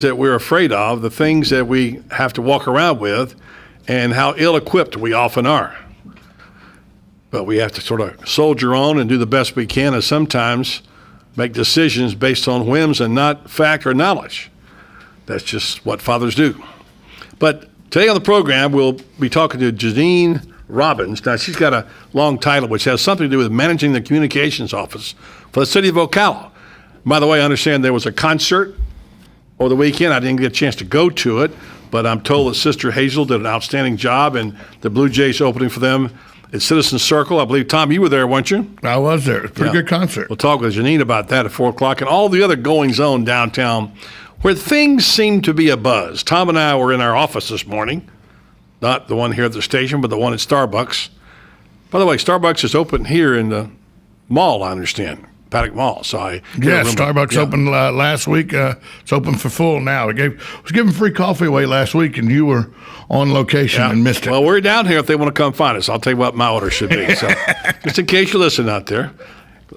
that we're afraid of, the things that we have to walk around with, and how ill-equipped we often are. But we have to sort of soldier on and do the best we can, and sometimes make decisions based on whims and not fact or knowledge. That's just what fathers do. But today on the program, we'll be talking to Janine Robbins. Now, she's got a long title, which has something to do with managing the communications office for the city of Ocala. By the way, I understand there was a concert over the weekend. I didn't get a chance to go to it, but I'm told that Sister Hazel did an outstanding job, and the Blue Jays opening for them at Citizen Circle. I believe, Tom, you were there, weren't you? I was there. It was a pretty good concert. We'll talk with Janine about that at 4 o'clock and all the other goings-on downtown where things seem to be abuzz. Tom and I were in our office this morning, not the one here at the station, but the one at Starbucks. By the way, Starbucks is open here in the mall, I understand. Paddock Mall. So Starbucks opened last week. It's open for full now. Was giving free coffee away last week, and you were on location and missed it. Well, we're down here if they want to come find us. I'll tell you what my order should be. So, just in case you listen out there.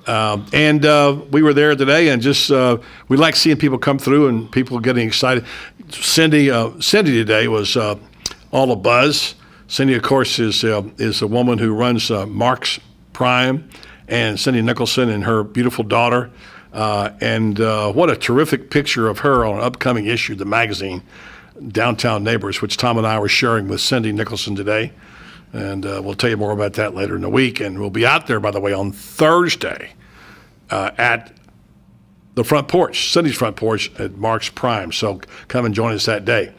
We were there today, and just we like seeing people come through and people getting excited. Cindy today was all a buzz. Cindy, of course, is a woman who runs Mark's Prime, and Cindy Nicholson and her beautiful daughter. What a terrific picture of her on an upcoming issue of the magazine, Downtown Neighbors, which Tom and I were sharing with Cindy Nicholson today. And we'll tell you more about that later in the week. And we'll be out there, by the way, on Thursday at the front porch, Cindy's front porch at Mark's Prime. So come and join us that day.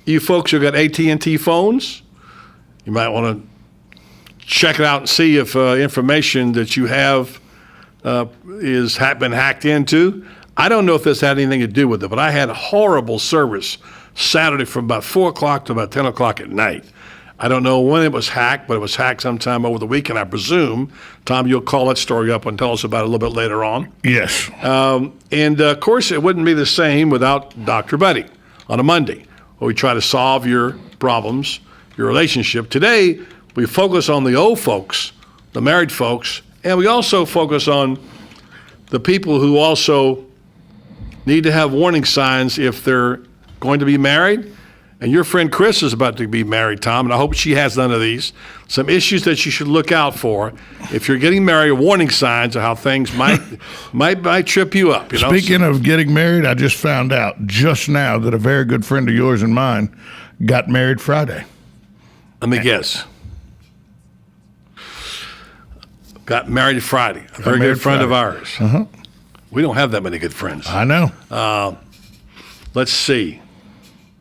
You folks who've got AT&T phones, you might want to check it out and see if information that you have is been hacked into. I don't know if this had anything to do with it, but I had horrible service Saturday from about 4 o'clock to about 10 o'clock at night. I don't know when it was hacked, but it was hacked sometime over the weekend, I presume. Tom, you'll call that story up and tell us about it a little bit later on. Yes. Of course, it wouldn't be the same without Dr. Buddy on a Monday, where we try to solve your problems, your relationship. Today, we focus on the old folks, the married folks, and we also focus on the people who also need to have warning signs if they're going to be married. And your friend Chris is about to be married, Tom, and I hope she has none of these. Some issues that you should look out for if you're getting married, warning signs of how things might trip you up. Speaking of getting married, I just found out just now that a very good friend of yours and mine got married Friday. Let me guess. Got married Friday. A very good friend of ours. Uh-huh. We don't have that many good friends. I know. Let's see.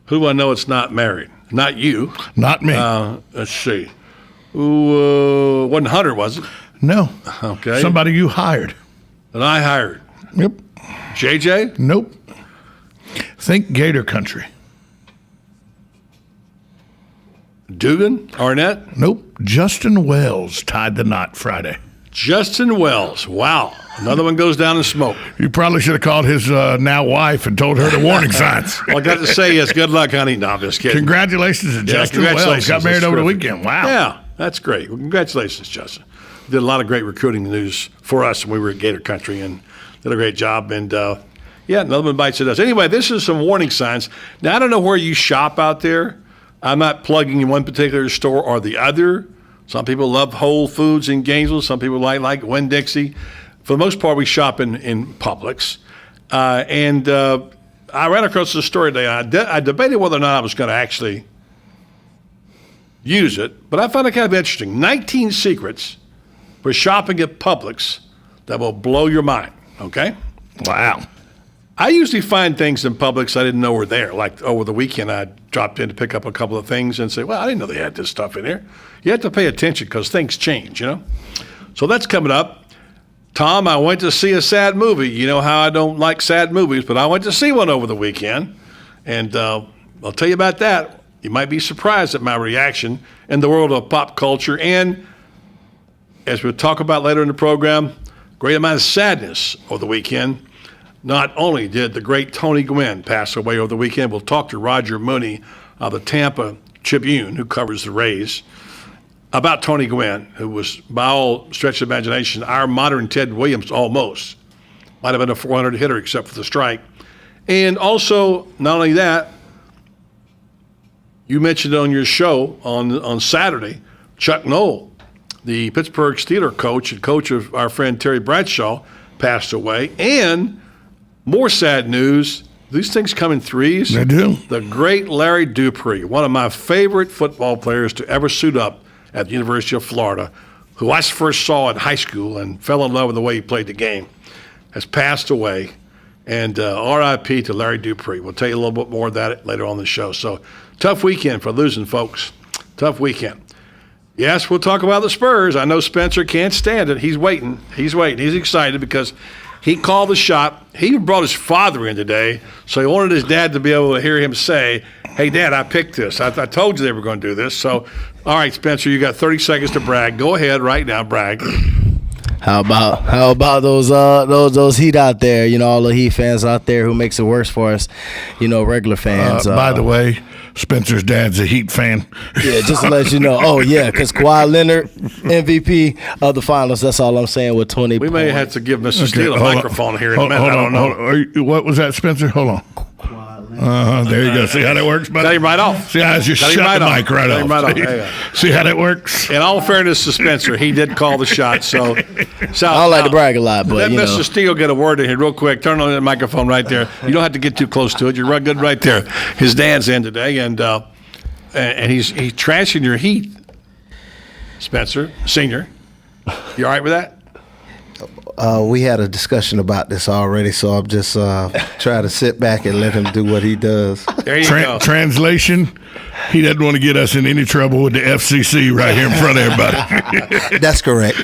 Who do I know it's not married? Not you. Not me. Let's see. Who wasn't Hunter, was it? No. Okay. Somebody you hired. That I hired. Yep. JJ? Nope. Think Gator Country. Dugan? Arnett? Nope. Justin Wells tied the knot Friday. Justin Wells. Wow. Another one goes down in smoke. You probably should have called his now wife and told her the warning signs. Well, I got to say, yes, good luck, honey. No, I'm just kidding. Congratulations to Justin Wells. Got married over the weekend. Wow. Yeah, that's great. Well, congratulations, Justin. Did a lot of great recruiting news for us when we were at Gator Country and did a great job. And, another one bites the dust. Anyway, this is some warning signs. Now, I don't know where you shop out there. I'm not plugging in one particular store or the other. Some people love Whole Foods in Gainesville. Some people like Winn-Dixie. For the most part, we shop in Publix. I ran across this story today. I debated whether or not I was going to actually use it, but I found it kind of interesting. 19 secrets for shopping at Publix that will blow your mind, okay? Wow. I usually find things in Publix I didn't know were there. Like over the weekend, I dropped in to pick up a couple of things and say, well, I didn't know they had this stuff in here. You have to pay attention because things change, So that's coming up. Tom, I went to see a sad movie. You know how I don't like sad movies, but I went to see one over the weekend. And I'll tell you about that. You might be surprised at my reaction in the world of pop culture. And as we'll talk about later in the program, great amount of sadness over the weekend. Not only did the great Tony Gwynn pass away over the weekend, we'll talk to Roger Mooney of the Tampa Tribune, who covers the Rays, about Tony Gwynn, who was, by all stretch of imagination, our modern Ted Williams almost. Might have been a 400 hitter except for the strike. And also, not only that, you mentioned on your show on Saturday, Chuck Noll, the Pittsburgh Steelers coach and coach of our friend Terry Bradshaw, passed away. And more sad news, these things come in threes. They do. The great Larry Dupree, one of my favorite football players to ever suit up at the University of Florida, who I first saw in high school and fell in love with the way he played the game, has passed away. And RIP to Larry Dupree. We'll tell you a little bit more of that later on the show. So, tough weekend for losing folks. Tough weekend. Yes, we'll talk about the Spurs. I know Spencer can't stand it. He's waiting. He's excited because he called the shot. He even brought his father in today, so he wanted his dad to be able to hear him say, hey, Dad, I picked this. I told you they were going to do this. So, all right, Spencer, you got 30 seconds to brag. Go ahead right now, brag. How about those Heat out there? You know, all the Heat fans out there who makes it worse for us. You know, regular fans. By the way, Spencer's dad's a Heat fan. Yeah, just to let you know. Oh yeah, because Kawhi Leonard, MVP of the finals. That's all I'm saying. With 20. We may have to give Mr. Steele a hold on. microphone here in a minute. I don't know. What was that, Spencer? Hold on. There you go. See how that works, buddy? Got him right off. See how I just shut the mic right off. See how that works? In all fairness to Spencer, he did call the shot. So I don't like to brag a lot, but let you know. Mr. Steele get a word in here real quick. Turn on the microphone right there. You don't have to get too close to it. You're right good right there. His dad's in today, and he's trashing your Heat. Spencer, senior, you all right with that? We had a discussion about this already, so I'm just trying to sit back and let him do what he does. There you go. Translation, he doesn't want to get us in any trouble with the FCC right here in front of everybody. That's correct.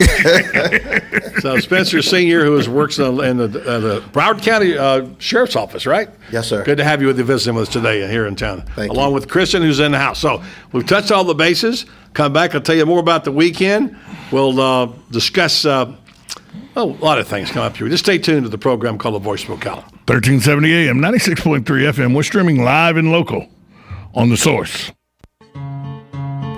So Spencer Senior, who works in the Broward County Sheriff's Office, right? Yes, sir. Good to have you visiting with us today here in town. Thank Along you. with Kristen, who's in the house. So we've touched all the bases. Come back, I'll tell you more about the weekend. We'll discuss a lot of things come up here. Just stay tuned to the program called The Voice of Ocala. 1370 AM, 96.3 FM. We're streaming live and local on The Source.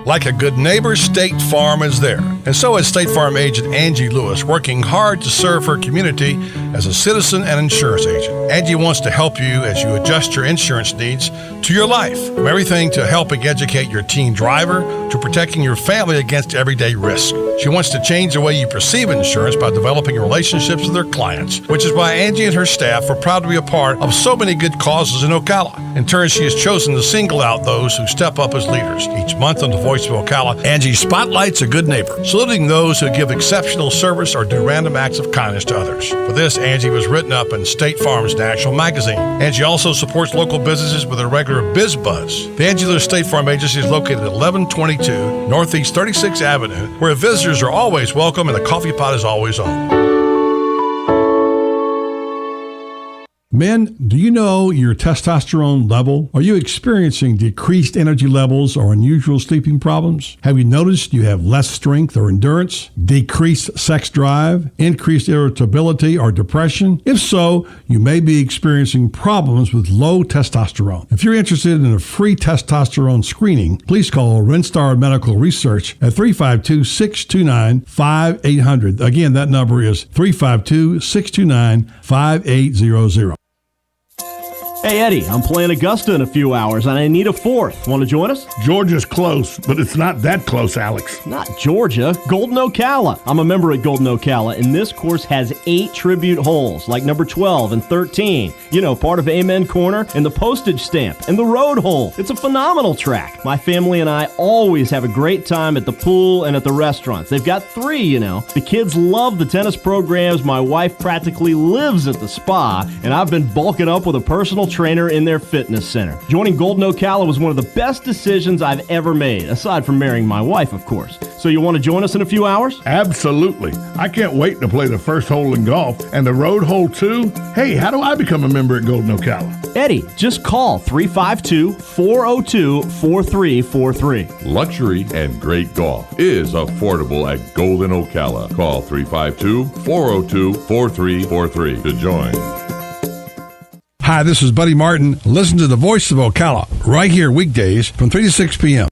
Like a good neighbor, State Farm is there. And so is State Farm agent Angie Lewis, working hard to serve her community as a citizen and insurance agent. Angie wants to help you as you adjust your insurance needs to your life, from everything to helping educate your teen driver to protecting your family against everyday risk. She wants to change the way you perceive insurance by developing relationships with her clients, which is why Angie and her staff are proud to be a part of so many good causes in Ocala. In turn, she has chosen to single out those who step up as leaders. Each month on The Voice of Ocala, Angie spotlights a good neighbor, saluting those who give exceptional service or do random acts of kindness to others. For this, Angie was written up in State Farm's National Magazine. Angie also supports local businesses with a regular Biz Buzz. The Angie Lewis State Farm Agency is located at 1122 Northeast 36th Avenue, where visitors are always welcome and the coffee pot is always on. Men, do you know your testosterone level? Are you experiencing decreased energy levels or unusual sleeping problems? Have you noticed you have less strength or endurance, decreased sex drive, increased irritability or depression? If so, you may be experiencing problems with low testosterone. If you're interested in a free testosterone screening, please call Rinstar Medical Research at 352-629-5800. Again, that number is 352-629-5800. Hey, Eddie, I'm playing Augusta in a few hours, and I need a fourth. Want to join us? Georgia's close, but it's not that close, Alex. Not Georgia, Golden Ocala. I'm a member at Golden Ocala, and this course has 8 tribute holes, like number 12 and 13. You know, part of Amen Corner, and the postage stamp, and the road hole. It's a phenomenal track. My family and I always have a great time at the pool and at the restaurants. They've got 3, you know. The kids love the tennis programs. My wife practically lives at the spa, and I've been bulking up with a personal trainer in their fitness center. Joining Golden Ocala was one of the best decisions I've ever made, aside from marrying my wife, of course. So you want to join us in a few hours? Absolutely. I can't wait to play the first hole in golf and the road hole too. Hey, how do I become a member at Golden Ocala? Eddie, just call 352-402-4343. Luxury and great golf is affordable at Golden Ocala. Call 352-402-4343 to join. Hi, this is Buddy Martin. Listen to the Voice of Ocala right here weekdays from 3 to 6 p.m.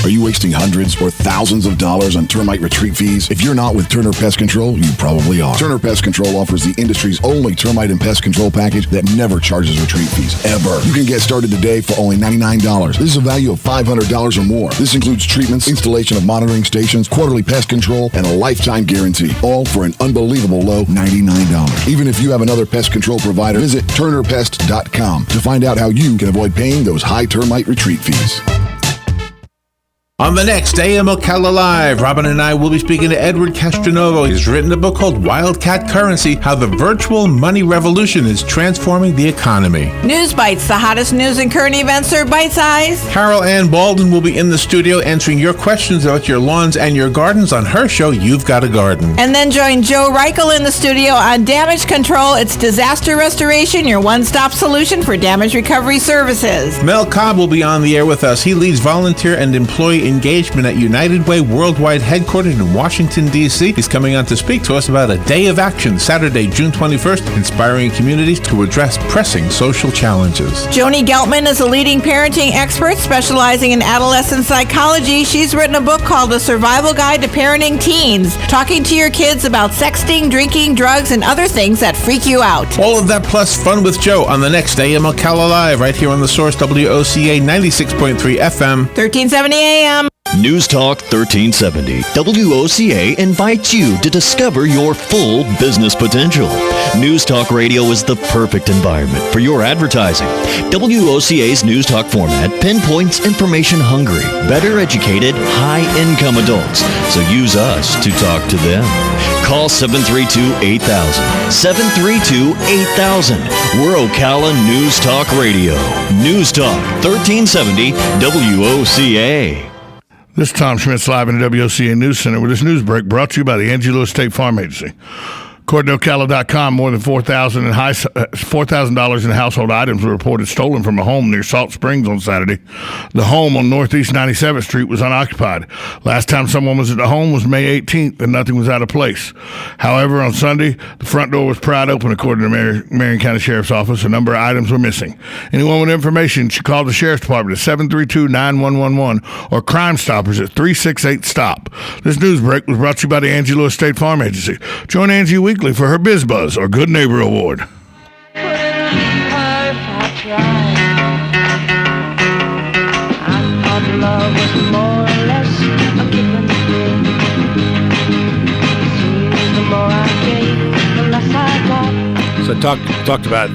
Are you wasting hundreds or thousands of dollars on termite retreat fees? If you're not with Turner Pest Control, you probably are. Turner Pest Control offers the industry's only termite and pest control package that never charges retreat fees, ever. You can get started today for only $99. This is a value of $500 or more. This includes treatments, installation of monitoring stations, quarterly pest control, and a lifetime guarantee, all for an unbelievable low $99. Even if you have another pest control provider, visit turnerpest.com to find out how you can avoid paying those high termite retreat fees. On the next AM Ocala Live, Robin and I will be speaking to Edward Castronovo. He's written a book called Wildcat Currency, How the Virtual Money Revolution is Transforming the Economy. News Bites, the hottest news and current events are bite-sized. Carol Ann Baldwin will be in the studio answering your questions about your lawns and your gardens on her show, You've Got a Garden. And then join Joe Reichel in the studio on damage control. It's disaster restoration, your one-stop solution for damage recovery services. Mel Cobb will be on the air with us. He leads volunteer and employee engagement at United Way Worldwide, headquartered in Washington, D.C. He's coming on to speak to us about a day of action, Saturday, June 21st, inspiring communities to address pressing social challenges. Joni Geltman is a leading parenting expert specializing in adolescent psychology. She's written a book called The Survival Guide to Parenting Teens, talking to your kids about sexting, drinking, drugs, and other things that freak you out. All of that plus fun with Joe on the next AM Ocala Live, right here on the Source, WOCA 96.3 FM. 1370 AM. News Talk 1370. WOCA invites you to discover your full business potential. News Talk Radio is the perfect environment for your advertising. WOCA's News Talk format pinpoints information-hungry, better educated, high-income adults. So use us to talk to them. Call 732-8000. 732-8000. We're Ocala News Talk Radio. News Talk 1370 WOCA. This is Tom Schmitz live in the WOCA News Center with this news break brought to you by the Angie Lewis State Farm Agency. According to Ocala.com, more than $4,000 in household items were reported stolen from a home near Salt Springs on Saturday. The home on Northeast 97th Street was unoccupied. Last time someone was at the home was May 18th, and nothing was out of place. However, on Sunday, the front door was pried open, according to the Marion County Sheriff's Office. A number of items were missing. Anyone with information should call the Sheriff's Department at 732-9111 or Crime Stoppers at 368-STOP. This news break was brought to you by the Angie Lewis State Farm Agency. Join Angie weekly for her Biz Buzz or Good Neighbor Award. So I talked about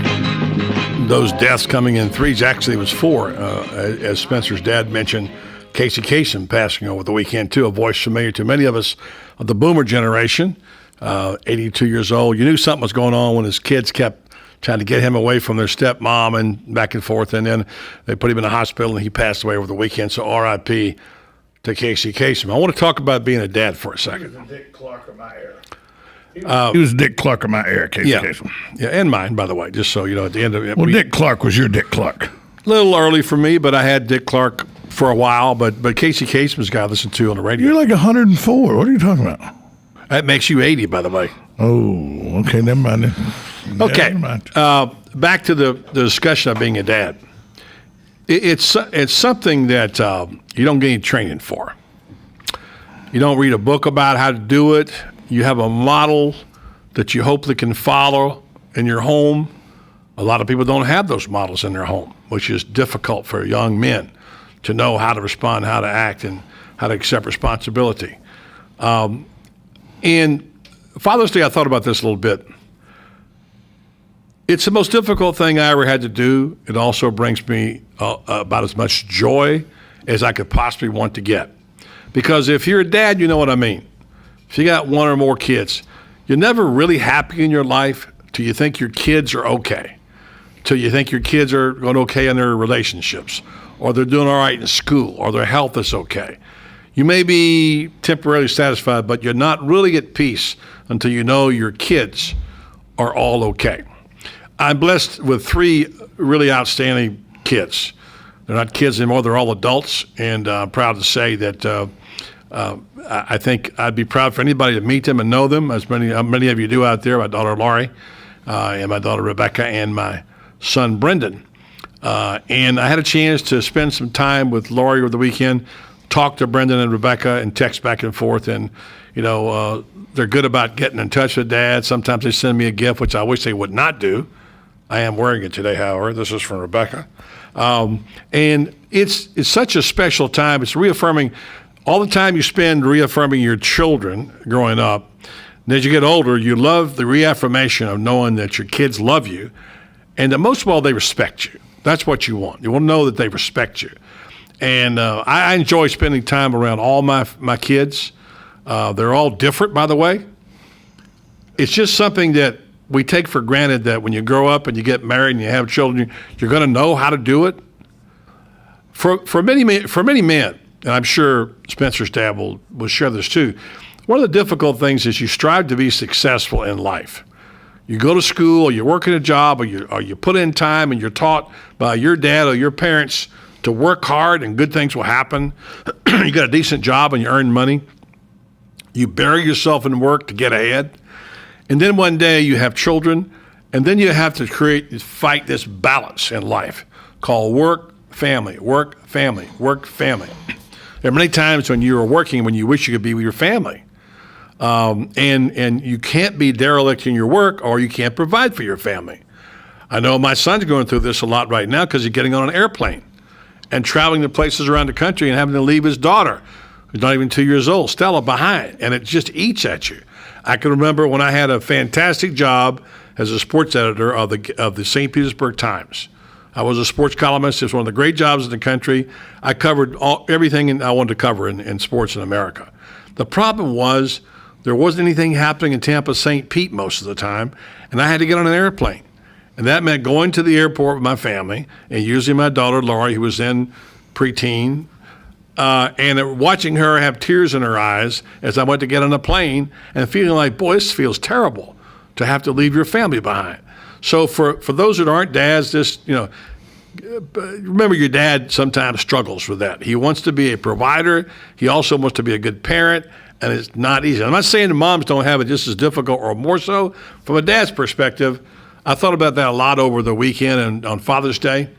those deaths coming in threes. Actually, it was four, as Spencer's dad mentioned. Casey Kasem passing over the weekend, too, a voice familiar to many of us of the boomer generation. 82 years old. You knew something was going on when his kids kept trying to get him away from their stepmom and back and forth. And then they put him in the hospital and he passed away over the weekend. So RIP to Casey Kasem. I want to talk about being a dad for a second. He was Dick Clark of my era. He was Dick Clark of my era, Casey Kasem. Yeah, and mine, by the way, just so you know, at the end of it. Well, Dick Clark was your Dick Clark. A little early for me, but I had Dick Clark for a while. But Casey Kasem's a guy I listened to on the radio. You're like 104. What are you talking about? That makes you 80, by the way. Oh, okay. Never mind. Okay. Never mind. Back to the discussion of being a dad. It's something that you don't get any training for. You don't read a book about how to do it. You have a model that you hopefully can follow in your home. A lot of people don't have those models in their home, which is difficult for young men to know how to respond, how to act, and how to accept responsibility. And Father's Day, I thought about this a little bit. It's the most difficult thing I ever had to do. It also brings me about as much joy as I could possibly want to get. Because if you're a dad, you know what I mean. If you got one or more kids, you're never really happy in your life till you think your kids are okay, till you think your kids are going okay in their relationships, or they're doing all right in school, or their health is okay. You may be temporarily satisfied, but you're not really at peace until you know your kids are all okay. I'm blessed with three really outstanding kids. They're not kids anymore, they're all adults, and I'm proud to say that I think I'd be proud for anybody to meet them and know them, as many of you do out there, my daughter Laurie, and my daughter Rebecca, and my son Brendan. And I had a chance to spend some time with Laurie over the weekend, talk to Brendan and Rebecca and text back and forth, and they're good about getting in touch with Dad. Sometimes they send me a gift, which I wish they would not do. I am wearing it today, however. This is from Rebecca. And it's such a special time. It's reaffirming all the time you spend reaffirming your children growing up. And as you get older, you love the reaffirmation of knowing that your kids love you and that most of all, they respect you. That's what you want. You want to know that they respect you. And I enjoy spending time around all my kids. They're all different, by the way. It's just something that we take for granted that when you grow up and you get married and you have children, you're going to know how to do it. For many men, and I'm sure Spencer's dad will share this too, one of the difficult things is you strive to be successful in life. You go to school or you work at a job or you put in time and you're taught by your dad or your parents to work hard and good things will happen. You got a decent job and you earn money. You bury yourself in work to get ahead. And then one day you have children, and then you have to fight this balance in life called work, family, work, family, work, family. There are many times when you are working when you wish you could be with your family. And you can't be derelict in your work or you can't provide for your family. I know my son's going through this a lot right now because he's getting on an airplane and traveling to places around the country and having to leave his daughter, who's not even 2 years old, Stella, behind. And it just eats at you. I can remember when I had a fantastic job as a sports editor of the St. Petersburg Times. I was a sports columnist. It was one of the great jobs in the country. I covered everything I wanted to cover in sports in America. The problem was there wasn't anything happening in Tampa, St. Pete most of the time, and I had to get on an airplane. And that meant going to the airport with my family, and usually my daughter, Lori, who was then preteen, and watching her have tears in her eyes as I went to get on a plane and feeling like, boy, this feels terrible to have to leave your family behind. So for those that aren't dads, remember your dad sometimes struggles with that. He wants to be a provider. He also wants to be a good parent, and it's not easy. I'm not saying the moms don't have it just as difficult or more so. From a dad's perspective, I thought about that a lot over the weekend and on Father's Day.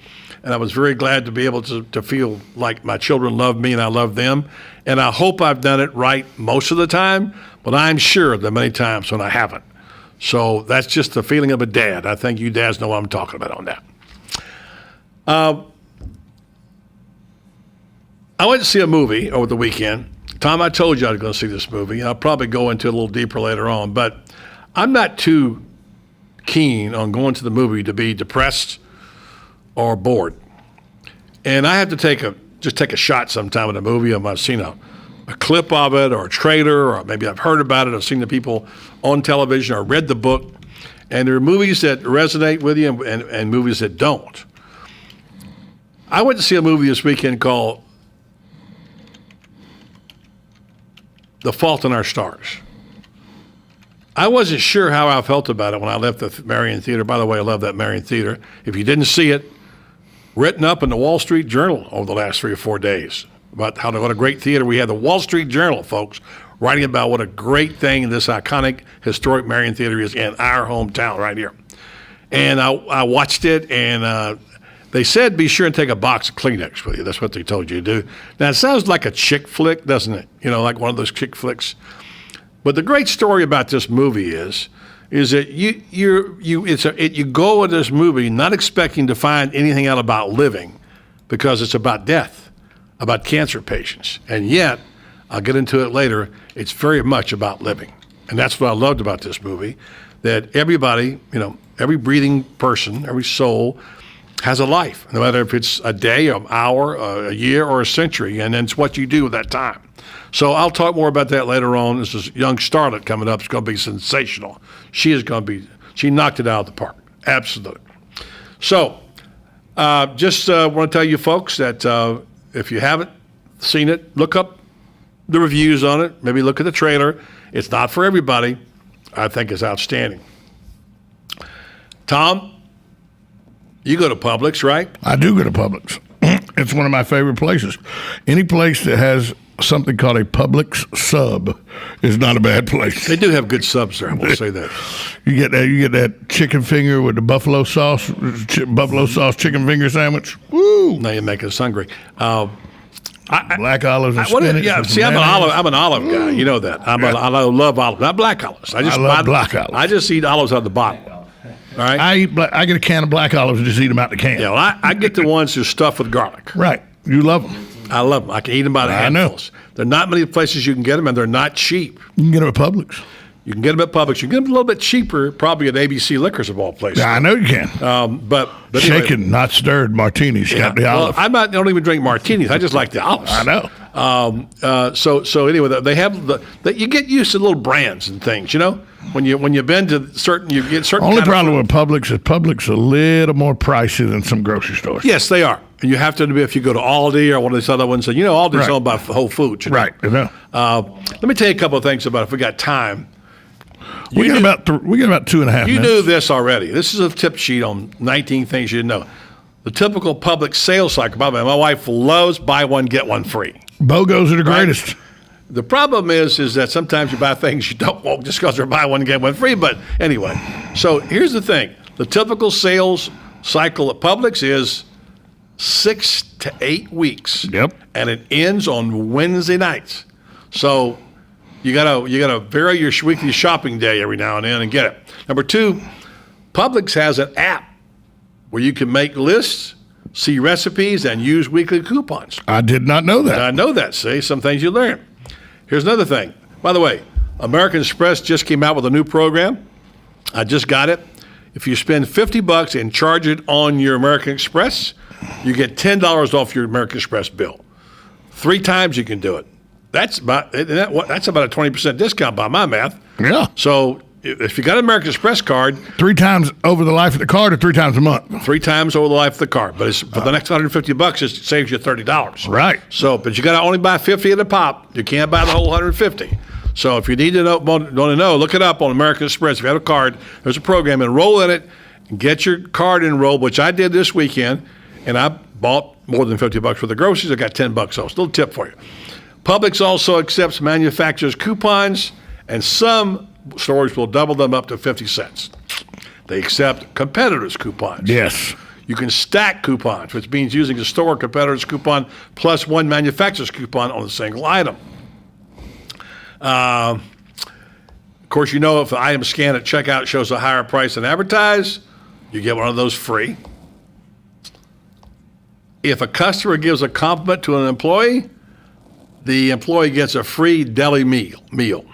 And I was very glad to be able to feel like my children love me and I love them. And I hope I've done it right most of the time, but I'm sure there are many times when I haven't. So that's just the feeling of a dad. I think you dads know what I'm talking about on that. I went to see a movie over the weekend. Tom, I told you I was going to see this movie, and I'll probably go into it a little deeper later on, but I'm not too keen on going to the movie to be depressed or bored. And I have to take a shot sometime in a movie. I've seen a clip of it or a trailer, or maybe I've heard about it. I've seen the people on television or read the book. And there are movies that resonate with you and movies that don't. I went to see a movie this weekend called The Fault in Our Stars. I wasn't sure how I felt about it when I left the Marion Theater. By the way, I love that Marion Theater. If you didn't see it, written up in the Wall Street Journal over the last 3 or 4 days about what a great theater we had. The Wall Street Journal, folks, writing about what a great thing this iconic, historic Marion Theater is in our hometown right here. And I watched it, and they said be sure and take a box of Kleenex with you. That's what they told you to do. Now, it sounds like a chick flick, doesn't it? Like one of those chick flicks. But the great story about this movie is that you go with this movie not expecting to find anything out about living because it's about death, about cancer patients. And yet, I'll get into it later, it's very much about living. And that's what I loved about this movie, that everybody, every breathing person, every soul has a life, no matter if it's a day, an hour, a year, or a century, and then it's what you do with that time. So I'll talk more about that later on. This is young starlet coming up. It's going to be sensational. She knocked it out of the park. Absolutely. So just want to tell you folks that if you haven't seen it, look up the reviews on it. Maybe look at the trailer. It's not for everybody. I think it's outstanding. Tom, you go to Publix, right? I do go to Publix. It's one of my favorite places. Any place that has something called a Publix sub is not a bad place. They do have good subs there, I will say that. You get that chicken finger with the buffalo sauce chicken finger sandwich. Woo! Now you're making us hungry. Black olives and What is- spinach. yeah, and see, I'm mayonnaise. an olive guy. You know that. I love olives, not black olives. I love black olives. I just eat olives out of the bottle. All right. I get a can of black olives and just eat them out the can. Yeah, well, I get the ones that are stuffed with garlic. Right. You love them. I love them. I can eat them by the I know. handfuls. There are not many places you can get them, and they're not cheap. You can get them at Publix. You can get them at Publix. You can get them a little bit cheaper, probably at ABC Liquors of all places. I know you can. But anyway, Shaken, not stirred martinis. Got the olive. Well, I don't even drink martinis. I just like the olives. I know. So anyway, they have you get used to little brands and things. You know, when you've been to certain, you get certain. Only kind of problem food. with Publix is Publix a little more pricey than some grocery stores. Yes, they are. And you have to be if you go to Aldi or one of these other ones. And Aldi's Right. owned by Whole Foods. You know? Right. I know. Let me tell you a couple of things about if we got time. We got about 2.5 You minutes. knew this already. This is a tip sheet on 19 things you didn't know. The typical Publix sales cycle. By the way, my wife loves buy one, get one free. BOGOs are the greatest. The problem is that sometimes you buy things you don't want just because they're buy one, get one free. But anyway, so here's the thing. The typical sales cycle at Publix is 6 to 8 weeks. Yep. And it ends on Wednesday nights. So you gotta vary your weekly shopping day every now and then and get it. Number 2, Publix has an app where you can make lists, see recipes, and use weekly coupons. I did not know that. I know that. See, some things you learn. Here's another thing. By the way, American Express just came out with a new program. I just got it. If you spend $50 and charge it on your American Express, you get $10 off your American Express bill. 3 times you can do it. That's about a 20% discount by my math. Yeah. So if you got an American Express card, 3 times over the life of the card or 3 times a month? 3 times over the life of the card. But it's, for the next $150, it saves you $30. Right. So, but you got to only buy 50 at a pop. You can't buy the whole 150. So if you need to want to know, look it up on American Express. If you have a card, there's a program. Enroll in it. Get your card enrolled, which I did this weekend, and I bought more than $50 for the groceries. I got $10 off. Still a tip for you. Publix also accepts manufacturers' coupons, and some stores will double them up to 50 cents. They accept competitors' coupons. Yes. You can stack coupons, which means using a store competitor's coupon plus one manufacturer's coupon on a single item. Of course, if the item scanned at checkout shows a higher price than advertised, you get one of those free. If a customer gives a compliment to an employee, the employee gets a free deli meal.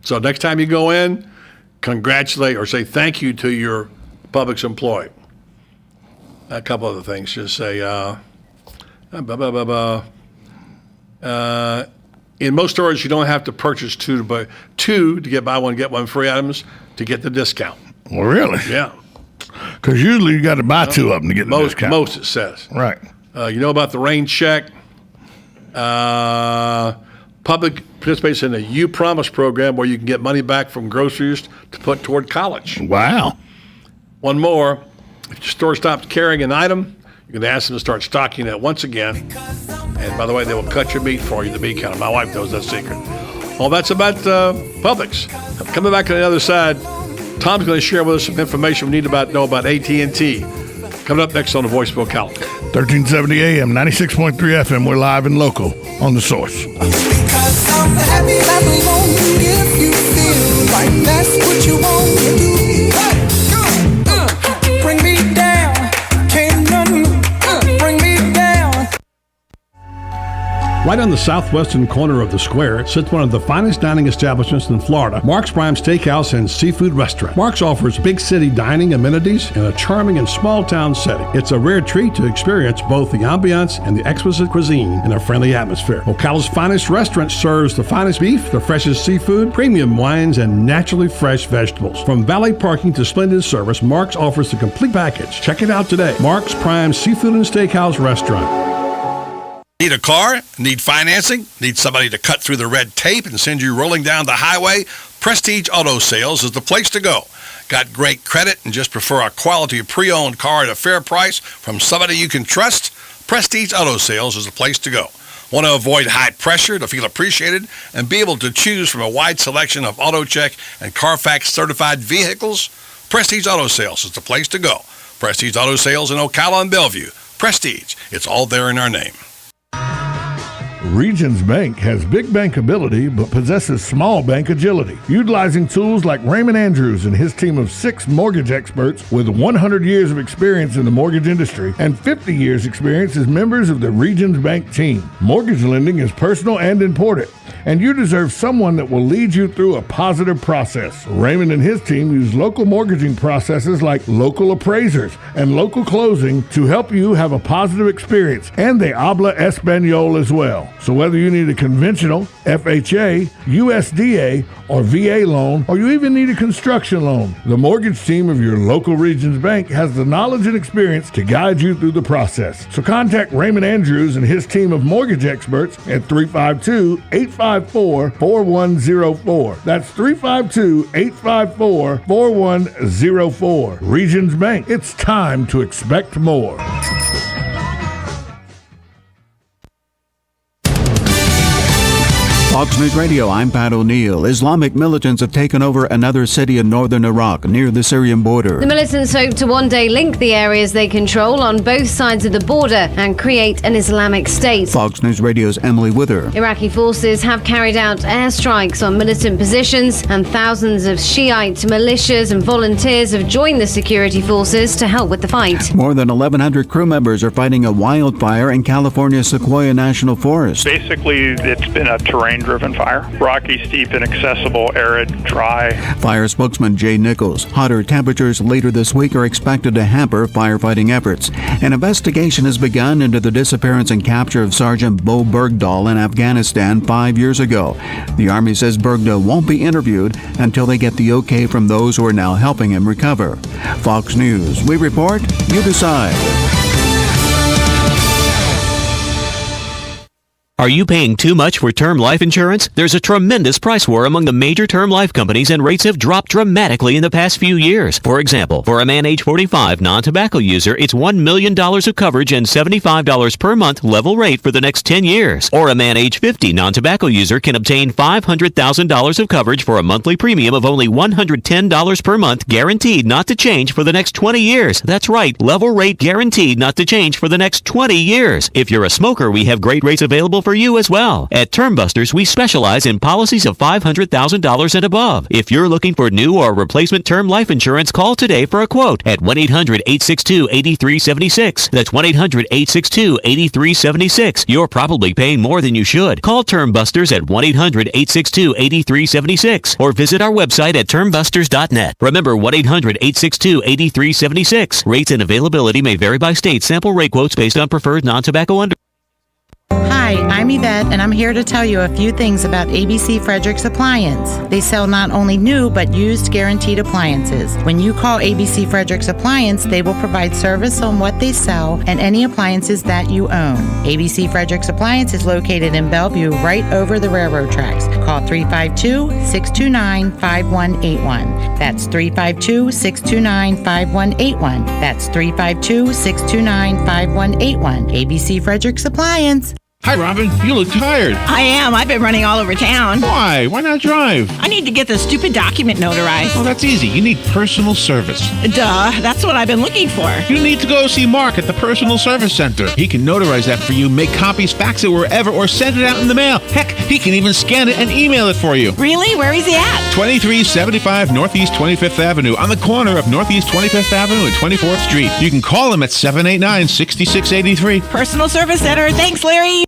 So next time you go in, congratulate or say thank you to your Publix employee. A couple other things. Just say, in most stores, you don't have to purchase two to get buy one, get one free items to get the discount. Well, really? Yeah. Because usually you got to buy 2 of them to get the discount. Most it says. Right. You know about the rain check? Public participates in a You Promise program where you can get money back from groceries to put toward college. Wow. One more. If your store stops carrying an item, you can ask them to start stocking it once again. And by the way, they will cut your meat for you, the meat counter. My wife knows that secret. Well, that's about Publix. Coming back on the other side, Tom's going to share with us some information we need to know about AT&T. Coming up next on The Voice of Ocala. 1370 AM, 96.3 FM. We're live and local on The Source. Because I'm happy that we won't if you feel like that's what you want to do. Bring me down, can't none bring me down. Right on the southwestern corner of the square sits one of the finest dining establishments in Florida, Mark's Prime Steakhouse and Seafood Restaurant. Mark's offers big city dining amenities in a charming and small town setting. It's a rare treat to experience both the ambiance and the exquisite cuisine in a friendly atmosphere. Ocala's finest restaurant serves the finest beef, the freshest seafood, premium wines, and naturally fresh vegetables. From valet parking to splendid service, Mark's offers the complete package. Check it out today. Mark's Prime Seafood and Steakhouse Restaurant. Need a car? Need financing? Need somebody to cut through the red tape and send you rolling down the highway? Prestige Auto Sales is the place to go. Got great credit and just prefer a quality pre-owned car at a fair price from somebody you can trust? Prestige Auto Sales is the place to go. Want to avoid high pressure to feel appreciated and be able to choose from a wide selection of AutoCheck and Carfax certified vehicles? Prestige Auto Sales is the place to go. Prestige Auto Sales in Ocala and Bellevue. Prestige, it's all there in our name. Regions Bank has big bank ability but possesses small bank agility. Utilizing tools like Raymond Andrews and his team of 6 mortgage experts with 100 years of experience in the mortgage industry and 50 years experience as members of the Regions Bank team. Mortgage lending is personal and important, and you deserve someone that will lead you through a positive process. Raymond and his team use local mortgaging processes like local appraisers and local closing to help you have a positive experience, and they habla Espanol as well. So whether you need a conventional, FHA, USDA, or VA loan, or you even need a construction loan, the mortgage team of your local Regions Bank has the knowledge and experience to guide you through the process. So contact Raymond Andrews and his team of mortgage experts at 352-854-4104. That's 352-854-4104. Regions Bank, it's time to expect more. Fox News Radio, I'm Pat O'Neill. Islamic militants have taken over another city in northern Iraq near the Syrian border. The militants hope to one day link the areas they control on both sides of the border and create an Islamic state. Fox News Radio's Emily Wither. Iraqi forces have carried out airstrikes on militant positions, and thousands of Shiite militias and volunteers have joined the security forces to help with the fight. More than 1,100 crew members are fighting a wildfire in California's Sequoia National Forest. Basically, it's been a terrain-driven fire. Rocky, steep, inaccessible, arid, dry. Fire spokesman Jay Nichols. Hotter temperatures later this week are expected to hamper firefighting efforts. An investigation has begun into the disappearance and capture of Sergeant Bo Bergdahl in Afghanistan 5 years ago. The Army says Bergdahl won't be interviewed until they get the okay from those who are now helping him recover. Fox News. We report, you decide. Are you paying too much for term life insurance? There's a tremendous price war among the major term life companies, and rates have dropped dramatically in the past few years. For example, for a man age 45 non-tobacco user, it's $1 million of coverage and $75 per month level rate for the next 10 years. Or a man age 50 non-tobacco user can obtain $500,000 of coverage for a monthly premium of only $110 per month, guaranteed not to change for the next 20 years. That's right, level rate guaranteed not to change for the next 20 years. If you're a smoker, we have great rates available for you as well. At Term Busters, we specialize in policies of $500,000 and above. If you're looking for new or replacement term life insurance, call today for a quote at 1-800-862-8376. That's 1-800-862-8376. You're probably paying more than you should. Call Term Busters at 1-800-862-8376 or visit our website at termbusters.net. Remember, 1-800-862-8376. Rates and availability may vary by state. Sample rate quotes based on preferred non-tobacco under. Hi, I'm Yvette, and I'm here to tell you a few things about ABC Frederick's Appliance. They sell not only new, but used guaranteed appliances. When you call ABC Frederick's Appliance, they will provide service on what they sell and any appliances that you own. ABC Frederick's Appliance is located in Bellevue, right over the railroad tracks. Call 352-629-5181. That's 352-629-5181. That's 352-629-5181. ABC Frederick's Appliance. Hi, Robin. You look tired. I am. I've been running all over town. Why? Why not drive? I need to get the stupid document notarized. Oh, that's easy. You need personal service. Duh. That's what I've been looking for. You need to go see Mark at the Personal Service Center. He can notarize that for you, make copies, fax it wherever, or send it out in the mail. Heck, he can even scan it and email it for you. Really? Where is he at? 2375 Northeast 25th Avenue, on the corner of Northeast 25th Avenue and 24th Street. You can call him at 789-6683. Personal Service Center. Thanks, Larry.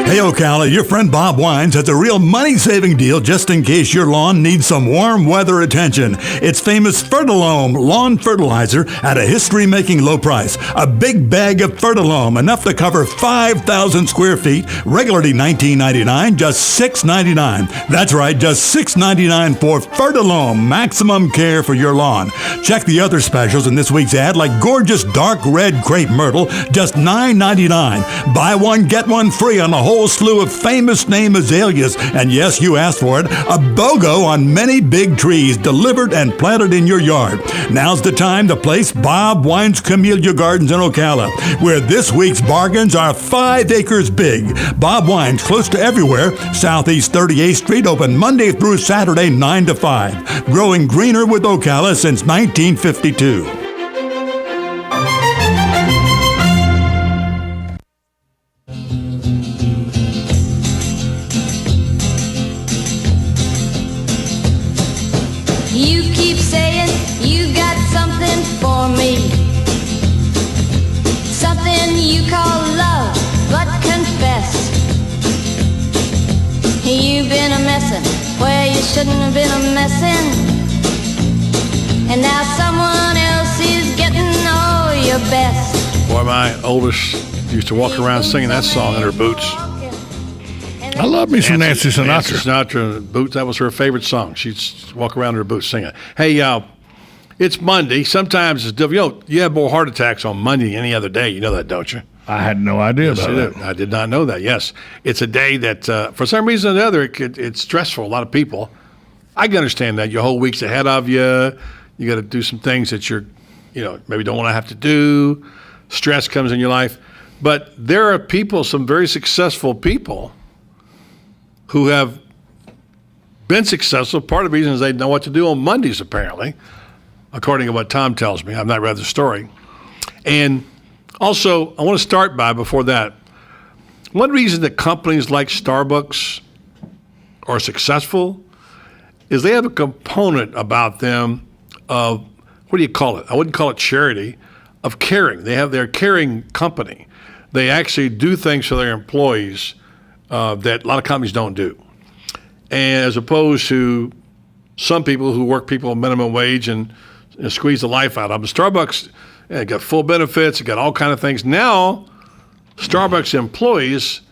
Hey Ocala, your friend Bob Wines has a real money-saving deal just in case your lawn needs some warm weather attention. It's famous Fertilome lawn fertilizer at a history-making low price. A big bag of Fertilome, enough to cover 5,000 square feet, regularly $19.99, just $6.99. That's right, just $6.99 for Fertilome, maximum care for your lawn. Check the other specials in this week's ad, like gorgeous dark red crepe myrtle, just $9.99. Buy one, get one free on a whole slew of famous name azaleas, and yes, you asked for it, a BOGO on many big trees delivered and planted in your yard. Now's the time to place Bob Wines Camellia Gardens in Ocala, where this week's bargains are 5 acres big. Bob Wines, close to everywhere, Southeast 38th Street, open Monday through Saturday 9 to 5. Growing greener with Ocala since 1952. you've been a messin' where you shouldn't have been a messin'. And now someone else is getting all your best. Boy, my oldest used to walk around singing that song in her boots. I love me some Nancy Sinatra. Nancy Sinatra, boots, that was her favorite song. She'd walk around in her boots singing it. Hey, it's Monday. Sometimes it's difficult. You have more heart attacks on Monday than any other day. You know that, don't you? I had no idea Yes, about you that. do. I did not know that, yes. It's a day that, for some reason or the other, it's stressful for a lot of people. I can understand that. Your whole week's ahead of you. You got to do some things that maybe don't want to have to do. Stress comes in your life. But there are people, some very successful people, who have been successful. Part of the reason is they know what to do on Mondays, apparently, according to what Tom tells me. I've not read the story. And also, I want to start by, before that, one reason that companies like Starbucks are successful is they have a component about them of, what do you call it? I wouldn't call it charity, of caring. They have their caring company. They actually do things for their employees that a lot of companies don't do. And as opposed to some people who work people on minimum wage and squeeze the life out of them. Starbucks got full benefits, it got all kind of things. Now, Starbucks employees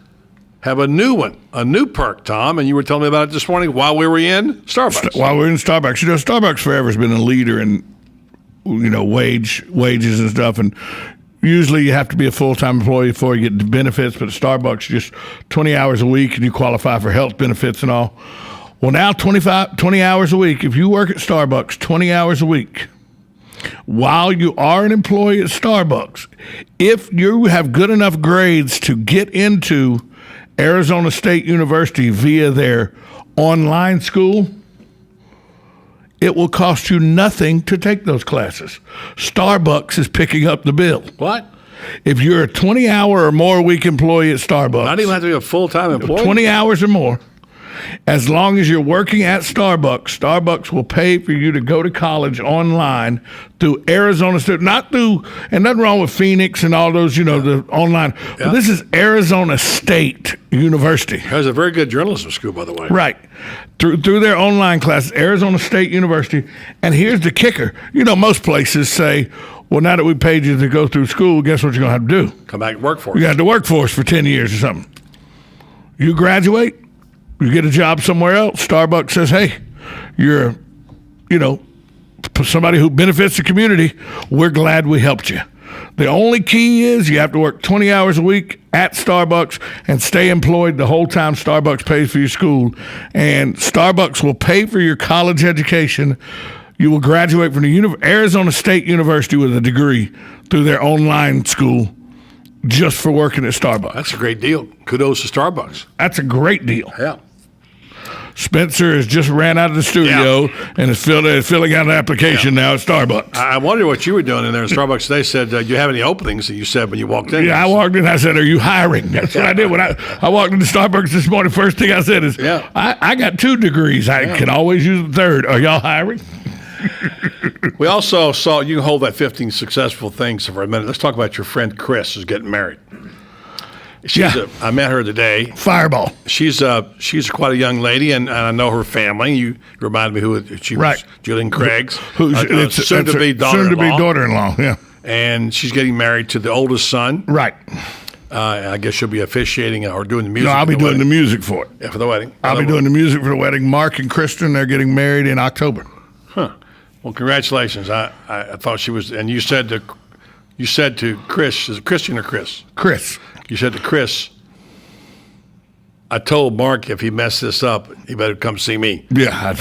have a new one, a new perk, Tom, and you were telling me about it this morning while we were in Starbucks. While we were in Starbucks. Starbucks forever has been a leader in, wages and stuff, and usually you have to be a full-time employee before you get the benefits, but Starbucks, just 20 hours a week, and you qualify for health benefits and all. Well, now 20 hours a week, if you work at Starbucks 20 hours a week, while you are an employee at Starbucks, if you have good enough grades to get into Arizona State University via their online school, it will cost you nothing to take those classes. Starbucks is picking up the bill. What? If you're a 20-hour or more a week employee at Starbucks. Not even have to be a full-time employee? 20 hours or more. As long as you're working at Starbucks, Starbucks will pay for you to go to college online through Arizona State. Not through, and nothing wrong with Phoenix and all those, the online. Yeah. But this is Arizona State University. There's a very good journalism school, by the way. Right. Through their online classes, Arizona State University. And here's the kicker. Most places say, well, now that we paid you to go through school, guess what you're going to have to do? Come back and work for us. You got to work for us for 10 years or something. You graduate, you get a job somewhere else, Starbucks says, hey, you're, somebody who benefits the community. We're glad we helped you. The only key is you have to work 20 hours a week at Starbucks and stay employed the whole time Starbucks pays for your school. And Starbucks will pay for your college education. You will graduate from the Arizona State University with a degree through their online school just for working at Starbucks. That's a great deal. Kudos to Starbucks. That's a great deal. Yeah. Spencer has just ran out of the studio and is filling out an application now at Starbucks. I wonder what you were doing in there at Starbucks. They said, do you have any openings that you said when you walked in? Yeah, I walked in. I said, are you hiring? That's what I did. When I walked into Starbucks this morning, first thing I said is, I got 2 degrees. I can always use the third. Are y'all hiring? We also saw, you can hold that 15 successful things for a minute. Let's talk about your friend Chris who's getting married. I met her today. Fireball. She's quite a young lady, and I know her family. You reminded me who she was. Julian Craig's soon-to-be daughter-in-law. Soon-to-be daughter-in-law, yeah. And she's getting married to the oldest son. Right. I guess she'll be officiating or doing the music. No, I'll be doing the music for it. Yeah, for the wedding. I'll be doing the music for the wedding. Mark and Kristen, they're getting married in October. Huh. Well, congratulations. I thought she was, and you said to Chris, is it Christian or Chris? Chris. You said to Chris, I told Mark if he messed this up, he better come see me. Yeah.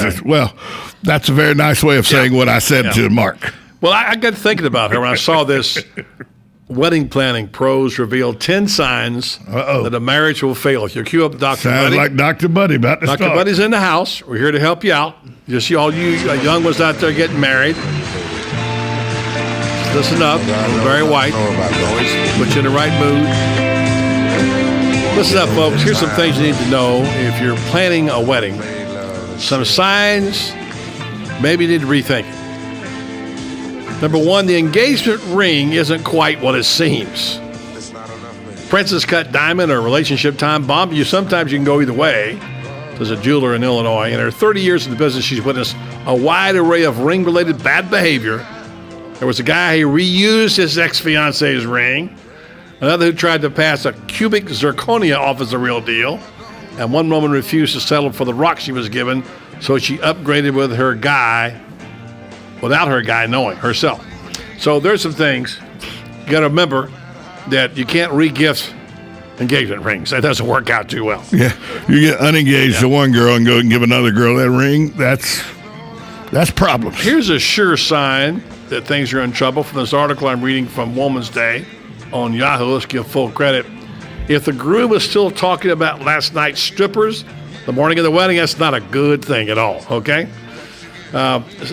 That's a very nice way of saying what I said to Mark. Well, I got thinking about her when I saw this. Wedding planning pros reveal 10 signs that a marriage will fail. If you cue up Dr. Sounds Buddy. like Dr. Buddy about to Dr. start. Buddy's in the house. We're here to help you out. Just see all you young ones out there getting married. Listen up. Very white. Always put you in the right mood. Listen up, folks. Here's some things you need to know if you're planning a wedding. Some signs maybe you need to rethink it. Number 1, the engagement ring isn't quite what it seems. Princess cut diamond or relationship time bomb. Sometimes you can go either way. There's a jeweler in Illinois. In her 30 years in the business, she's witnessed a wide array of ring-related bad behavior. There was a guy who reused his ex-fiance's ring, another who tried to pass a cubic zirconia off as the real deal, and one woman refused to settle for the rock she was given, so she upgraded with her guy without her guy knowing herself. So there's some things. You got to remember that you can't re-gift engagement rings. That doesn't work out too well. Yeah, you get unengaged to one girl and go and give another girl that ring. That's problems. Here's a sure sign that things are in trouble from this article I'm reading from Woman's Day on Yahoo. Let's give full credit. If the groom was still talking about last night's strippers the morning of the wedding, that's not a good thing at all, okay?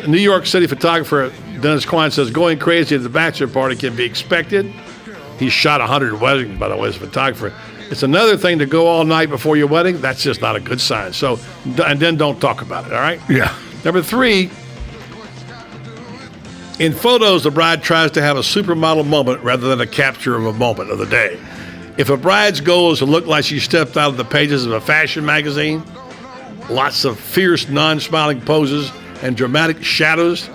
New York City photographer Dennis Klein says going crazy at the bachelor party can be expected. He's shot 100 weddings, by the way, as a photographer. It's another thing to go all night before your wedding. That's just not a good sign. So, and then don't talk about it, all right? Yeah. Number 3, in photos, the bride tries to have a supermodel moment rather than a capture of a moment of the day. If a bride's goal is to look like she stepped out of the pages of a fashion magazine, lots of fierce, non-smiling poses and dramatic shadows,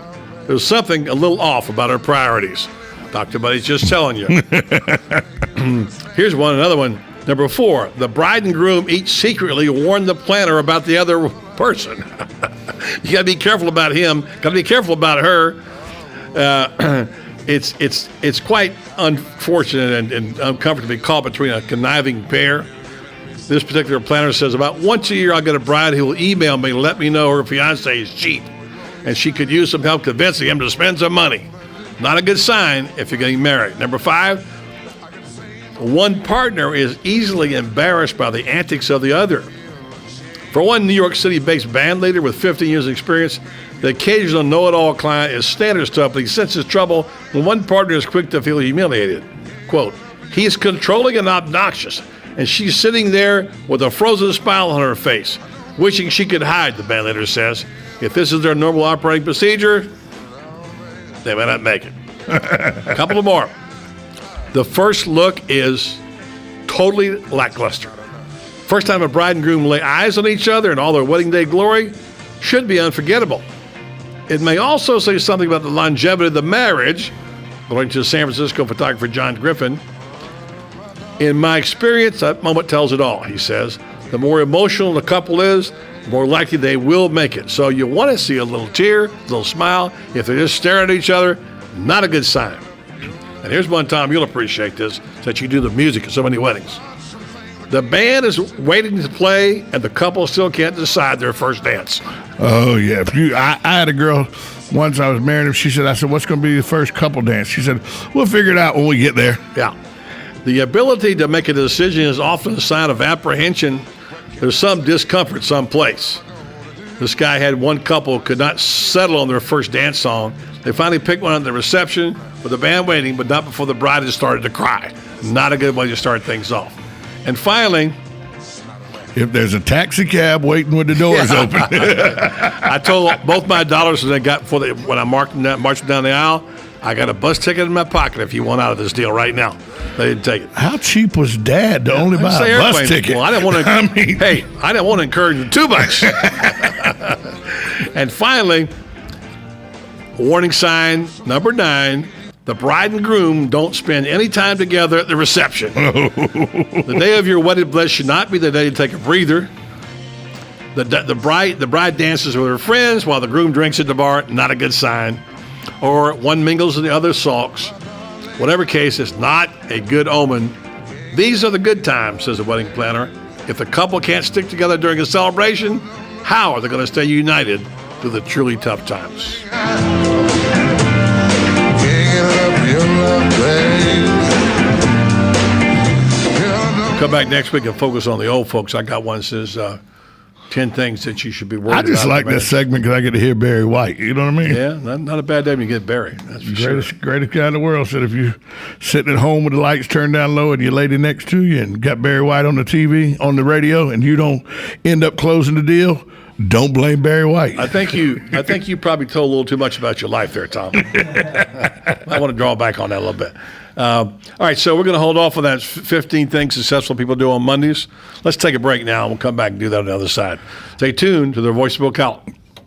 there's something a little off about her priorities. Dr. Buddy's just telling you. Here's another one. Number 4, the bride and groom each secretly warn the planner about the other person. You got to be careful about him. Got to be careful about her. It's quite unfortunate and uncomfortable to be caught between a conniving pair. This particular planner says about once a year I'll get a bride who will email me to let me know her fiance is cheap, and she could use some help convincing him to spend some money. Not a good sign if you're getting married. Number 5, one partner is easily embarrassed by the antics of the other. For one New York City-based band leader with 15 years of experience, the occasional know-it-all client is standard stuff, but he senses trouble when one partner is quick to feel humiliated. Quote, he's controlling and obnoxious, and she's sitting there with a frozen smile on her face, wishing she could hide, the band leader says. If this is their normal operating procedure, they may not make it. A couple of more. The first look is totally lackluster. First time a bride and groom lay eyes on each other in all their wedding day glory should be unforgettable. It may also say something about the longevity of the marriage, according to San Francisco photographer John Griffin. In my experience, that moment tells it all, he says. The more emotional the couple is, the more likely they will make it. So you want to see a little tear, a little smile. If they're just staring at each other, not a good sign. And here's one, Tom, you'll appreciate this, that you do the music at so many weddings. The band is waiting to play, and the couple still can't decide their first dance. Oh, yeah. I had a girl once I was married, and I said, what's going to be the first couple dance? She said, we'll figure it out when we get there. Yeah. The ability to make a decision is often a sign of apprehension. There's some discomfort someplace. This guy had one couple could not settle on their first dance song. They finally picked one at the reception with the band waiting, but not before the bride had started to cry. Not a good way to start things off. And finally, if there's a taxi cab waiting with the doors open. I told both my daughters when I marched down the aisle, I got a bus ticket in my pocket if you want out of this deal right now. They didn't take it. How cheap was Dad to only buy a bus ticket? Well, I didn't want to. I didn't want to encourage you too much. And finally, warning sign number 9: the bride and groom don't spend any time together at the reception. The day of your wedding bliss should not be the day to take a breather. The bride dances with her friends while the groom drinks at the bar. Not a good sign. Or one mingles and the other sulks. Whatever case, it's not a good omen. These are the good times, says the wedding planner. If the couple can't stick together during a celebration, how are they going to stay united through the truly tough times? Come back next week and focus on the old folks. I got one that says 10 things that you should be worried about. I just like this segment because I get to hear Barry White. You know what I mean? Yeah, not a bad day when you get Barry. That's for Greatest guy in the world. Said if you sitting at home with the lights turned down low and your lady next to you and got Barry White on the TV, on the radio, and you don't end up closing the deal, don't blame Barry White. I think you probably told a little too much about your life there, Tom. I want to draw back on that a little bit. All right, so we're going to hold off on that 15 things successful people do on Mondays. Let's take a break now, and we'll come back and do that on the other side. Stay tuned to the Voice of Ocala.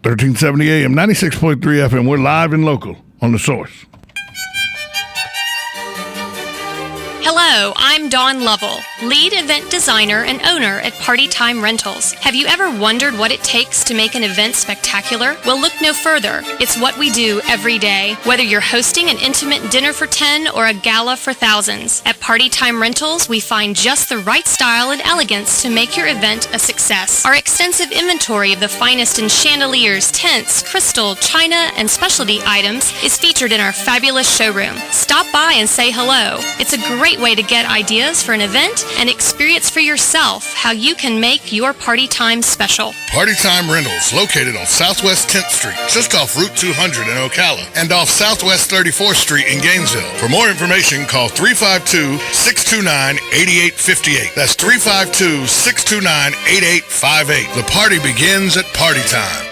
1370 AM, 96.3 FM. We're live and local on The Source. Hello, I'm Dawn Lovell, lead event designer and owner at Party Time Rentals. Have you ever wondered what it takes to make an event spectacular? Well, look no further. It's what we do every day. Whether you're hosting an intimate dinner for 10 or a gala for thousands, at Party Time Rentals, we find just the right style and elegance to make your event a success. Our extensive inventory of the finest in chandeliers, tents, crystal, china, and specialty items is featured in our fabulous showroom. Stop by and say hello. It's a great way to get ideas for an event and experience for yourself how you can make your party time special. Party Time Rentals, located on Southwest 10th Street, just off Route 200 in Ocala, and off Southwest 34th Street in Gainesville. For more information, call 352-629-8858. That's 352-629-8858. The party begins at Party Time.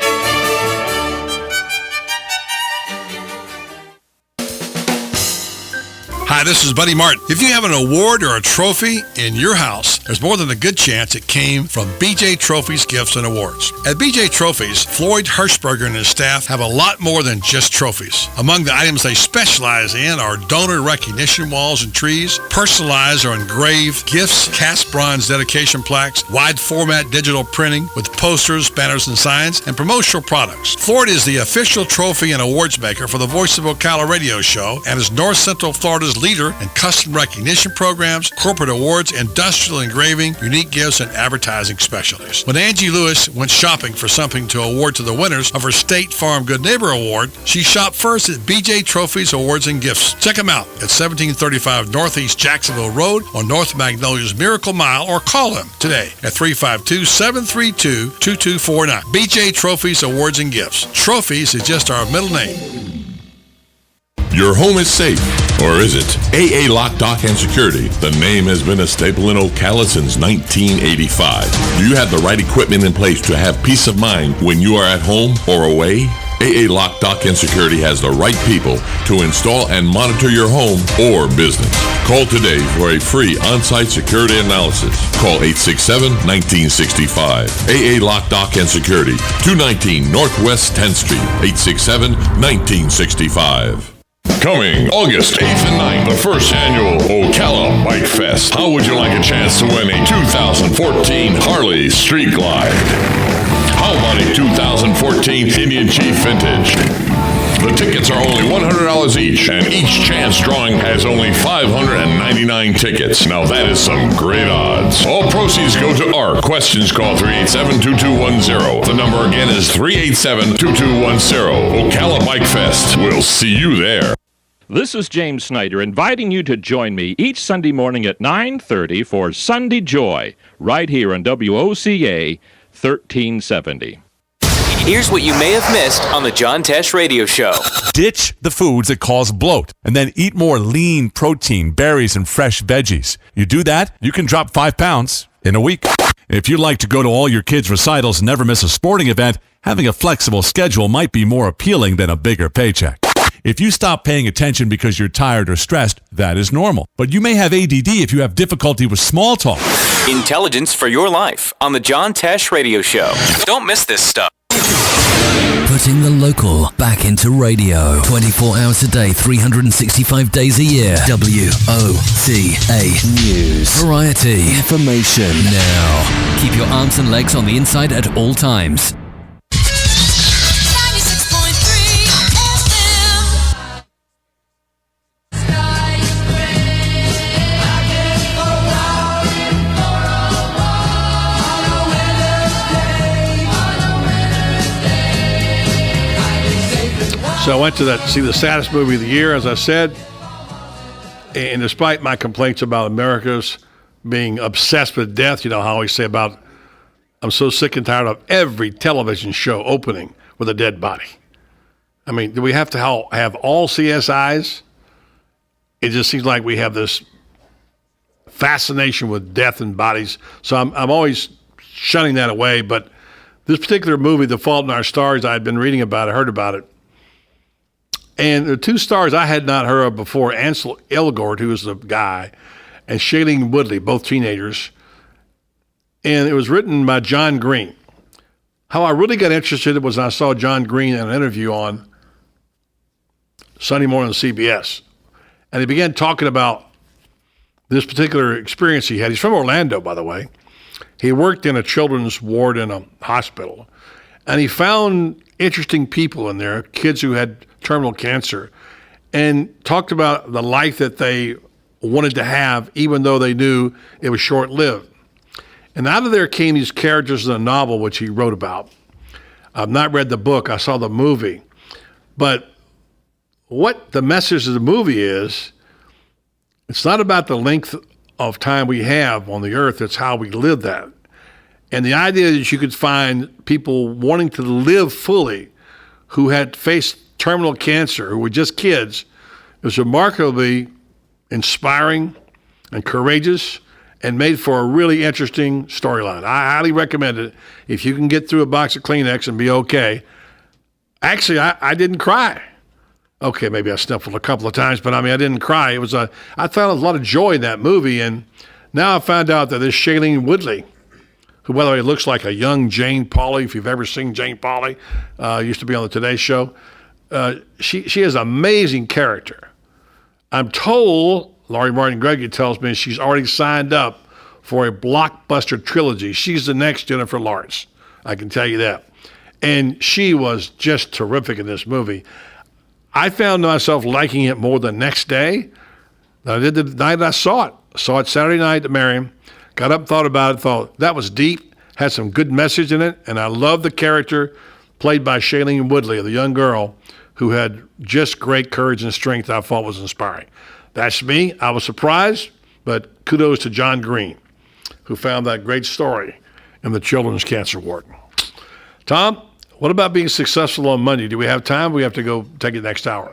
Hi, this is Buddy Martin. If you have an award or a trophy in your house, there's more than a good chance it came from BJ Trophies Gifts and Awards. At BJ Trophies, Floyd Hirschberger and his staff have a lot more than just trophies. Among the items they specialize in are donor recognition walls and trees, personalized or engraved gifts, cast bronze dedication plaques, wide format digital printing with posters, banners, and signs, and promotional products. Floyd is the official trophy and awards maker for the Voice of Ocala radio show and is North Central Florida's leader in custom recognition programs, corporate awards, industrial engraving, unique gifts, and advertising specialties. When Angie Lewis went shopping for something to award to the winners of her State Farm Good Neighbor Award, she shopped first at BJ Trophies Awards and Gifts. Check them out at 1735 Northeast Jacksonville Road on North Magnolia's Miracle Mile, or call them today at 352-732-2249. BJ Trophies Awards and Gifts. Trophies is just our middle name. Your home is safe, or is it? AA Lock, Dock, and Security. The name has been a staple in Ocala since 1985. Do you have the right equipment in place to have peace of mind when you are at home or away? AA Lock, Dock, and Security has the right people to install and monitor your home or business. Call today for a free on-site security analysis. Call 867-1965. AA Lock, Dock, and Security, 219 Northwest 10th Street, 867-1965. Coming August 8th and 9th, the first annual Ocala Bike Fest. How would you like a chance to win a 2014 Harley Street Glide? How about a 2014 Indian Chief Vintage? The tickets are only $100 each, and each chance drawing has only 599 tickets. Now that is some great odds. All proceeds go to ARC. Questions, call 387-2210. The number again is 387-2210. Ocala Bike Fest. We'll see you there. This is James Snyder inviting you to join me each Sunday morning at 9:30 for Sunday Joy, right here on WOCA 1370. Here's what you may have missed on the John Tesh Radio Show. Ditch the foods that cause bloat and then eat more lean protein, berries, and fresh veggies. You do that, you can drop 5 pounds in a week. If you like to go to all your kids' recitals and never miss a sporting event, having a flexible schedule might be more appealing than a bigger paycheck. If you stop paying attention because you're tired or stressed, that is normal. But you may have ADD if you have difficulty with small talk. Intelligence for your life on the John Tesh Radio Show. Don't miss this stuff. Putting the local back into radio. 24 hours a day, 365 days a year. WOCA News. Variety. Information. Now. Keep your arms and legs on the inside at all times. So I went to see the saddest movie of the year, as I said, and despite my complaints about America's being obsessed with death, you know how I always say about, I'm so sick and tired of every television show opening with a dead body. I mean, do we have to have all CSIs? It just seems like we have this fascination with death and bodies. So I'm always shunning that away. But this particular movie, The Fault in Our Stars, I had been reading about it, heard about it. And the two stars I had not heard of before, Ansel Elgort, who was the guy, and Shailene Woodley, both teenagers. And it was written by John Green. How I really got interested was I saw John Green in an interview on Sunday morning on CBS. And he began talking about this particular experience he had. He's from Orlando, by the way. He worked in a children's ward in a hospital. And he found interesting people in there, kids who had terminal cancer, and talked about the life that they wanted to have, even though they knew it was short-lived. And out of there came these characters in a novel, which he wrote about. I've not read the book. I saw the movie. But what the message of the movie is, it's not about the length of time we have on the earth. It's how we live that. And the idea that you could find people wanting to live fully who had faced terminal cancer, who were just kids, was remarkably inspiring and courageous and made for a really interesting storyline. I highly recommend it if you can get through a box of Kleenex and be okay. Actually, I didn't cry. Okay, maybe I sniffled a couple of times, but I didn't cry. I found a lot of joy in that movie, and now I found out that this Shailene Woodley, who, by the way, looks like a young Jane Pauley, if you've ever seen Jane Pauley, used to be on the Today Show. She has an amazing character. I'm told, Laurie Martin Gregory tells me, she's already signed up for a blockbuster trilogy. She's the next Jennifer Lawrence. I can tell you that. And she was just terrific in this movie. I found myself liking it more the next day than I did the night I saw it. I saw it Saturday night at Merriam. Got up, thought about it, thought that was deep, had some good message in it, and I love the character played by Shailene Woodley, the young girl who had just great courage and strength I thought was inspiring. That's me. I was surprised, but kudos to John Green, who found that great story in the Children's Cancer Ward. Tom, what about being successful on Monday? Do we have time? We have to go take it next hour.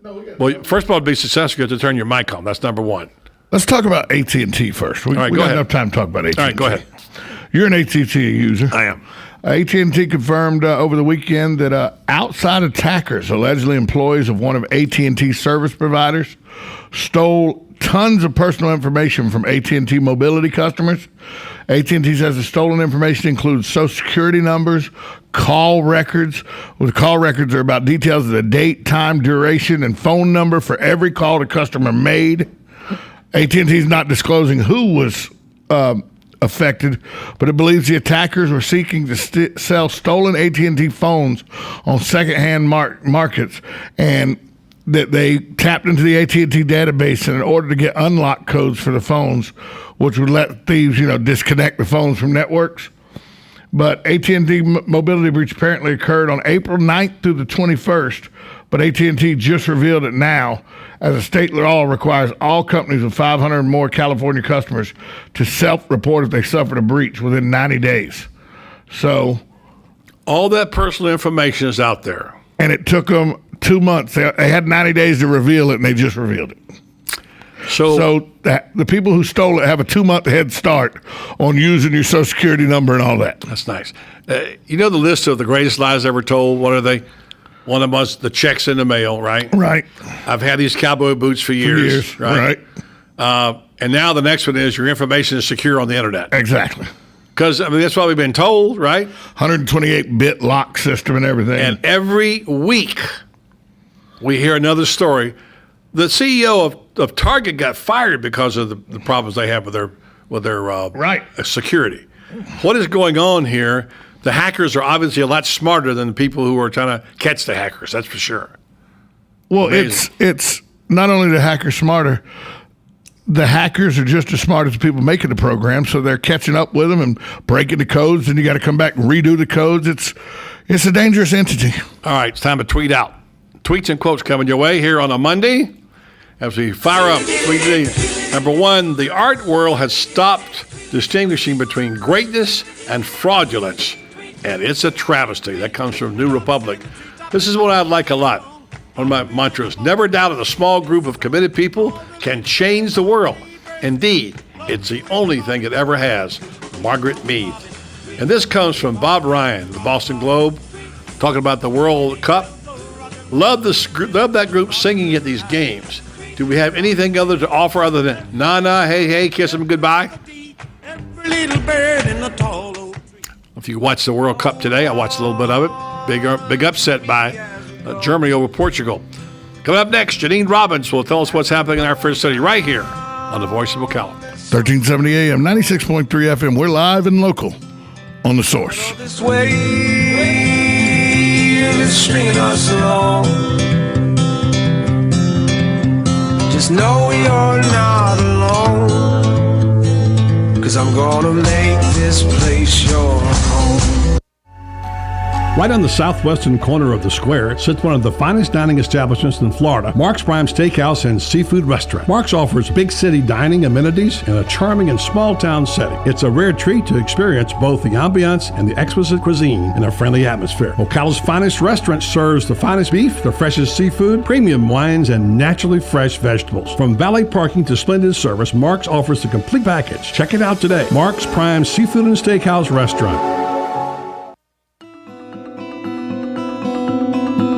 Well, first of all, to be successful, you have to turn your mic on. That's number one. Let's talk about AT&T first. We go got ahead. enough time to talk about AT&T. All right, go ahead. You're an AT&T user. I am. AT&T confirmed over the weekend that outside attackers, allegedly employees of one of AT&T service providers, stole tons of personal information from AT&T mobility customers. AT&T says the stolen information includes Social Security numbers, call records. Well, the call records are about details of the date, time, duration, and phone number for every call the customer made. AT&T is not disclosing who was affected, but it believes the attackers were seeking to sell stolen AT&T phones on secondhand markets, and that they tapped into the AT&T database in order to get unlock codes for the phones, which would let thieves, disconnect the phones from networks. But AT&T mobility breach apparently occurred on April 9th through the 21st, but AT&T just revealed it now, as a state law requires all companies with 500 or more California customers to self-report if they suffered a breach within 90 days. So all that personal information is out there. And it took them 2 months. They had 90 days to reveal it, and they just revealed it. So the people who stole it have a 2-month head start on using your Social Security number and all that. That's nice. You know the list of the greatest lies ever told? What are they? One of them was the checks in the mail, right? Right. I've had these cowboy boots for years. Right. And now the next one is your information is secure on the internet. Exactly. Because, that's what we've been told, right? 128-bit lock system and everything. And every week we hear another story. The CEO of Target got fired because of the problems they have with their security. What is going on here? The hackers are obviously a lot smarter than the people who are trying to catch the hackers. That's for sure. Well, Amazing. it's not only the hackers smarter, the hackers are just as smart as the people making the program, so they're catching up with them and breaking the codes, and you got to come back and redo the codes. It's a dangerous entity. All right, it's time to tweet out. Tweets and quotes coming your way here on a Monday as we fire up. Number one, the art world has stopped distinguishing between greatness and fraudulence, and it's a travesty. That comes from New Republic. This is what I like a lot. One of my mantras: never doubt that a small group of committed people can change the world. Indeed, it's the only thing it ever has. Margaret Mead. And this comes from Bob Ryan, the Boston Globe, talking about the World Cup. Love that group singing at these games. Do we have anything other to offer other than na, hey, kiss them goodbye? If you watch the World Cup today, I watched a little bit of it. Big upset by Germany over Portugal. Coming up next, Janine Robbins will tell us what's happening in our first city right here on the Voice of Ocala. 1370 AM, 96.3 FM. We're live and local on The Source. This way is stringing us along. Just know you're not alone, 'cause I'm gonna make this place your home. Right on the southwestern corner of the square sits one of the finest dining establishments in Florida, Mark's Prime Steakhouse and Seafood Restaurant. Mark's offers big city dining amenities in a charming and small town setting. It's a rare treat to experience both the ambiance and the exquisite cuisine in a friendly atmosphere. Ocala's finest restaurant serves the finest beef, the freshest seafood, premium wines, and naturally fresh vegetables. From valet parking to splendid service, Mark's offers the complete package. Check it out today. Mark's Prime Seafood and Steakhouse Restaurant.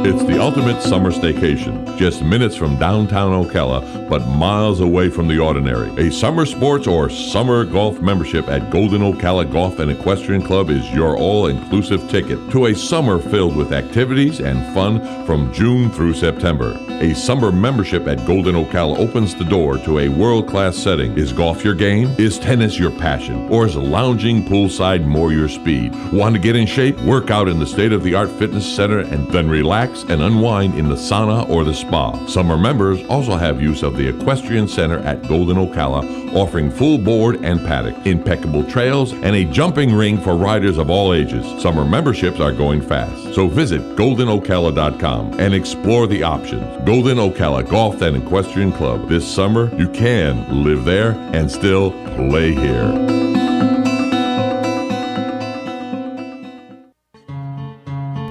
It's the ultimate summer staycation, just minutes from downtown Ocala, but miles away from the ordinary. A summer sports or summer golf membership at Golden Ocala Golf and Equestrian Club is your all-inclusive ticket to a summer filled with activities and fun from June through September. A summer membership at Golden Ocala opens the door to a world-class setting. Is golf your game? Is tennis your passion? Or is lounging poolside more your speed? Want to get in shape? Work out in the state-of-the-art fitness center and then relax and unwind in the sauna or the spa. Summer members also have use of the Equestrian Center at Golden Ocala, offering full board and paddock, impeccable trails, and a jumping ring for riders of all ages. Summer memberships are going fast, so visit goldenocala.com and explore the options. Golden Ocala Golf and Equestrian Club. This summer, you can live there and still play here.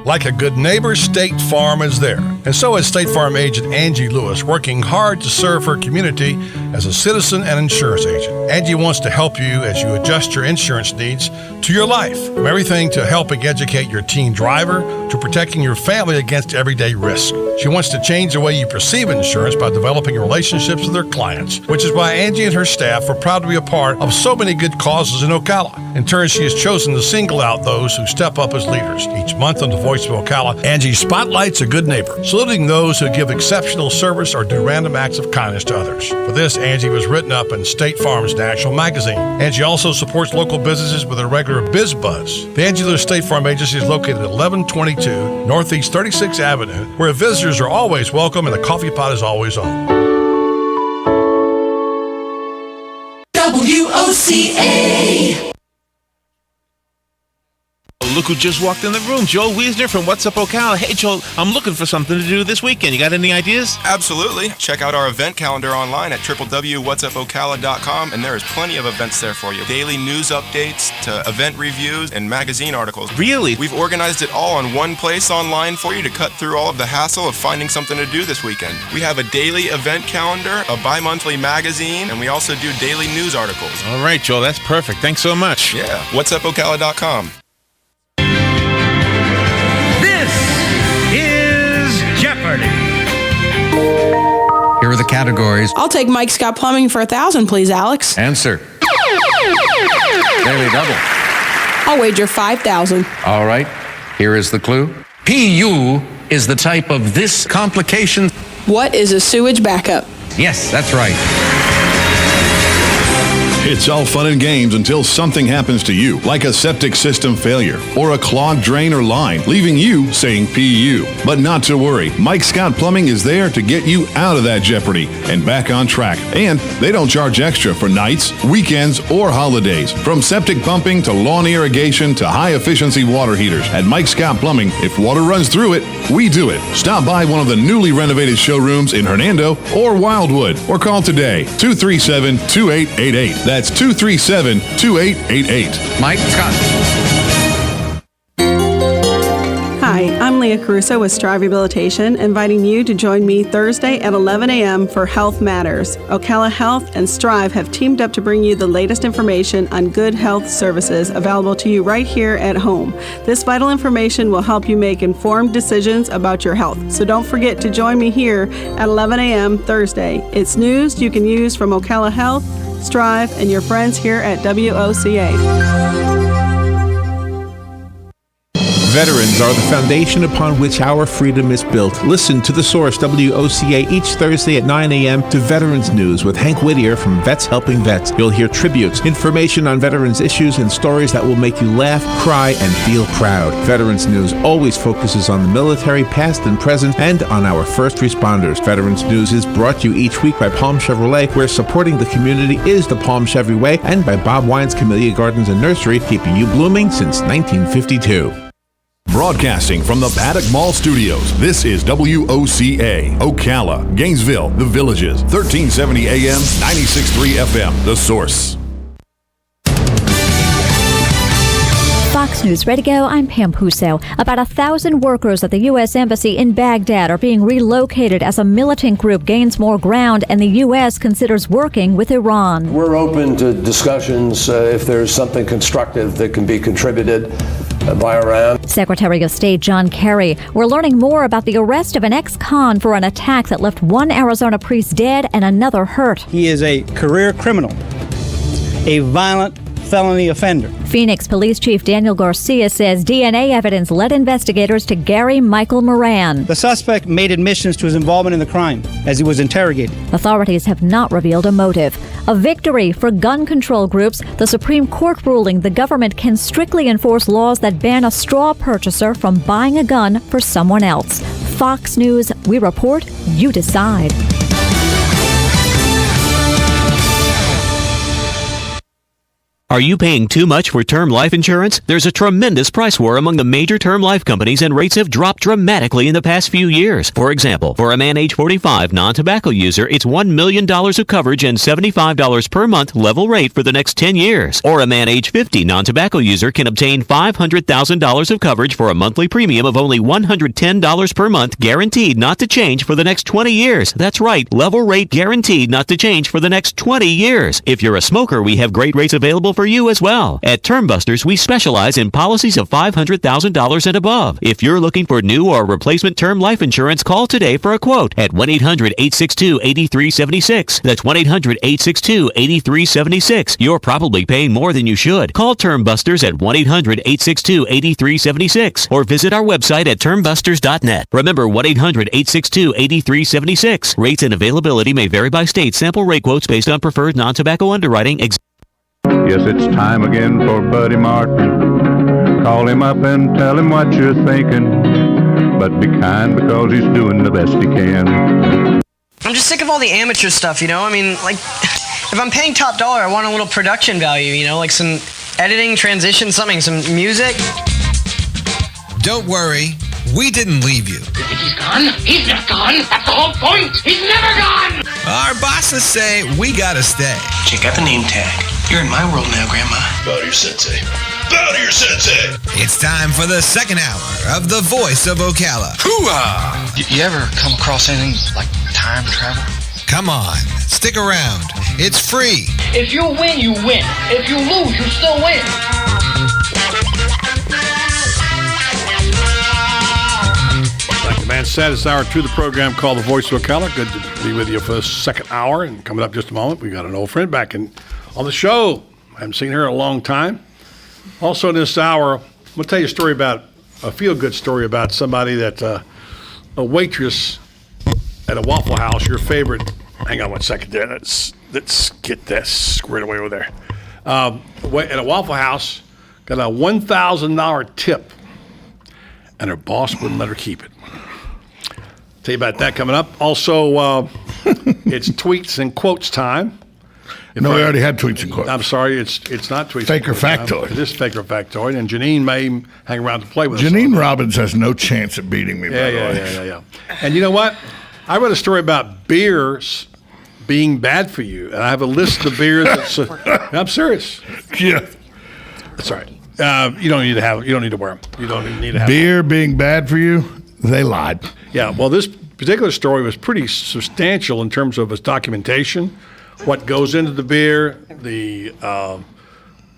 Like a good neighbor, State Farm is there. And so is State Farm agent Angie Lewis, working hard to serve her community as a citizen and insurance agent. Angie wants to help you as you adjust your insurance needs to your life. From everything to helping educate your teen driver to protecting your family against everyday risk. She wants to change the way you perceive insurance by developing relationships with her clients, which is why Angie and her staff are proud to be a part of so many good causes in Ocala. In turn, she has chosen to single out those who step up as leaders. Each month on the Voice of Ocala, Angie spotlights a good neighbor, saluting those who give exceptional service or do random acts of kindness to others. For this, Angie was written up in State Farm's national magazine. Angie also supports local businesses with a regular Biz Buzz. The Angie Lewis State Farm Agency is located at 1122 Northeast 36th Avenue, where visitors are always welcome and the coffee pot is always on. WOCA. Look who just walked in the room. Joel Wiesner from What's Up Ocala. Hey, Joel, I'm looking for something to do this weekend. You got any ideas? Absolutely. Check out our event calendar online at www.whatsupocala.com, and there is plenty of events there for you. Daily news updates to event reviews and magazine articles. Really? We've organized it all on one place online for you to cut through all of the hassle of finding something to do this weekend. We have a daily event calendar, a bi-monthly magazine, and we also do daily news articles. All right, Joel, that's perfect. Thanks so much. Yeah, whatsupocala.com. Here are the categories. I'll take Mike Scott Plumbing for $1,000, please, Alex. Answer. Daily double. I'll wager $5,000. All right. Here is the clue. PU is the type of this complication. What is a sewage backup? Yes, that's right. It's all fun and games until something happens to you, like a septic system failure or a clogged drain or line, leaving you saying PU. But not to worry, Mike Scott Plumbing is there to get you out of that jeopardy and back on track. And they don't charge extra for nights, weekends, or holidays. From septic pumping to lawn irrigation to high-efficiency water heaters. At Mike Scott Plumbing, if water runs through it, we do it. Stop by one of the newly renovated showrooms in Hernando or Wildwood, or call today, 237-2888. That's 237-2888. Mike Scott. Hi, I'm Leah Caruso with Strive Rehabilitation, inviting you to join me Thursday at 11 a.m. for Health Matters. Ocala Health and Strive have teamed up to bring you the latest information on good health services available to you right here at home. This vital information will help you make informed decisions about your health. So don't forget to join me here at 11 a.m. Thursday. It's news you can use from Ocala Health, Strive, and your friends here at WOCA. Veterans are the foundation upon which our freedom is built. Listen to The Source, WOCA, each Thursday at 9 a.m. to Veterans News with Hank Whittier from Vets Helping Vets. You'll hear tributes, information on veterans issues, and stories that will make you laugh, cry, and feel proud. Veterans News always focuses on the military, past and present, and on our first responders. Veterans News is brought to you each week by Palm Chevrolet, where supporting the community is the Palm Chevy way, and by Bob Wine's Camellia Gardens and Nursery, keeping you blooming since 1952. Broadcasting from the Paddock Mall Studios, this is WOCA, Ocala, Gainesville, The Villages, 1370 AM, 96.3 FM, The Source. Fox News Ready to Go, I'm Pam Puso. About 1,000 workers at the U.S. Embassy in Baghdad are being relocated as a militant group gains more ground and the U.S. considers working with Iran. We're open to discussions if there's something constructive that can be contributed by Iran. Secretary of State John Kerry, we're learning more about the arrest of an ex-con for an attack that left one Arizona priest dead and another hurt. He is a career criminal, a violent felony offender. Phoenix Police Chief Daniel Garcia says DNA evidence led investigators to Gary Michael Moran. The suspect made admissions to his involvement in the crime as he was interrogated. Authorities have not revealed a motive. A victory for gun control groups, the Supreme Court ruling the government can strictly enforce laws that ban a straw purchaser from buying a gun for someone else. Fox News, we report, you decide. Are you paying too much for term life insurance? There's a tremendous price war among the major term life companies, and rates have dropped dramatically in the past few years. For example, for a man age 45 non-tobacco user, it's $1 million of coverage and $75 per month level rate for the next 10 years. Or a man age 50 non-tobacco user can obtain $500,000 of coverage for a monthly premium of only $110 per month, guaranteed not to change for the next 20 years. That's right, level rate guaranteed not to change for the next 20 years. If you're a smoker, we have great rates available for you as well. At Term Busters, we specialize in policies of $500,000 and above. If you're looking for new or replacement term life insurance, call today for a quote at 1-800-862-8376. That's 1-800-862-8376. You're probably paying more than you should. Call Term Busters at 1-800-862-8376 or visit our website at termbusters.net. Remember, 1-800-862-8376. Rates and availability may vary by state. Sample rate quotes based on preferred non-tobacco underwriting. Yes, it's time again for Buddy Martin. Call him up and tell him what you're thinking. But be kind because he's doing the best he can. I'm just sick of all the amateur stuff, you know? I mean, like, if I'm paying top dollar, I want a little production value, you know? Like some editing, transition, something, some music. Don't worry, we didn't leave you. He's gone? He's not gone. That's the whole point. He's never gone. Our bosses say we gotta stay. Check out the name tag. You're in my world now, Grandma. Bow to your sensei. Bow to your sensei. It's time for the second hour of The Voice of Ocala. Hoo-ah! You ever come across anything like time travel? Come on, stick around. It's free. If you win, you win. If you lose, you still win. Thank you, man. Saddest hour to the program called The Voice of Ocala. Good to be with you for the second hour. And coming up just a moment, we got an old friend back on the show. I haven't seen her in a long time. Also in this hour, I'm going to tell you a feel-good story about somebody that, a waitress at a Waffle House, your favorite. Hang on one second there. Let's get that squared away over there. At a Waffle House, got a $1,000 tip, and her boss wouldn't let her keep it. Tell you about that coming up. Also, it's tweets and quotes time. We already had tweets and quotes. I'm sorry, it's not tweets. Fake or factoid. It is fake or factoid, and Janine may hang around to play with us. Janine Robbins has no chance at beating me, by the way. Yeah. And you know what? I read a story about beers being bad for you, and I have a list of beers. I'm serious. Yeah. That's all right. You don't need to have. You don't need to wear them. You don't even need to have Beer being bad for you, they lied. Yeah, well, this particular story was pretty substantial in terms of its documentation, what goes into the beer, the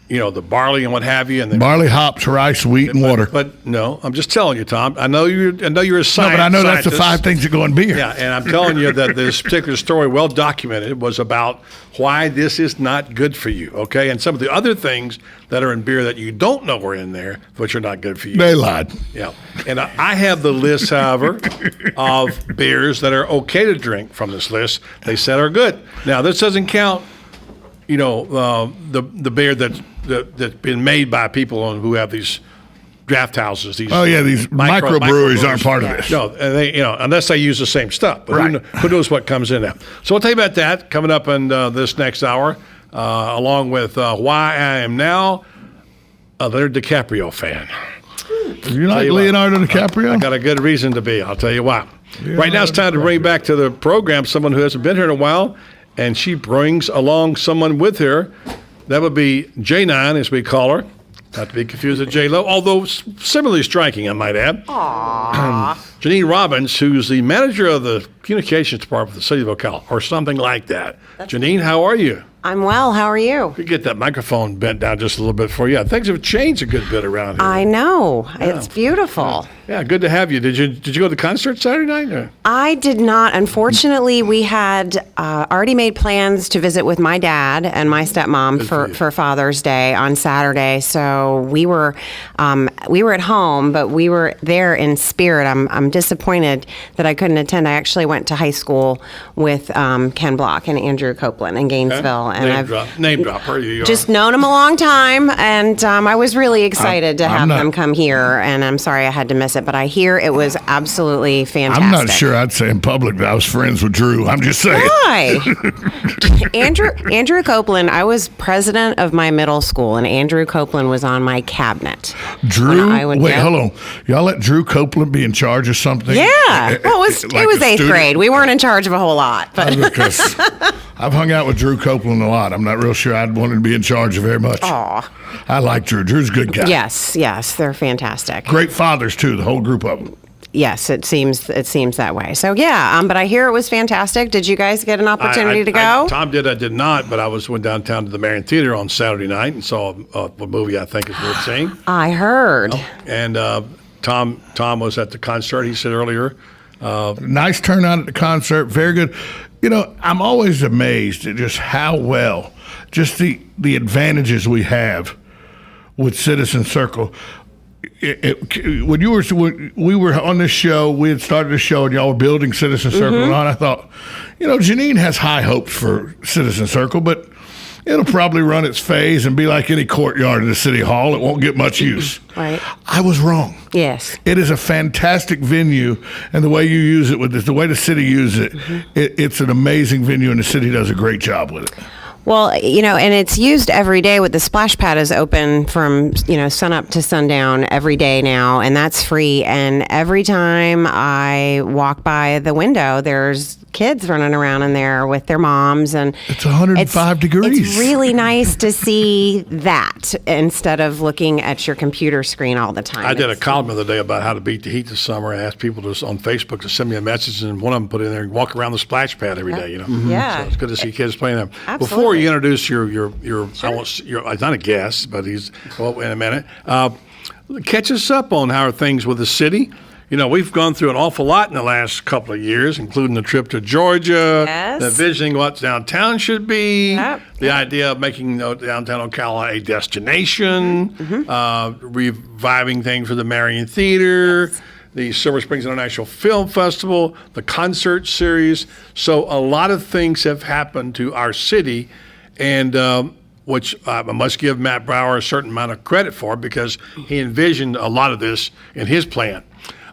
the barley and what have you, and the Barley, hops, rice, wheat, and water. But no, I'm just telling you, Tom. I know you're a scientist. No, but I know that's the 5 things that go in beer. Yeah, and I'm telling you that this particular story, well documented, was about why this is not good for you. Okay, and some of the other things that are in beer that you don't know are in there, which are not good for you. They lied. Yeah, and I have the list, however, of beers that are okay to drink from this list. They said are good. Now, this doesn't count, the beer that's been made by people who have these draft houses. These these microbreweries aren't part of this. No, they unless they use the same stuff. But Right. who knows what comes in there? So we'll tell you about that coming up in this next hour, along with why I am now a Leonardo DiCaprio fan. You like Leonardo DiCaprio? I got a good reason to be. I'll tell you why. Right now, it's time to bring back to the program someone who hasn't been here in a while, and she brings along someone with her. That would be J9, as we call her. Not to be confused with J-Lo, although similarly striking, I might add. Aww. Janine Robbins, who's the manager of the communications department of the city of Ocala, or something like that. Janine, how are you? I'm well. How are you? We get that microphone bent down just a little bit for you. Things have changed a good bit around here. I know. It's beautiful. Yeah, good to have you. Did you go to the concert Saturday night? Or? I did not. Unfortunately, we had already made plans to visit with my dad and my stepmom for Father's Day on Saturday. So we were at home, but we were there in spirit. I'm disappointed that I couldn't attend. I actually went to high school with Ken Block and Andrew Copeland in Gainesville, and Name drop. You just known them a long time, and I was really excited to have them come here. And I'm sorry I had to miss it, but I hear it was absolutely fantastic. I'm not sure I'd say in public that I was friends with Drew. I'm just saying. Why? Andrew Copeland, I was president of my middle school, and Andrew Copeland was on my cabinet. Drew? Wait, hold on. Y'all let Drew Copeland be in charge of something? Yeah. Well, it was 8th grade. We weren't in charge of a whole lot. But Because I've hung out with Drew Copeland a lot. I'm not real sure I'd want to be in charge of very much. Aw. I like Drew. Drew's a good guy. Yes, they're fantastic. Great fathers, too, the whole group of them. Yes, it seems that way. So yeah, but I hear it was fantastic. Did you guys get an opportunity to go? Tom did. I did not, but I went downtown to the Marion Theater on Saturday night and saw a movie I think is worth seeing. I heard. And Tom was at the concert. He said earlier. Nice turnout at the concert. Very good. I'm always amazed at just how well, just the advantages we have with Citizen Circle. When we were on this show, we had started the show, and y'all were building Citizen Circle, and I thought, Janine has high hopes for Citizen Circle, but it'll probably run its phase and be like any courtyard in the city hall. It won't get much use. Right. I was wrong. Yes. It is a fantastic venue, and the way you use it, the way the city uses it, it's an amazing venue, and the city does a great job with it. Well, and it's used every day. With the splash pad is open from, sun up to sundown every day now, and that's free. And every time I walk by the window, there's kids running around in there with their moms, and it's 105 degrees. It's really nice to see that instead of looking at your computer screen all the time. I did a column the other day about how to beat the heat this summer. I asked people on Facebook to send me a message, and one of them put in there and walk around the splash pad every day. Yeah. So it's good to see kids playing there. Absolutely. Before you introduce your it's not a guest, but he's in a minute. Catch us up on how are things with the city. We've gone through an awful lot in the last couple of years, including the trip to Georgia, the visioning what downtown should be, the idea of making downtown Ocala a destination, reviving things for the Marion Theater, the Silver Springs International Film Festival, the concert series. So a lot of things have happened to our city, and which I must give Matt Brower a certain amount of credit for, because he envisioned a lot of this in his plan.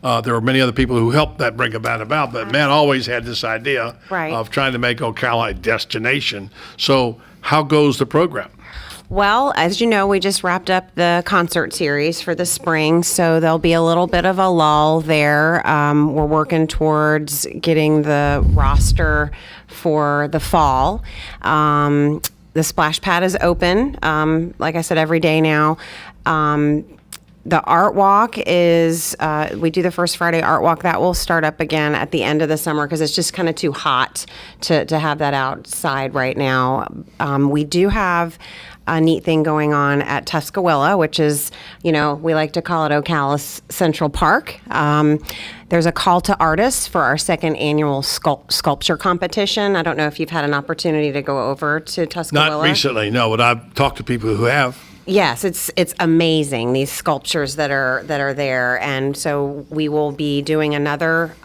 There were many other people who helped that bring about, but Matt always had this idea of trying to make Ocala a destination. So how goes the program? Well, as you know, we just wrapped up the concert series for the spring, so there'll be a little bit of a lull there. We're working towards getting the roster for the fall. the splash pad is open, like I said, every day now. The art walk is, we do the first Friday art walk. That will start up again at the end of the summer because it's just kind of too hot to have that outside right now. We do have a neat thing going on at Tuscaloosa, which is, we like to call it Ocala Central Park. There's a call to artists for our second annual sculpture competition. I don't know if you've had an opportunity to go over to Tuscaloosa. Not recently, no, but I've talked to people who have. Yes, it's amazing, these sculptures that are there, and so we will be doing another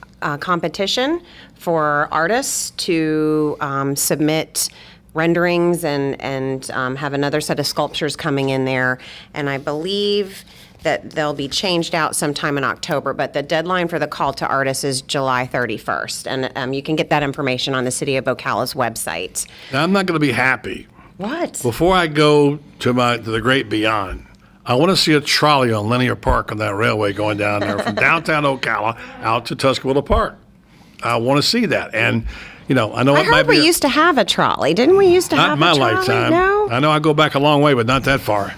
competition for artists to submit renderings and have another set of sculptures coming in there, and I believe that they'll be changed out sometime in October, but the deadline for the call to artists is July 31st, and you can get that information on the City of Ocala's website. Now, I'm not going to be happy. What? Before I go to the great beyond, I want to see a trolley on Linear Park on that railway going down there from downtown Ocala out to Tuscaloosa Park. I want to see that. And, I know I it might heard be. we used to have a trolley. Didn't we used to have a trolley? Not in my lifetime. No? I know I go back a long way, but not that far.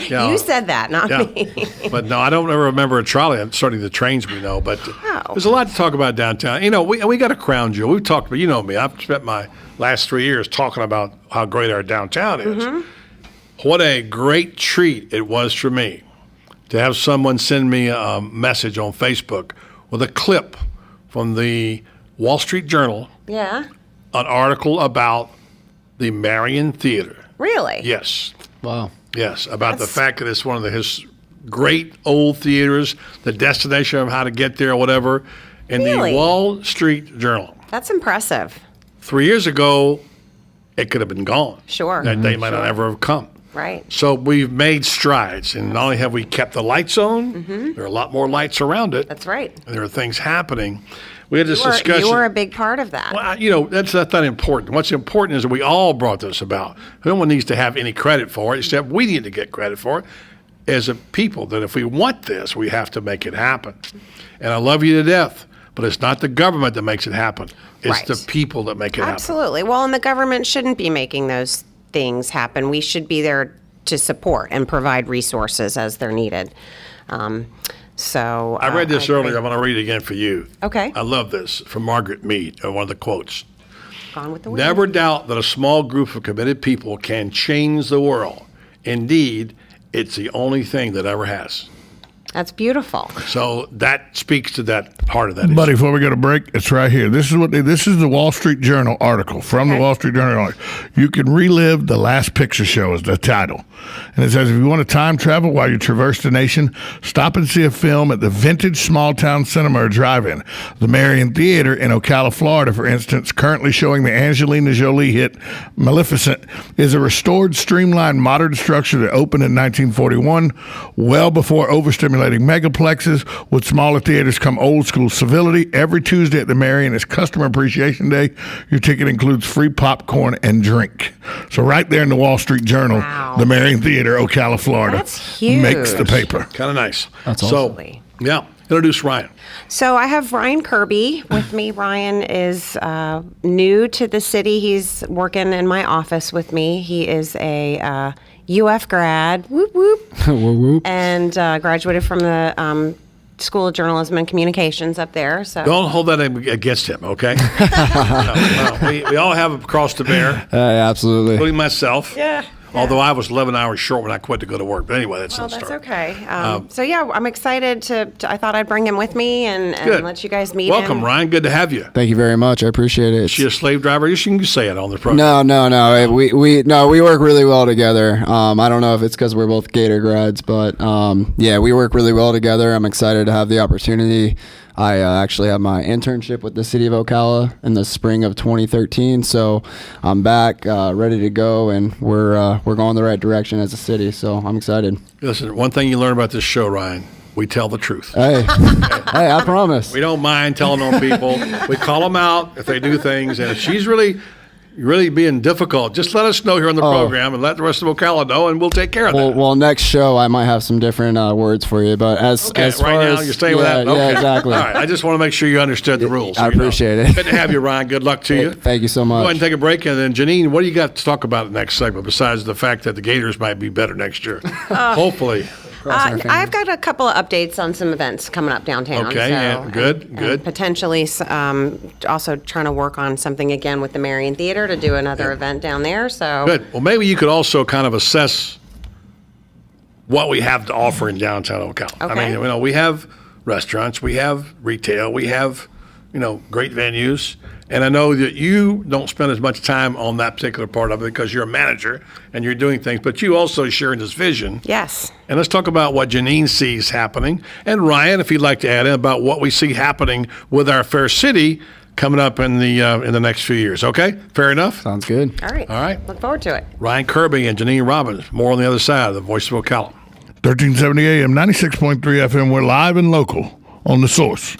You said that, not me. But no, I don't ever remember a trolley. I'm starting the trains we know, but there's a lot to talk about downtown. We got a crown jewel. We've talked about, me. I've spent my last 3 years talking about how great our downtown is. Mm-hmm. What a great treat it was for me to have someone send me a message on Facebook with a clip from the Wall Street Journal, Yeah. an article about the Marion Theater. Really? Yes. Wow. Yes, about the fact that it's one of his great old theaters, the destination of how to get there or whatever, in Really? the Wall Street Journal. That's impressive. 3 years ago, it could have been gone. Sure. That day might not ever have come. Right. So we've made strides, and not only have we kept the lights on, there are a lot more lights around it. That's right. And there are things happening. We had this discussion. You were a big part of that. Well, that's not important. What's important is that we all brought this about. No one needs to have any credit for it, except we need to get credit for it as a people, that if we want this, we have to make it happen. And I love you to death, but it's not the government that makes it happen. It's Right. the people that make it happen. Absolutely. Well, and the government shouldn't be making those things happen. We should be there to support and provide resources as they're needed. I read this earlier. I'm going to read it again for you. Okay. I love this from Margaret Mead, one of the quotes. Gone with the wind. Never doubt that a small group of committed people can change the world. Indeed, it's the only thing that ever has. That's beautiful. So that speaks to that part of that. Buddy, before we go to break, it's right here. This is the Wall Street Journal article from the Wall Street Journal. You can relive the last picture show is the title. And it says, if you want to time travel while you traverse the nation, stop and see a film at the vintage small town cinema or drive-in. The Marion Theater in Ocala, Florida, for instance, currently showing the Angelina Jolie hit Maleficent, is a restored, streamlined, modern structure that opened in 1941, well before overstimulating megaplexes. With smaller theaters come old school civility. Every Tuesday at the Marion is Customer Appreciation Day. Your ticket includes free popcorn and drink. So right there in the Wall Street Journal, the Marion Theater, Ocala, Florida, That's huge. makes the paper. Kind of nice. That's so, yeah. Introduce Ryan. So I have Ryan Kirby with me. Ryan is new to the city. He's working in my office with me. He is a UF grad, whoop whoop, Whoop, whoop. and graduated from the School of Journalism and Communications up there. So Don't hold that against him, okay? No. We all have a cross to bear, Absolutely. including myself. Yeah. Although I was 11 hours short when I quit to go to work. But anyway, that's Well, the that's story. okay. So yeah, I'm excited to I thought I'd bring him with me and Good. let you guys meet him. Welcome, Ryan. Good to have you. Thank you very much. I appreciate it. Is she a slave driver? You can say it on the program. No. We work really well together. I don't know if it's because we're both Gator grads, but yeah, we work really well together. I'm excited to have the opportunity. I actually had my internship with the city of Ocala in the spring of 2013, so I'm back, ready to go, and we're going the right direction as a city. So I'm excited. Listen, one thing you learn about this show, Ryan, we tell the truth. Hey, hey, I promise. We don't mind telling on people. We call them out if they do things, and if she's really really being difficult, just let us know here on the program and let the rest of Ocala know, and we'll take care of that. Well, next show I might have some different words for you, but as Right far now, as you're staying with that? Okay. Yeah, exactly. All right, I just want to make sure you understood the rules. I appreciate it. Good to have you, Ryan. Good luck to you. Thank you so much. Go ahead and take a break, and then Janine, what do you got to talk about in the next segment besides the fact that the Gators might be better next year? Hopefully. I've got a couple of updates on some events coming up downtown. Okay, yeah, good. And potentially also trying to work on something again with the Marion Theater to do another event down there. So Good. Well, maybe you could also kind of assess what we have to offer in downtown Ocala. I Okay. mean, we have restaurants, we have retail, we have, great venues. And I know that you don't spend as much time on that particular part of it because you're a manager and you're doing things, but you also share this vision. Yes. And let's talk about what Janine sees happening. And Ryan, if you'd like to add in about what we see happening with our fair city coming up in the next few years. Okay? Fair enough? Sounds good. All right. All right. Look forward to it. Ryan Kirby and Janine Robbins, more on the other side of the Voice of Ocala. 1370 AM, 96.3 FM. We're live and local on The Source.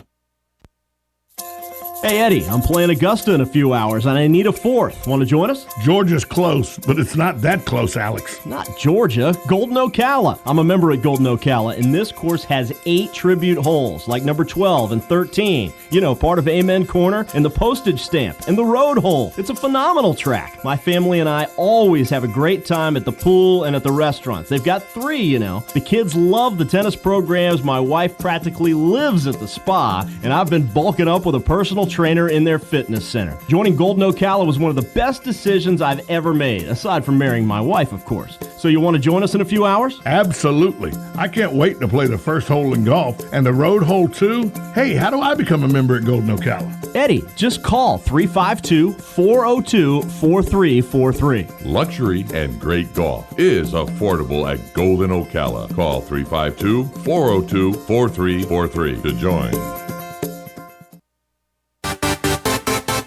Hey, Eddie, I'm playing Augusta in a few hours, and I need a fourth. Want to join us? Georgia's close, but it's not that close, Alex. Not Georgia, Golden Ocala. I'm a member at Golden Ocala, and this course has 8 tribute holes, like number 12 and 13. Part of Amen Corner and the postage stamp and the road hole. It's a phenomenal track. My family and I always have a great time at the pool and at the restaurants. They've got 3, The kids love the tennis programs. My wife practically lives at the spa, and I've been bulking up with a personal trainer in their fitness center. Joining Golden Ocala was one of the best decisions I've ever made, aside from marrying my wife, of course. So you want to join us in a few hours? Absolutely. I can't wait to play the first hole in golf and the road hole too. Hey, how do I become a member at Golden Ocala? Eddie, just call 352-402-4343. Luxury and great golf is affordable at Golden Ocala. Call 352-402-4343 to join.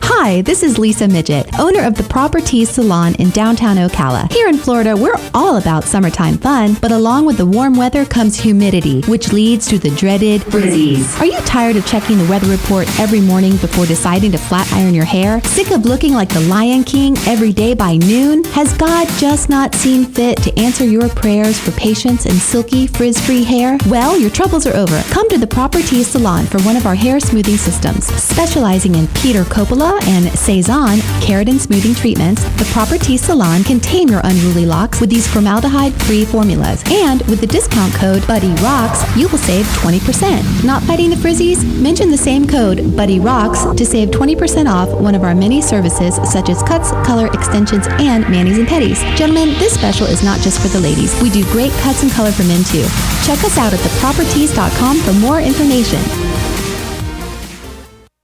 Hi, this is Lisa Midget, owner of the Proper Teas Salon in downtown Ocala. Here in Florida, we're all about summertime fun, but along with the warm weather comes humidity, which leads to the dreaded frizzies. Are you tired of checking the weather report every morning before deciding to flat iron your hair? Sick of looking like the Lion King every day by noon? Has God just not seen fit to answer your prayers for patience and silky, frizz-free hair? Well, your troubles are over. Come to the Proper Teas Salon for one of our hair smoothing systems. Specializing in Peter Coppola and Cezanne keratin smoothing treatments, the Proper Teas Salon can tame your unruly locks with these formaldehyde-free formulas. And with the discount code BuddyRocks, you will save 20%. Not fighting the frizzies? Mention the same code BuddyRocks to save 20% off one of our many services such as cuts, color, extensions, and manis and petties. Gentlemen, this special is not just for the ladies. We do great cuts and color for men too. Check us out at thepropertees.com for more information.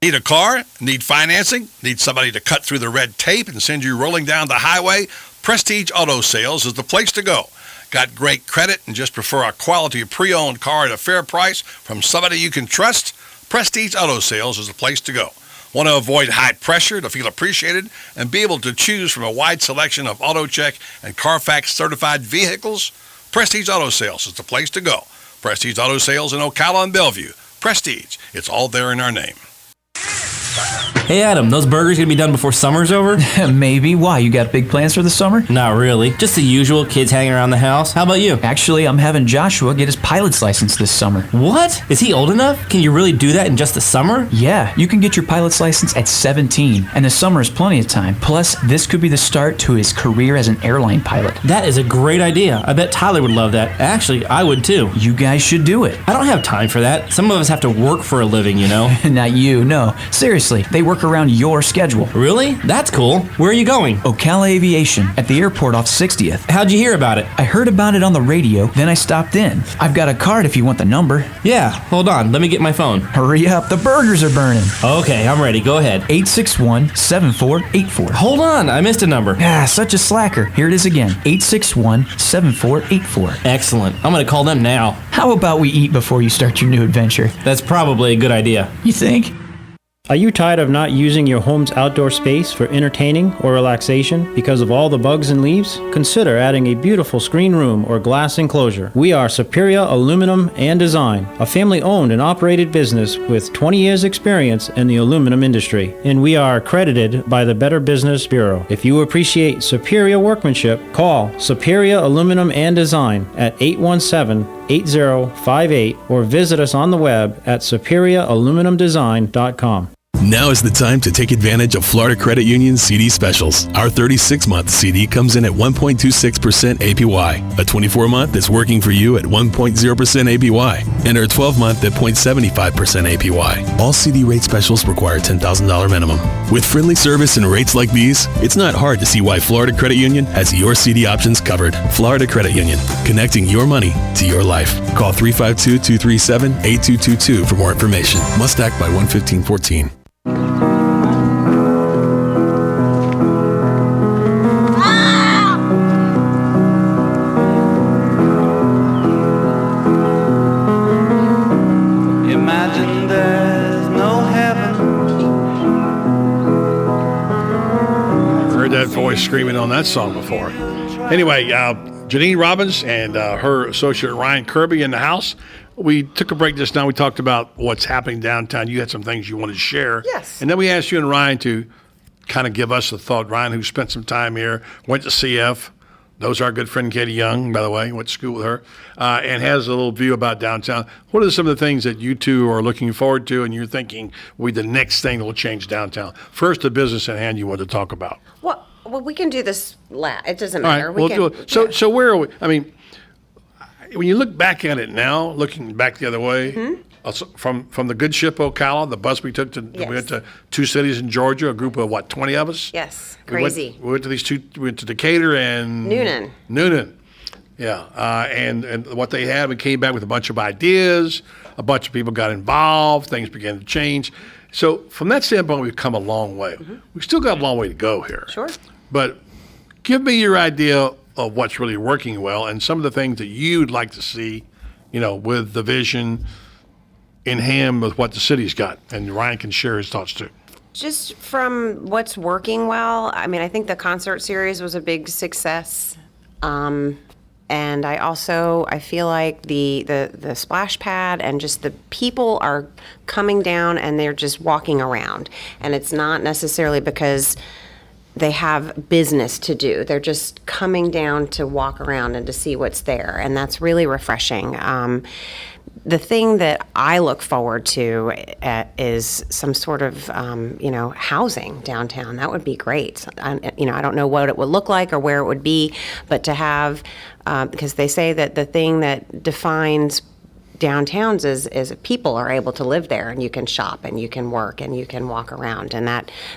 Need a car? Need financing? Need somebody to cut through the red tape and send you rolling down the highway? Prestige Auto Sales is the place to go. Got great credit and just prefer a quality pre-owned car at a fair price from somebody you can trust? Prestige Auto Sales is the place to go. Want to avoid high pressure to feel appreciated and be able to choose from a wide selection of AutoCheck and Carfax certified vehicles? Prestige Auto Sales is the place to go. Prestige Auto Sales in Ocala and Bellevue. Prestige, it's all there in our name. Hey Adam, those burgers gonna be done before summer's over? Maybe. Why? You got big plans for the summer? Not really. Just the usual, kids hanging around the house. How about you? Actually, I'm having Joshua get his pilot's license this summer. What? Is he old enough? Can you really do that in just the summer? Yeah, you can get your pilot's license at 17, and the summer is plenty of time. Plus, this could be the start to his career as an airline pilot. That is a great idea. I bet Tyler would love that. Actually, I would too. You guys should do it. I don't have time for that. Some of us have to work for a living, you know? Not you, no. Seriously, they work around your schedule. Really? That's cool. Where are you going? Ocala Aviation, at the airport off 60th. How'd you hear about it? I heard about it on the radio, then I stopped in. I've got a card if you want the number. Yeah, hold on. Let me get my phone. Hurry up, the burgers are burning. Okay, I'm ready. Go ahead. 861-7484. Hold on, I missed a number. Ah, such a slacker. Here it is again. 861-7484. Excellent. I'm gonna call them now. How about we eat before you start your new adventure? That's probably a good idea. You think? Are you tired of not using your home's outdoor space for entertaining or relaxation because of all the bugs and leaves? Consider adding a beautiful screen room or glass enclosure. We are Superior Aluminum and Design, a family-owned and operated business with 20 years experience in the aluminum industry, and we are accredited by the Better Business Bureau. If you appreciate superior workmanship, call Superior Aluminum and Design at 817-8058 or visit us on the web at superiораluminumdesign.com. Now is the time to take advantage of Florida Credit Union's CD specials. Our 36-month CD comes in at 1.26% APY. A 24-month is working for you at 1.0% APY. And our 12-month at 0.75% APY. All CD rate specials require $10,000 minimum. With friendly service and rates like these, it's not hard to see why Florida Credit Union has your CD options covered. Florida Credit Union, connecting your money to your life. Call 352-237-8222 for more information. Must act by 1/15/14. Imagine there's no heaven. I've heard that voice screaming on that song before. Anyway, Janine Robbins and her associate Ryan Kirby in the house. We took a break just now. We talked about what's happening downtown. You had some things you wanted to share. Yes. And then we asked you and Ryan to kind of give us a thought. Ryan, who spent some time here, went to CF. Knows our good friend Katie Young, by the way, went to school with her, and has a little view about downtown. What are some of the things that you two are looking forward to and you're thinking will be the next thing that will change downtown? First, the business at hand you want to talk about. Well, we can do this. It doesn't All matter. right, we'll do it. So where are we? I mean, when you look back at it now, looking back the other way, from the good ship Ocala, the bus we took we went to two cities in Georgia, a group of 20 of us? Yes, crazy. We went to we went to Decatur and Noonan. Yeah, and what they had, we came back with a bunch of ideas, a bunch of people got involved, things began to change. So from that standpoint, we've come a long way. We've still got a long way to go here. Sure. But give me your idea of what's really working well and some of the things that you'd like to see, with the vision in hand with what the city's got. And Ryan can share his thoughts too. Just from what's working well, I mean, I think the concert series was a big success. And I feel like the splash pad and just the people are coming down and they're just walking around. And it's not necessarily because they have business to do. They're just coming down to walk around and to see what's there. And that's really refreshing. The thing that I look forward to is some sort of, housing downtown. That would be great. I don't know what it would look like or where it would be, but to have, because they say that the thing that defines downtowns is people are able to live there and you can shop and you can work and you can walk around, and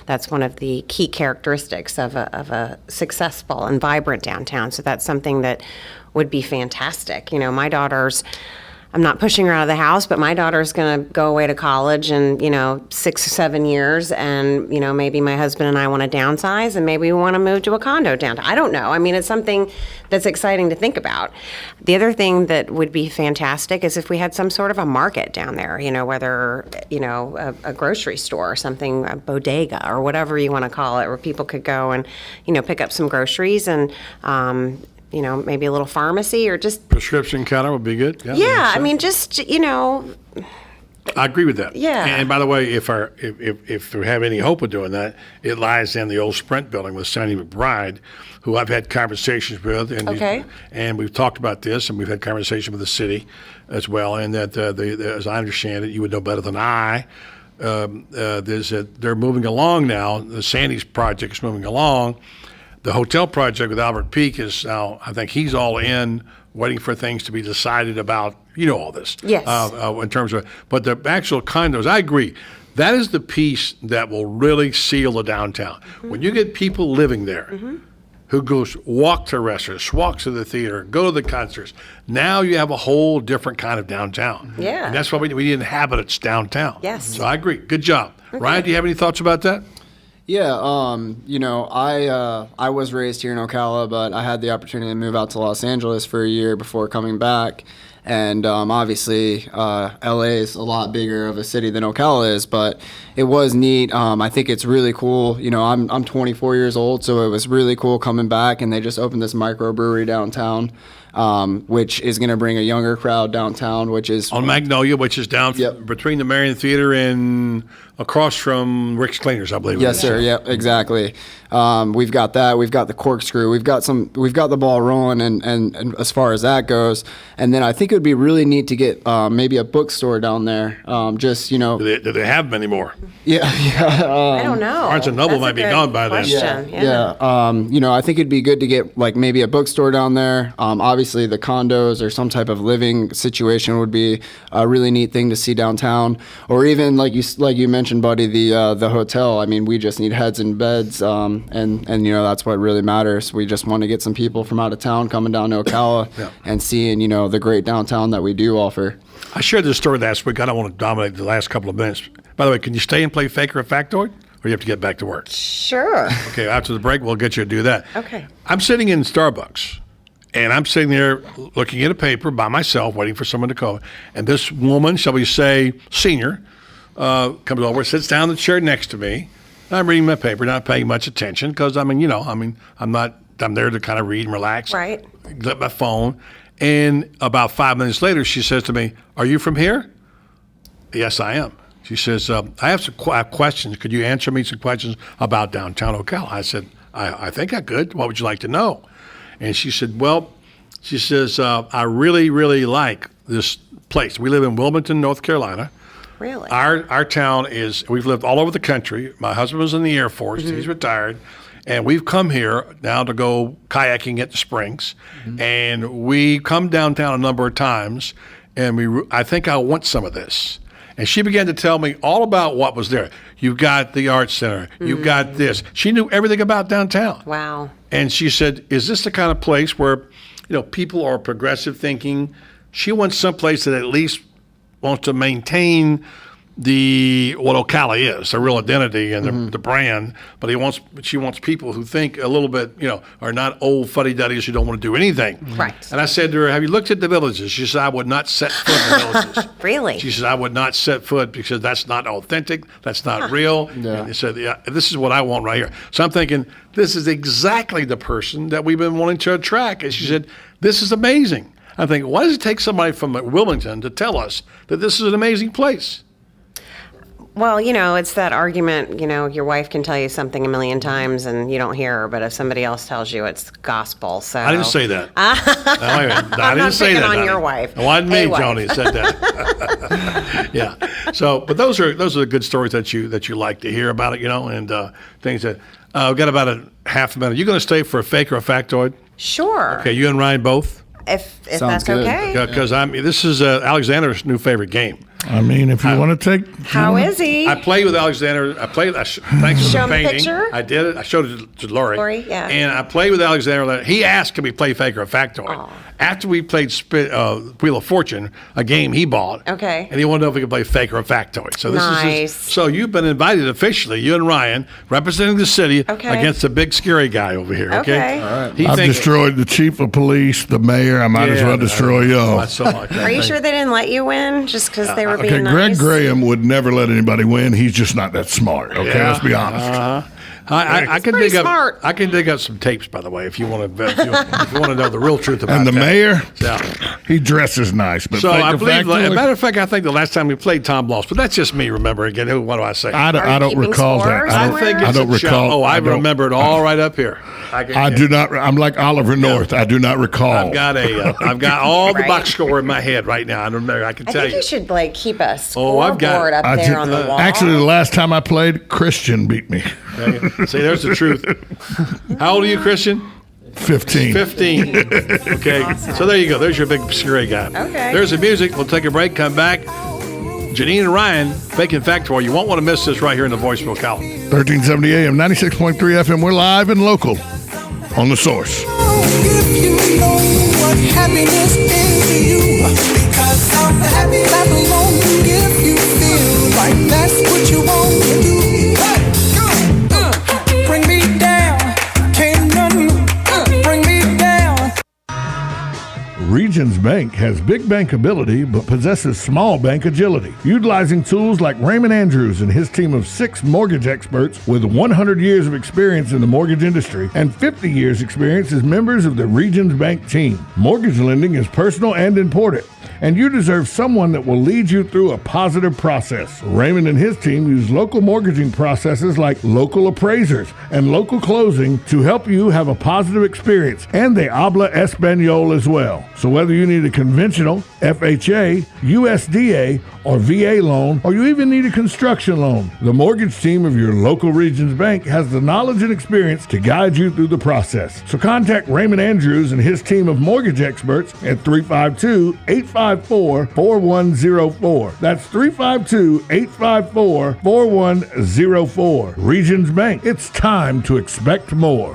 that's one of the key characteristics of a successful and vibrant downtown. So that's something that would be fantastic. My daughter's, I'm not pushing her out of the house, but my daughter's going to go away to college in 6 or 7 years, and maybe my husband and I want to downsize, and maybe we want to move to a condo downtown. I don't know. I mean, it's something that's exciting to think about. The other thing that would be fantastic is if we had some sort of a market down there, whether a grocery store or something, a bodega or whatever you want to call it, where people could go and pick up some groceries and maybe a little pharmacy or just prescription counter would be good. Yeah, I mean, just I agree with that. Yeah. And by the way, if we have any hope of doing that, it lies in the old Sprint building with Sandy McBride, who I've had conversations with, and we've talked about this, and we've had conversation with the city as well, and that as I understand it, you would know better than I. They're moving along now. The Sandy's project is moving along. The hotel project with Albert Peak is now, I think he's all in, waiting for things to be decided about, all this. Yes. In terms of, but the actual condos, I agree. That is the piece that will really seal the downtown. Mm-hmm. When you get people living there who walk to restaurants, walk to the theater, go to the concerts, now you have a whole different kind of downtown. Yeah. And that's why we need inhabitants downtown. Yes. So I agree. Good job. Okay. Ryan, do you have any thoughts about that? Yeah, I was raised here in Ocala, but I had the opportunity to move out to Los Angeles for a year before coming back. And obviously, LA is a lot bigger of a city than Ocala is, but it was neat. I think it's really cool. You know, I'm 24 years old, so it was really cool coming back, and they just opened this microbrewery downtown, which is going to bring a younger crowd downtown, which is on Magnolia, which is down between the Marion Theater and across from Rick's Cleaners, I believe. Yes, sir. Yep, exactly. We've got that. We've got the corkscrew. We've got the ball rolling, and as far as that goes, and then I think it would be really neat to get maybe a bookstore down there. Just do they have them anymore? Yeah. I don't know. Barnes and Noble might be gone by then. Yeah. I think it'd be good to get like maybe a bookstore down there. Obviously, the condos or some type of living situation would be a really neat thing to see downtown, or even like you mentioned, buddy, the hotel. I mean, we just need heads and beds, and that's what really matters. We just want to get some people from out of town coming down to Ocala and seeing the great downtown that we do offer. I shared this story last week. I don't want to dominate the last couple of minutes. By the way, can you stay and play Fake or Factoid, or you have to get back to work? Sure. Okay, after the break, we'll get you to do that. Okay. I'm sitting in Starbucks, and I'm sitting there looking at a paper by myself, waiting for someone to call. And this woman, shall we say senior, comes over, sits down in the chair next to me. I'm reading my paper, not paying much attention because I'm there to kind of read and relax. Right. Get my phone. And about 5 minutes later, she says to me, "Are you from here?" "Yes, I am." She says, "I have some questions. Could you answer me some questions about downtown Ocala?" I said, I think I could. What would you like to know? And she said, I really, really like this place. We live in Wilmington, North Carolina. Really? Our town we've lived all over the country. My husband was in the Air Force. Mm-hmm. He's retired. And we've come here now to go kayaking at the Springs. Mm-hmm. And we come downtown a number of times, and I think I want some of this. And she began to tell me all about what was there. You've got the Arts Center. You've got this. She knew everything about downtown. Wow. And she said, is this the kind of place where, people are progressive thinking? She wants someplace that at least wants to maintain what Ocala is, the real identity and the brand, but she wants people who think a little bit, are not old fuddy-duddies who don't want to do anything. Right. And I said to her, have you looked at the villages? She said, I would not set foot in the villages. Really? She said, I would not set foot because that's not authentic, that's not real. Yeah. And they said, this is what I want right here. So I'm thinking, this is exactly the person that we've been wanting to attract. And she said, this is amazing. I think, why does it take somebody from Wilmington to tell us that this is an amazing place? Well, it's that argument, your wife can tell you something a million times and you don't hear her, but if somebody else tells you, it's gospel. So I didn't say that. I didn't say that. On your wife. It wasn't me, Joni, said that. Yeah. So, but those are the good stories that you like to hear about it, and things that we've got about a half a minute. You going to stay for a fake or a factoid? Sure. Okay, you and Ryan both. If that's good. Okay. Because this is Alexander's new favorite game. I mean, if you want to take... How is he? I played with Alexander. Thanks for Show the painting. Picture? I did it. I showed it to Lori. Lori, yeah. And I played with Alexander. He asked, can we play Fake or Factoid? Aww. After we played Wheel of Fortune, a game he bought. Okay. And he wanted to know if we could play Fake or Factoid. So nice. So you've been invited officially, you and Ryan, representing the city against the big scary guy over here. Okay. All right. I've destroyed the chief of police, the mayor. I might as well destroy y'all. Are you sure they didn't let you win just because they were being nice? Greg Graham would never let anybody win. He's just not that smart. Okay, let's be honest. I can dig up. I can dig up some tapes, by the way, if you want to. If you want to know the real truth about and the that. mayor, yeah. He dresses nice. But so I believe. As a matter of fact, I think the last time we played, Tom lost. But that's just me. Remember again? What do I say? I don't recall that. I don't recall. Oh, I remember it all right up here. I do not. I'm like Oliver North. I do not recall. I've got all the box score in my head right now. I don't remember. I can tell you. I think you should keep a scoreboard up there on the wall. Actually, the last time I played, Christian beat me. See, there's the truth. How old are you, Christian? 15. 15. Okay. Awesome. So there you go. There's your big scary guy. Okay. There's the music. We'll take a break, come back. Janine and Ryan, Fake and Factoid. You won't want to miss this right here in the Voice of Ocala. 1370 AM, 96.3 FM. We're live and local on The Source. If you know what happiness is to you, because I'm happy, clap along if you feel like that's what you want to do. Bring me down, can't nothing bring me down. Regions Bank has big bank ability but possesses small bank agility. Utilizing tools like Raymond Andrews and his team of 6 mortgage experts with 100 years of experience in the mortgage industry and 50 years experience as members of the Regions Bank team. Mortgage lending is personal and important, and you deserve someone that will lead you through a positive process. Raymond and his team use local mortgaging processes like local appraisers and local closing to help you have a positive experience, and they habla Espanol as well. So whether you need a conventional, FHA, USDA, or VA loan, or you even need a construction loan, the mortgage team of your local Regions Bank has the knowledge and experience to guide you through the process. So contact Raymond Andrews and his team of mortgage experts at 352-854-4104. That's 352-854-4104. Regions Bank, it's time to expect more.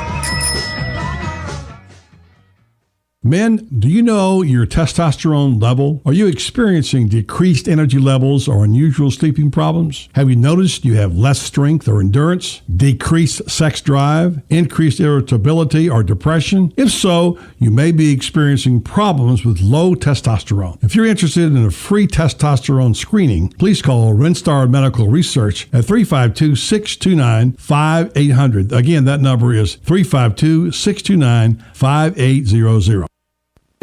Men, do you know your testosterone level? Are you experiencing decreased energy levels or unusual sleeping problems? Have you noticed you have less strength or endurance, decreased sex drive, increased irritability or depression? If so, you may be experiencing problems with low testosterone. If you're interested in a free testosterone screening, please call Rinstar Medical Research at 352-629-5800. Again, that number is 352-629-5800.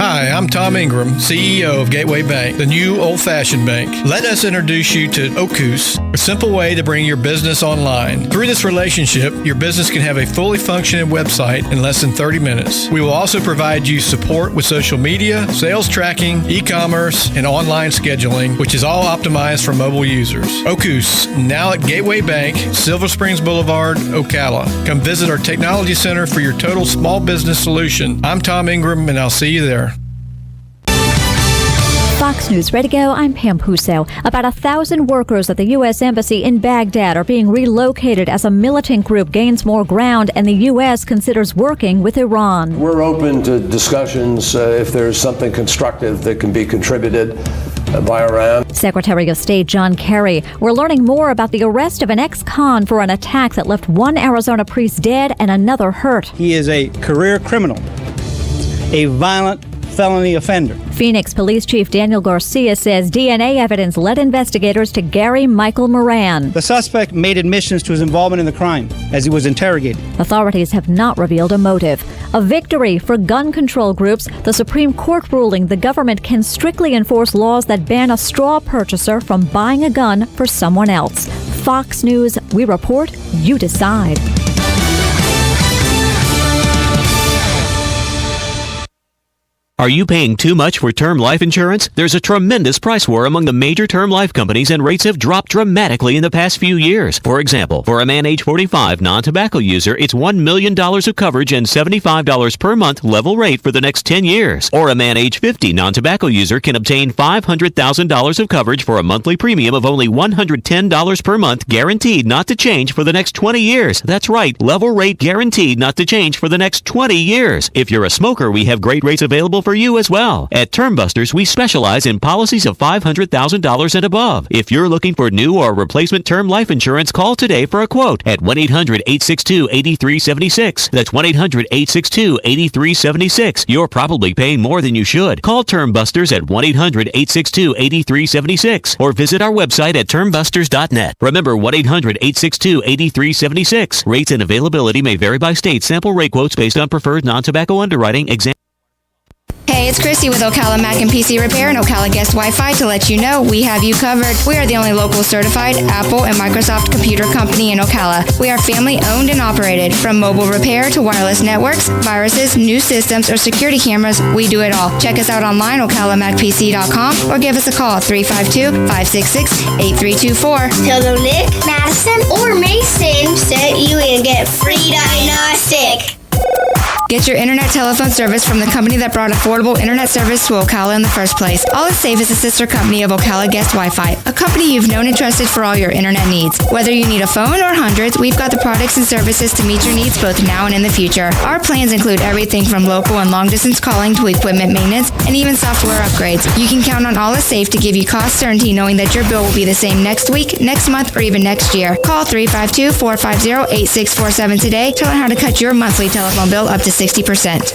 Hi, I'm Tom Ingram, CEO of Gateway Bank, the new old-fashioned bank. Let us introduce you to Ocus, a simple way to bring your business online. Through this relationship, your business can have a fully functioning website in less than 30 minutes. We will also provide you support with social media, sales tracking, e-commerce, and online scheduling, which is all optimized for mobile users. Ocus, now at Gateway Bank, Silver Springs Boulevard, Ocala. Come visit our technology center for your total small business solution. I'm Tom Ingram, and I'll see you there. Fox News Ready to Go, I'm Pam Puso. About 1,000 workers at the U.S. Embassy in Baghdad are being relocated as a militant group gains more ground and the U.S. considers working with Iran. We're open to discussions if there's something constructive that can be contributed by Iran. Secretary of State John Kerry, we're learning more about the arrest of an ex-con for an attack that left one Arizona priest dead and another hurt. He is a career criminal, a violent felony offender. Phoenix Police Chief Daniel Garcia says DNA evidence led investigators to Gary Michael Moran. The suspect made admissions to his involvement in the crime as he was interrogated. Authorities have not revealed a motive. A victory for gun control groups, the Supreme Court ruling the government can strictly enforce laws that ban a straw purchaser from buying a gun for someone else. Fox News, we report, you decide. Are you paying too much for term life insurance? There's a tremendous price war among the major term life companies, and rates have dropped dramatically in the past few years. For example, for a man age 45 non-tobacco user, it's $1 million of coverage and $75 per month level rate for the next 10 years. Or a man age 50 non-tobacco user can obtain $500,000 of coverage for a monthly premium of only $110 per month, guaranteed not to change for the next 20 years. That's right, level rate guaranteed not to change for the next 20 years. If you're a smoker, we have great rates available for you as well. At Term Busters, we specialize in policies of $500,000 and above. If you're looking for new or replacement term life insurance, call today for a quote at 1-800-862-8376. That's 1-800-862-8376. You're probably paying more than you should. Call Term Busters at 1-800-862-8376 or visit our website at termbusters.net. Remember, 1-800-862-8376. Rates and availability may vary by state. Sample rate quotes based on preferred non-tobacco underwriting. Hey, it's Christy with Ocala Mac and PC Repair and Ocala Guest Wi-Fi to let you know we have you covered. We are the only local certified Apple and Microsoft computer company in Ocala. We are family owned and operated. From mobile repair to wireless networks, viruses, new systems, or security cameras, we do it all. Check us out online, ocalamacpc.com, or give us a call, 352-566-8324. Tell them Nick, Madison, or Mason sent you and get free diagnostic. Get your internet telephone service from the company that brought affordable internet service to Ocala in the first place. All Is Safe is a sister company of Ocala Guest Wi-Fi, a company you've known and trusted for all your internet needs. Whether you need a phone or hundreds, we've got the products and services to meet your needs both now and in the future. Our plans include everything from local and long-distance calling to equipment maintenance and even software upgrades. You can count on All Is Safe to give you cost certainty, knowing that your bill will be the same next week, next month, or even next year. Call 352-450-8647 today to learn how to cut your monthly telephone bill up to 60%.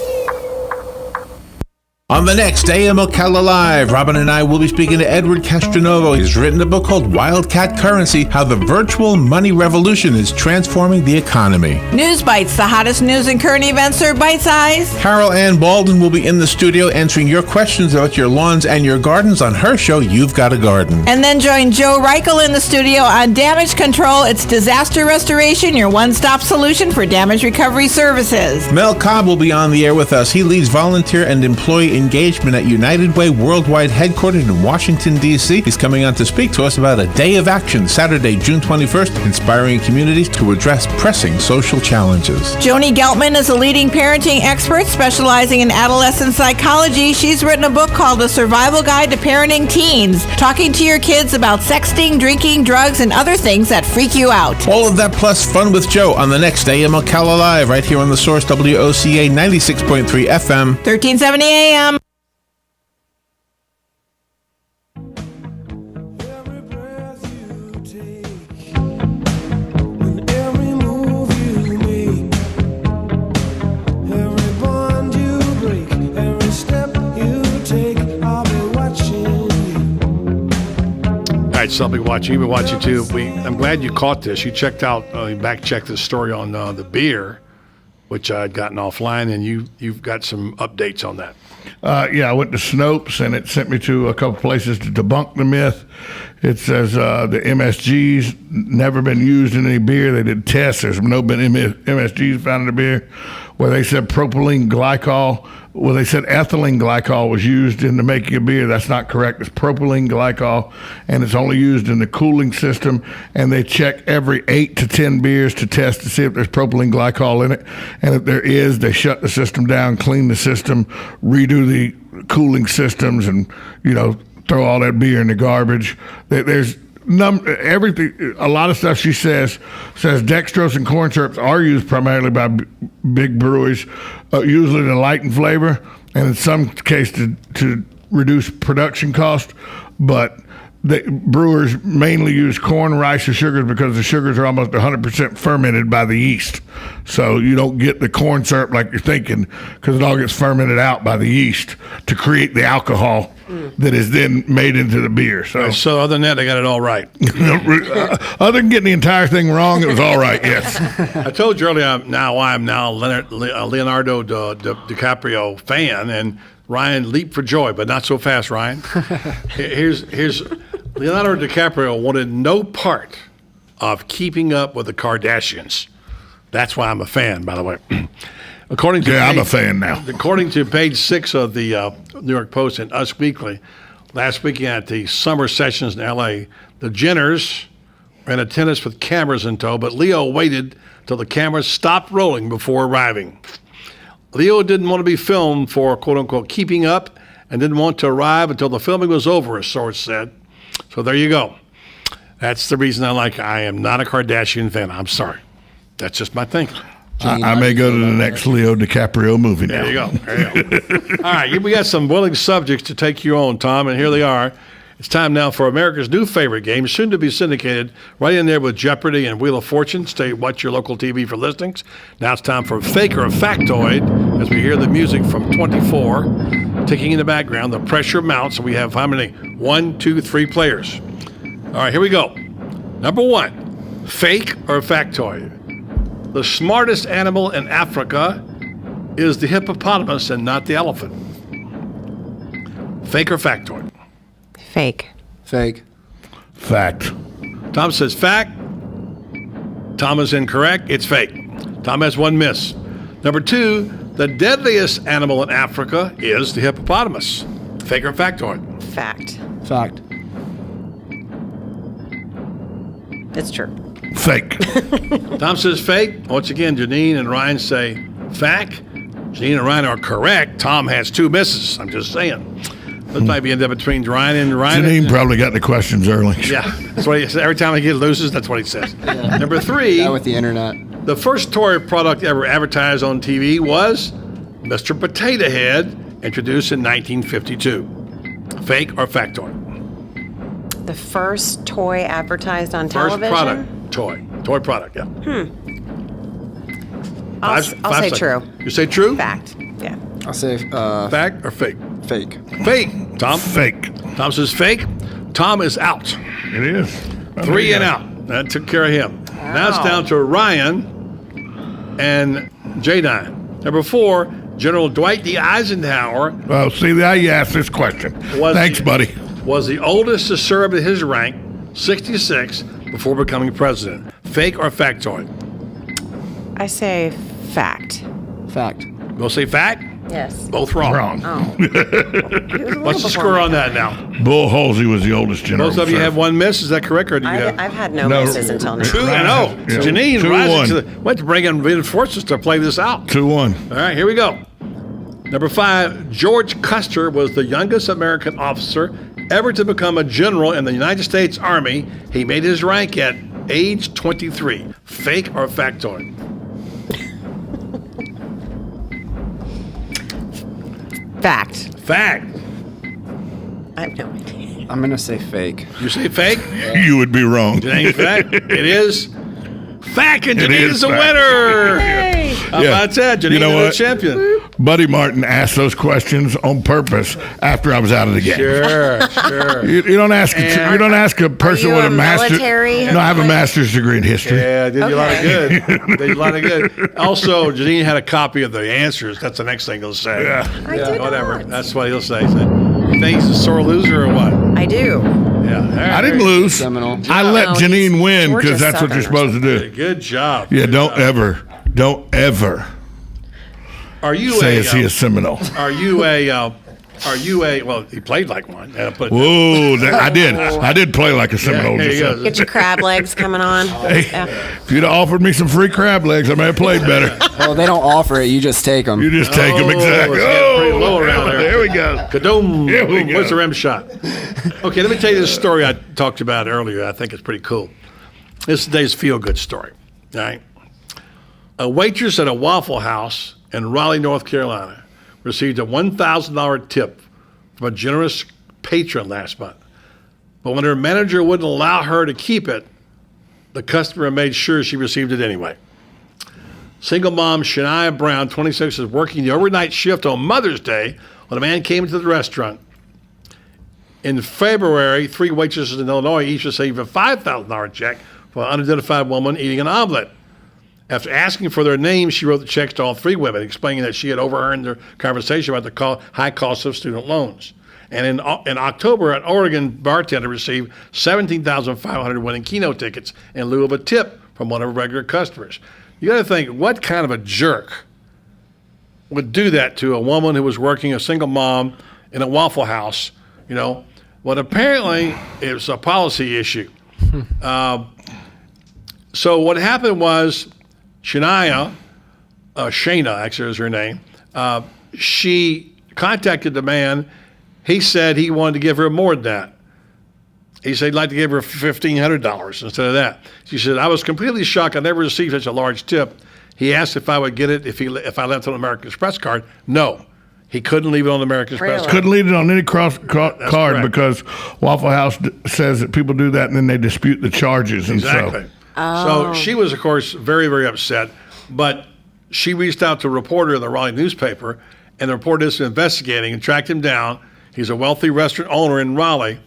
On the next AM Ocala Live, Robin and I will be speaking to Edward Castronovo. He's written a book called Wildcat Currency, How the Virtual Money Revolution is Transforming the Economy. News Bites, the hottest news and current events are bite-sized. Carol Ann Baldwin will be in the studio answering your questions about your lawns and your gardens on her show, You've Got a Garden. And then join Joe Reichel in the studio on Damage Control. It's disaster restoration, your one-stop solution for damage recovery services. Mel Cobb will be on the air with us. He leads volunteer and employee engagement at United Way Worldwide headquartered in Washington, D.C. He's coming on to speak to us about a day of action, Saturday, June 21st, inspiring communities to address pressing social challenges. Joni Geltman is a leading parenting expert specializing in adolescent psychology. She's written a book called A Survival Guide to Parenting Teens, talking to your kids about sexting, drinking, drugs, and other things that freak you out. All of that plus fun with Joe on the next AM Ocala Live, right here on the Source WOCA 96.3 FM. 1370 AM. All right, so I'll be watching. You've been watching too. I'm glad you caught this. You checked out, back-checked this story on the beer, which I had gotten offline, and you've got some updates on that. Yeah, I went to Snopes, and it sent me to a couple places to debunk the myth. It says the MSG's never been used in any beer. They did tests. There's no been MSG's found in the beer. Where they said propylene glycol, well, they said ethylene glycol was used in the making of beer. That's not correct. It's propylene glycol, and it's only used in the cooling system. And they check every 8 to 10 beers to test to see if there's propylene glycol in it. And if there is, they shut the system down, clean the system, redo the cooling systems, and throw all that beer in the garbage. There's everything. A lot of stuff she says dextrose and corn syrups are used primarily by big breweries, usually to lighten flavor and in some cases to reduce production cost. But the brewers mainly use corn, rice, or sugars because the sugars are almost 100% fermented by the yeast. So you don't get the corn syrup like you're thinking because it all gets fermented out by the yeast to create the alcohol that is then made into the beer. So other than that, they got it all right. Other than getting the entire thing wrong, it was all right, yes. I told you earlier I'm now Leonardo DiCaprio fan, and Ryan leaped for joy, but not so fast, Ryan. Here's Leonardo DiCaprio wanted no part of keeping up with the Kardashians. That's why I'm a fan, by the way. I'm a fan now. According to page 6 of the New York Post and Us Weekly, last weekend at the summer sessions in L.A., the Jenners were in attendance with cameras in tow, but Leo waited till the cameras stopped rolling before arriving. Leo didn't want to be filmed for, quote-unquote, keeping up and didn't want to arrive until the filming was over, a source said. So there you go. That's the reason I am not a Kardashian fan. I'm sorry. That's just my thinking. I may go to the next Leo DiCaprio movie now. There you go. All right, we got some willing subjects to take you on, Tom, and here they are. It's time now for America's new favorite game, soon to be syndicated, right in there with Jeopardy and Wheel of Fortune. Watch your local TV for listings. Now it's time for Fake or Factoid, as we hear the music from 24 ticking in the background. The pressure mounts, and we have how many? 1, 2, 3 players. All right, here we go. Number 1, fake or factoid. The smartest animal in Africa is the hippopotamus and not the elephant. Fake or factoid? Fake. Fake. Fact. Tom says fact. Tom is incorrect. It's fake. Tom has 1 miss. Number 2, the deadliest animal in Africa is the hippopotamus. Fake or factoid? Fact. Fact. It's true. Fake. Tom says fake. Once again, Janine and Ryan say fact. Janine and Ryan are correct. Tom has 2 misses. I'm just saying. This might be in there between Ryan and Ryan. Janine probably got the questions early. Yeah, that's what he says. Every time he loses, that's what he says. Yeah. Number 3. That with the internet. The first toy product ever advertised on TV was Mr. Potato Head, introduced in 1952. Fake or factoid? The first toy advertised on television? First product. Toy product, yeah. I'll say true. You say true? Fact, yeah. I'll say fact or fake? Fake. Fake. Tom? Fake. Tom says fake. Tom is out. It is. 3 and out. That took care of him. Now it's down to Ryan and J9. Number 4, General Dwight D. Eisenhower. Well, see, now you asked this question. Thanks, buddy. Was the oldest to serve at his rank, 66, before becoming president. Fake or factoid? I say fact. Fact. Go say fact? Yes. Both wrong. Oh. What's the score on that now? Bull Halsey was the oldest general. Both of you have one miss. Is that correct, or do you have? I've had no misses until now. 2-0. Yeah. Janine 2-1. went to bring in reinforcements to play this out. 2-1. All right, here we go. Number 5, George Custer was the youngest American officer ever to become a general in the United States Army. He made his rank at age 23. Fake or factoid? Fact. Fact. I have no idea. I'm gonna say fake. You say fake? You would be wrong. It ain't fact. It is fact, and It Janine is is the fact. winner. How about that? Janine You know is what? the champion. Buddy Martin asked those questions on purpose after I was out of the game. Sure, sure. You don't ask. You don't ask a person you with a a master. military? No, I have a master's degree in history. Yeah, did you a lot of good. Did you a lot of good. Also, Janine had a copy of the answers. That's the next thing he'll say. Yeah. I did whatever. not. That's what he'll say. He said, you think he's a sore loser or what? I do. Yeah. All right. I didn't lose. Seminole. I let No, Janine win George because is that's what you're Southern or supposed to do. Good job. Yeah, Good don't job. ever Are you say a? is he a Seminole? Are you a? Well, he played like one. But Whoa, I did play like a Seminole. here you just go. Get your crab legs coming on. Hey, Yeah. if you'd have offered me some free crab legs, I may have played better. Well, they don't offer it. You just take them. You just take them, exactly. It's getting pretty low around there. There we go. Kadoom. Here we Boom. go. What's the rim shot? Okay, let me tell you this story I talked about earlier. I think it's pretty cool. This is today's feel-good story. All right. A waitress at a Waffle House in Raleigh, North Carolina, received a $1,000 tip from a generous patron last month. But when her manager wouldn't allow her to keep it, the customer made sure she received it anyway. Single mom Shania Brown, 26, is working the overnight shift on Mother's Day when a man came into the restaurant. In February, 3 waitresses in Illinois each received a $5,000 check for an unidentified woman eating an omelet. After asking for their names, she wrote the checks to all 3 women, explaining that she had overheard their conversation about the high cost of student loans. And in October, an Oregon bartender received $17,500 winning Keno tickets in lieu of a tip from one of her regular customers. You got to think, what kind of a jerk would do that to a woman who was working, a single mom, in a Waffle House, you know? Well, apparently, it was a policy issue. So what happened was, Shania actually is her name, she contacted the man. He said he wanted to give her more than that. He said he'd like to give her $1,500 instead of that. She said, I was completely shocked. I never received such a large tip. He asked if I would get it if I left it on an American Express card. No, he couldn't leave it on the American Express card. Couldn't leave it on any card correct. because Waffle House says that people do that and then they dispute the charges. And Exactly. So she was, of course, very, very upset. But she reached out to a reporter in the Raleigh newspaper, and the reporter is investigating and tracked him down. He's a wealthy restaurant owner in Raleigh.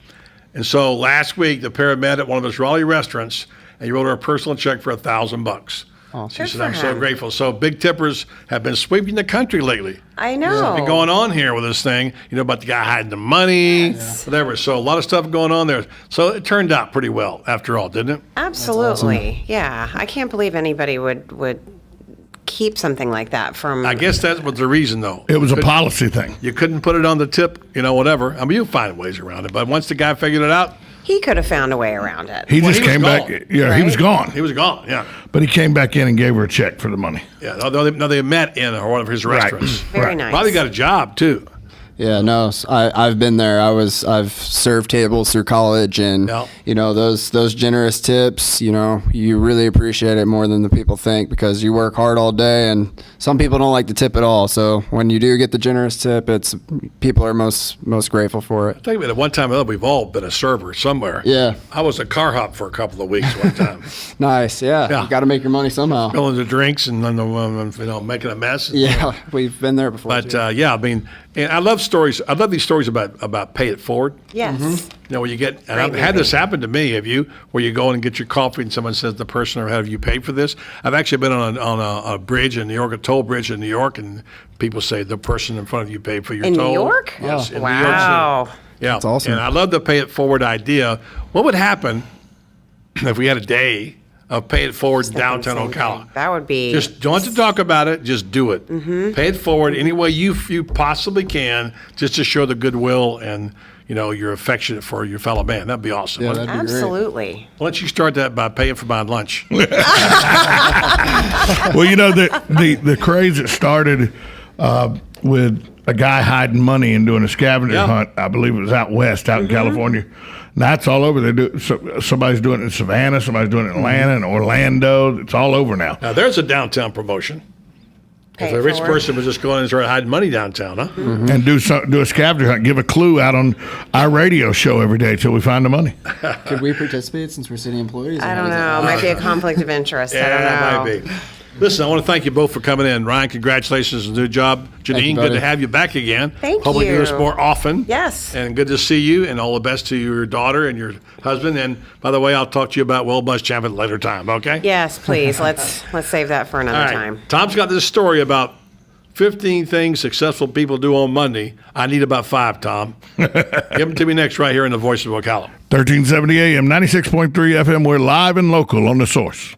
And so last week, the pair met at one of his Raleigh restaurants, and he wrote her a personal check for $1,000. Oh, She said, I'm so grateful. So big tippers have been sweeping the country lately. I know. What's been going on here with this thing, about the guy hiding the money, whatever. So a lot of stuff going on there. So it turned out pretty well after all, didn't it? Absolutely. Yeah. I can't believe anybody would keep something like that from. I guess that was the reason, though. It was a policy thing. You couldn't put it on the tip, whatever. I mean, you find ways around it. But once the guy figured it out, He could have found a way around it. He just came back. gone. Yeah, he was gone. He was gone, yeah. But he came back in and gave her a check for the money. Yeah, no, they met in one of his restaurants. Very nice. Probably got a job, too. Yeah, no, I've been there. I've served tables through college, and those generous tips. You really appreciate it more than the people think because you work hard all day, and some people don't like to tip at all. So when you do get the generous tip, people are most grateful for it. I think at one time or another, we've all been a server somewhere. Yeah. I was a car hop for a couple of weeks one time. Nice. Yeah. You got to make your money somehow. Filling the drinks and then making a mess. Yeah, we've been there before. But I mean, and I love stories. I love these stories about pay it forward. Yes. When you get, and I've had this happen to me. Have you? Where you go in and get your coffee and someone says, the person, or have you paid for this? I've actually been on a bridge in New York, a toll bridge in New York, and people say the person in front of you paid for your toll. In New York? Yes. In wow. New York City. Yeah. That's awesome. And I love the pay it forward idea. What would happen if we had a day of pay it forward in downtown Ocala? That would be. Just don't have to talk about it. Just do it. Pay it forward any way you possibly can, just to show the goodwill and you're affectionate for your fellow man. That'd be awesome. Yeah, that'd be Absolutely. great. Why don't you start that by paying for my lunch? Well, the craze that started with a guy hiding money and doing a scavenger hunt. I believe it was out west, out in California. And that's all over. They do. Somebody's doing it in Savannah. Somebody's doing it in Atlanta and Orlando. It's all over now. Now there's a downtown promotion. If a rich person was just going and start hiding money downtown, huh? And do a scavenger hunt. Give a clue out on our radio show every day till we find the money. Could we participate since we're city employees? I don't know. Might be a conflict of interest. I don't know. Yeah, it might be. Listen, I want to thank you both for coming in. Ryan, congratulations on the new job. Janine, good to have you back again. Thank Hope we you. do this more often. Yes. And good to see you, and all the best to your daughter and your husband. And by the way, I'll talk to you about World Bus Champion at a later time, okay? Yes, please. Let's save that for another time. Tom's got this story about 15 things successful people do on Monday. I need about 5, Tom. Give them to me next right here in the Voice of Ocala. 1370 AM, 96.3 FM. We're live and local on The Source.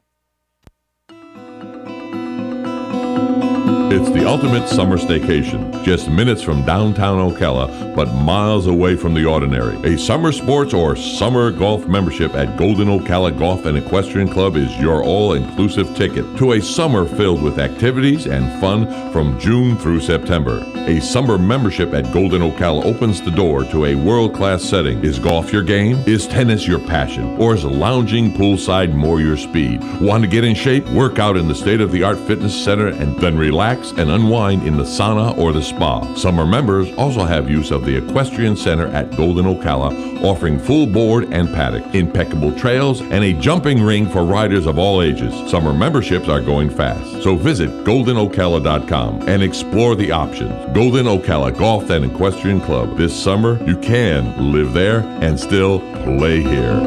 It's the ultimate summer staycation, just minutes from downtown Ocala, but miles away from the ordinary. A summer sports or summer golf membership at Golden Ocala Golf and Equestrian Club is your all-inclusive ticket to a summer filled with activities and fun from June through September. A summer membership at Golden Ocala opens the door to a world-class setting. Is golf your game? Is tennis your passion? Or is lounging poolside more your speed? Want to get in shape? Work out in the state-of-the-art fitness center and then relax and unwind in the sauna or the spa. Summer members also have use of the Equestrian Center at Golden Ocala, offering full board and paddock, impeccable trails, and a jumping ring for riders of all ages. Summer memberships are going fast, so visit goldenocala.com and explore the options. Golden Ocala Golf and Equestrian Club. This summer, you can live there and still play here.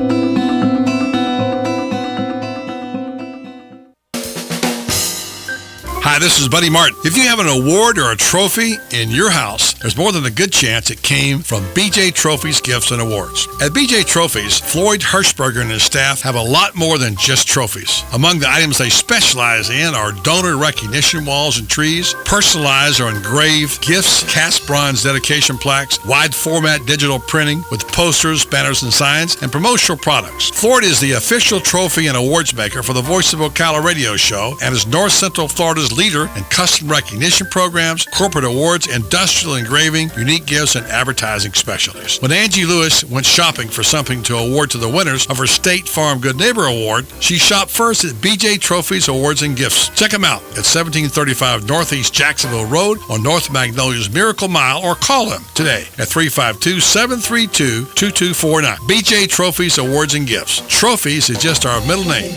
Hi, this is Buddy Martin. If you have an award or a trophy in your house, there's more than a good chance it came from BJ Trophies Gifts and Awards. At BJ Trophies, Floyd Hirschberger and his staff have a lot more than just trophies. Among the items they specialize in are donor recognition walls and trees, personalized or engraved gifts, cast bronze dedication plaques, wide format digital printing with posters, banners, and signs, and promotional products. Floyd is the official trophy and awards maker for the Voice of Ocala radio show and is North Central Florida's leader in custom recognition programs, corporate awards, industrial engraving, unique gifts, and advertising specialties. When Angie Lewis went shopping for something to award to the winners of her State Farm Good Neighbor Award, she shopped first at BJ Trophies Awards and Gifts. Check them out at 1735 Northeast Jacksonville Road on North Magnolia's Miracle Mile, or call them today at 352-732-2249. BJ Trophies Awards and Gifts. Trophies is just our middle name.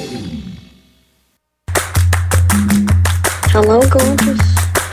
Hello, gorgeous.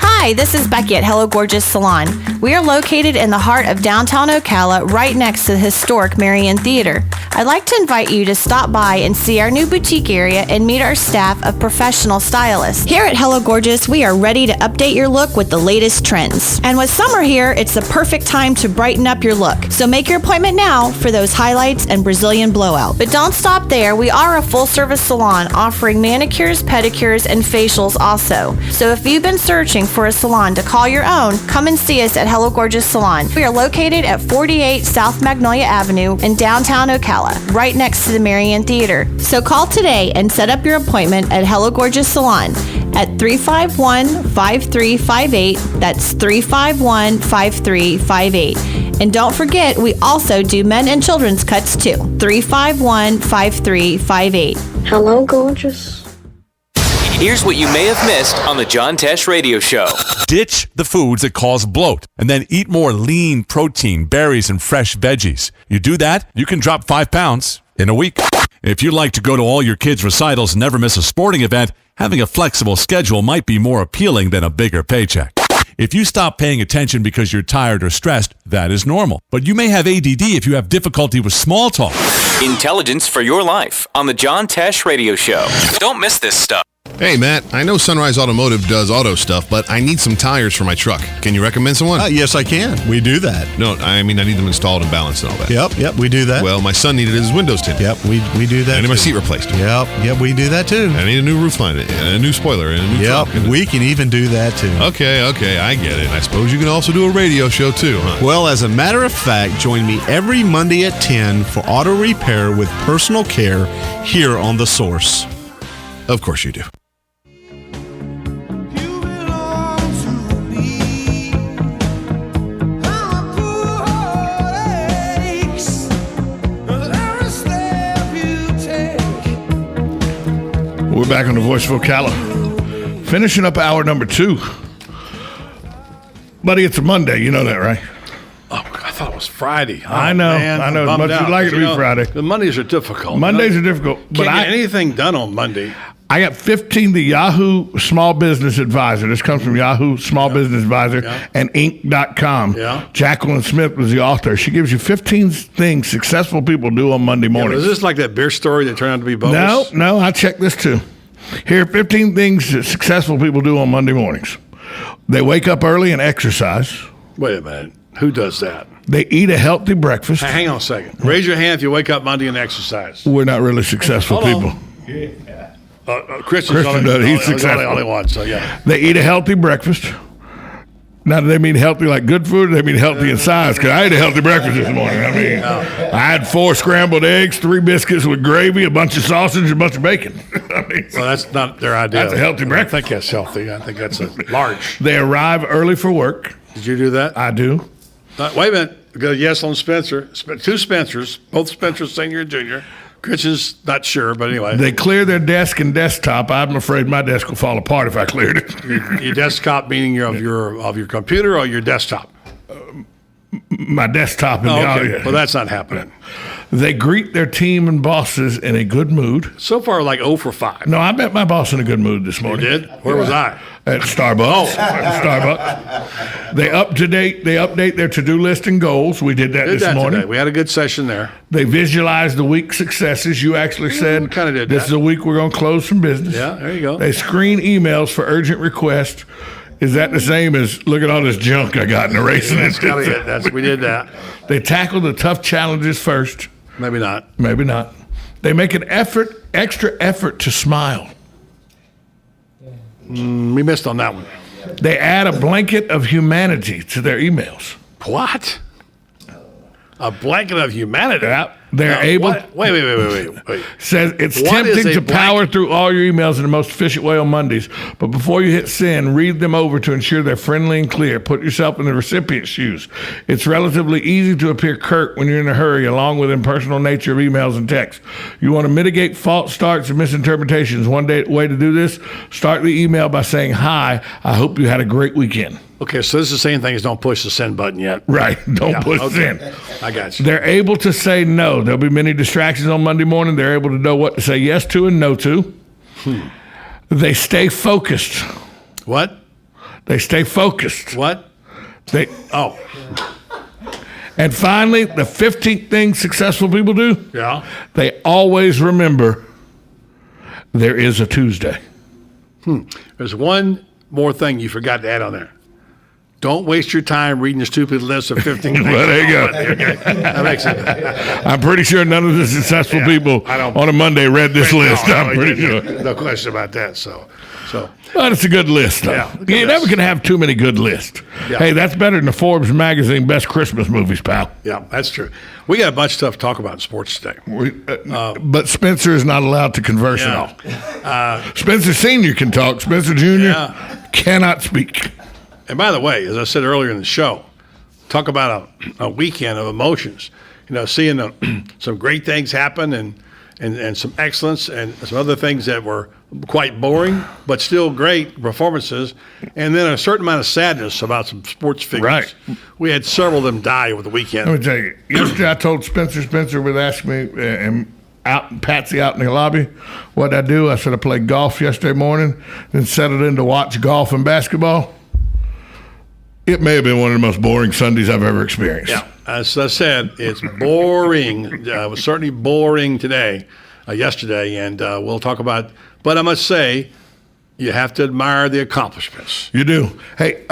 Hi, this is Becky at Hello Gorgeous Salon. We are located in the heart of downtown Ocala, right next to the historic Marion Theater. I'd like to invite you to stop by and see our new boutique area and meet our staff of professional stylists. Here at Hello Gorgeous, we are ready to update your look with the latest trends. And with summer here, it's the perfect time to brighten up your look. So make your appointment now for those highlights and Brazilian blowout. But don't stop there. We are a full-service salon offering manicures, pedicures, and facials also. So if you've been searching for a salon to call your own, come and see us at Hello Gorgeous Salon. We are located at 48 South Magnolia Avenue in downtown Ocala, right next to the Marion Theater. So call today and set up your appointment at Hello Gorgeous Salon at 351-5358. That's 351-5358. And don't forget, we also do men and children's cuts too. 351-5358. Hello, gorgeous. Here's what you may have missed on the John Tesh Radio Show. Ditch the foods that cause bloat and then eat more lean protein, berries, and fresh veggies. You do that, you can drop 5 pounds in a week. If you like to go to all your kids' recitals and never miss a sporting event, having a flexible schedule might be more appealing than a bigger paycheck. If you stop paying attention because you're tired or stressed, that is normal. But you may have ADD if you have difficulty with small talk. Intelligence for your life on the John Tesh Radio Show. Don't miss this stuff. Hey, Matt, I know Sunrise Automotive does auto stuff, but I need some tires for my truck. Can you recommend someone? Yes, I can. We do that. No, I mean, I need them installed and balanced and all that. Yep, we do that. Well, my son needed his windows tinted. Yep, we do that. I need my too. seat replaced. Yep, we do that too. I need a new roof line, and a new spoiler, and a new trunk. Yep, we can even do that too. Okay, I get it. I suppose you can also do a radio show too, huh? Well, as a matter of fact, join me every Monday at 10 for auto repair with personal care here on The Source. Of course you do. We're back on the Voice of Ocala. Finishing up hour number 2. Buddy, it's a Monday. You know that, right? Oh, I thought it was Friday. Oh, I know. man, I know. I'm As much bummed as you'd out, like it to 'cause, be Friday. The Mondays are difficult. Mondays are difficult. Can't get anything done on Monday. I got 15, the Yahoo Small Business Advisor. This comes from Yahoo Small Business Advisor and Inc.com. Yeah. Jacqueline Smith was the author. She gives you 15 things successful people do on Monday morning. Is this like that beer story that turned out to be bogus? No, I checked this too. Here are 15 things that successful people do on Monday mornings. They wake up early and exercise. Wait a minute. Who does that? They eat a healthy breakfast. Hang on a second. Raise your hand if you wake up Monday and exercise. We're not really successful people. Christian's Christian does. He's successful. only one, so yeah. They eat a healthy breakfast. Now, do they mean healthy like good food, or they mean healthy in size? Because I ate a healthy breakfast this morning. I mean, I had 4 scrambled eggs, 3 biscuits with gravy, a bunch of sausage, and a bunch of bacon. I mean, well, that's not their idea. That's a healthy breakfast. I think that's healthy. I think that's a large. They arrive early for work. Did you do that? I do. Wait a minute. We got a yes on Spencer. 2 Spencers, both Spencers, senior and junior. Christian's not sure, but anyway. They clear their desk and desktop. I'm afraid my desk will fall apart if I cleared it. Your desktop meaning of your computer or your desktop? My desktop in the okay. audio. Well, that's not happening. They greet their team and bosses in a good mood. So far, like 0 for 5. No, I met my boss in a good mood this morning. You did? Where was I? At Starbucks. At Starbucks. They update their to-do list and goals. We did that this morning. Today. We had a good session there. They visualize the week's successes. You actually said kind of did this is a week we're going to close some business. Yeah, there you go. They screen emails for urgent requests. Is that the same as look at all this junk I got in the race? That's kind of it. We did that. They tackle the tough challenges first. Maybe not. Maybe not. They make an extra effort to smile. We missed on that one. They add a blanket of humanity to their emails. What? A blanket of humanity? Yeah. They're able. Wait. Says it's What is tempting a to power through all your emails in the most efficient way on Mondays, but before you hit send, read them over to ensure they're friendly and clear. Put yourself in the recipient's shoes. It's relatively easy to appear curt when you're in a hurry, along with impersonal nature of emails and texts. You want to mitigate false starts and misinterpretations. One way to do this: start the email by saying, "Hi, I hope you had a great weekend." Okay, so this is the same thing as don't push the send button yet. Right, don't push send. I got you. They're able to say no. There'll be many distractions on Monday morning. They're able to know what to say yes to and no to. They stay focused. What? They stay focused. What? And finally, the 15th thing successful people do. Yeah. They always remember there is a Tuesday. There's one more thing you forgot to add on there. Don't waste your time reading a stupid list of 15 things. Well, there you go. That makes it. I'm pretty sure none of the successful people on a Monday read this list. I'm pretty sure. No question about that. So. But it's a good list, though. Yeah, You never can have too many good lists. Yeah. Hey, that's better than the Forbes magazine best Christmas movies, pal. Yeah, that's true. We got a bunch of stuff to talk about in sports today. But Spencer is not allowed to converse at all. Spencer Sr. can talk. Spencer Jr. cannot speak. And by the way, as I said earlier in the show, talk about a weekend of emotions. You know, seeing some great things happen and and some excellence and some other things that were quite boring, but still great performances. And then a certain amount of sadness about some sports figures. Right. We had several of them die over the weekend. Let me tell you, yesterday I told Spencer would ask me, and Patsy out in the lobby, what'd I do? I said I played golf yesterday morning, then settled in to watch golf and basketball. It may have been one of the most boring Sundays I've ever experienced. Yeah, as I said, it's boring. It was certainly boring yesterday, and we'll talk about. But I must say, you have to admire the accomplishments. You do. Hey,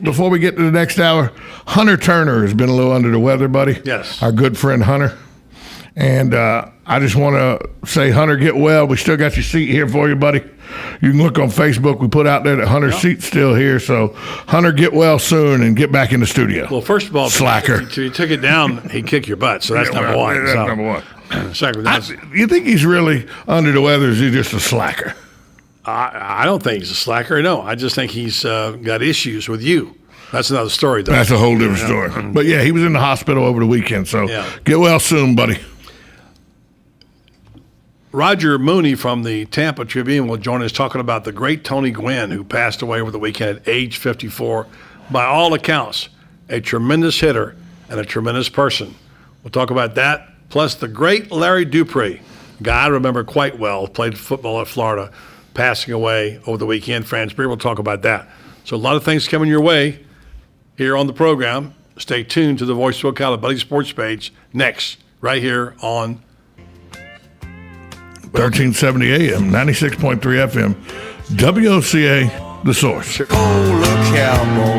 before we get to the next hour, Hunter Turner has been a little under the weather, buddy. Yes. Our good friend Hunter. And I just want to say, Hunter, get well. We still got your seat here for you, buddy. You can look on Facebook. We put out there that Hunter's seat's still here. So, Hunter, get well soon and get back in the studio. Well, first of all, slacker. If you took it down, he'd kick your butt. So that's number one. That's number one. You think he's really under the weather, or is he just a slacker? I don't think he's a slacker. No, I just think he's got issues with you. That's another story, though. That's a whole different story. But, yeah, he was in the hospital over the weekend. So, get well soon, buddy. Roger Mooney from the Tampa Tribune will join us talking about the great Tony Gwynn, who passed away over the weekend at age 54. By all accounts, a tremendous hitter and a tremendous person. We'll talk about that, plus the great Larry Dupree, a guy I remember quite well, played football at Florida, passing away over the weekend. Franz Beer will talk about that. So a lot of things coming your way here on the program. Stay tuned to the Voice of Ocala Buddy Sports page next, right here on 1370 AM, 96.3 FM, WOCA, The Source. Oh, look, cowboy.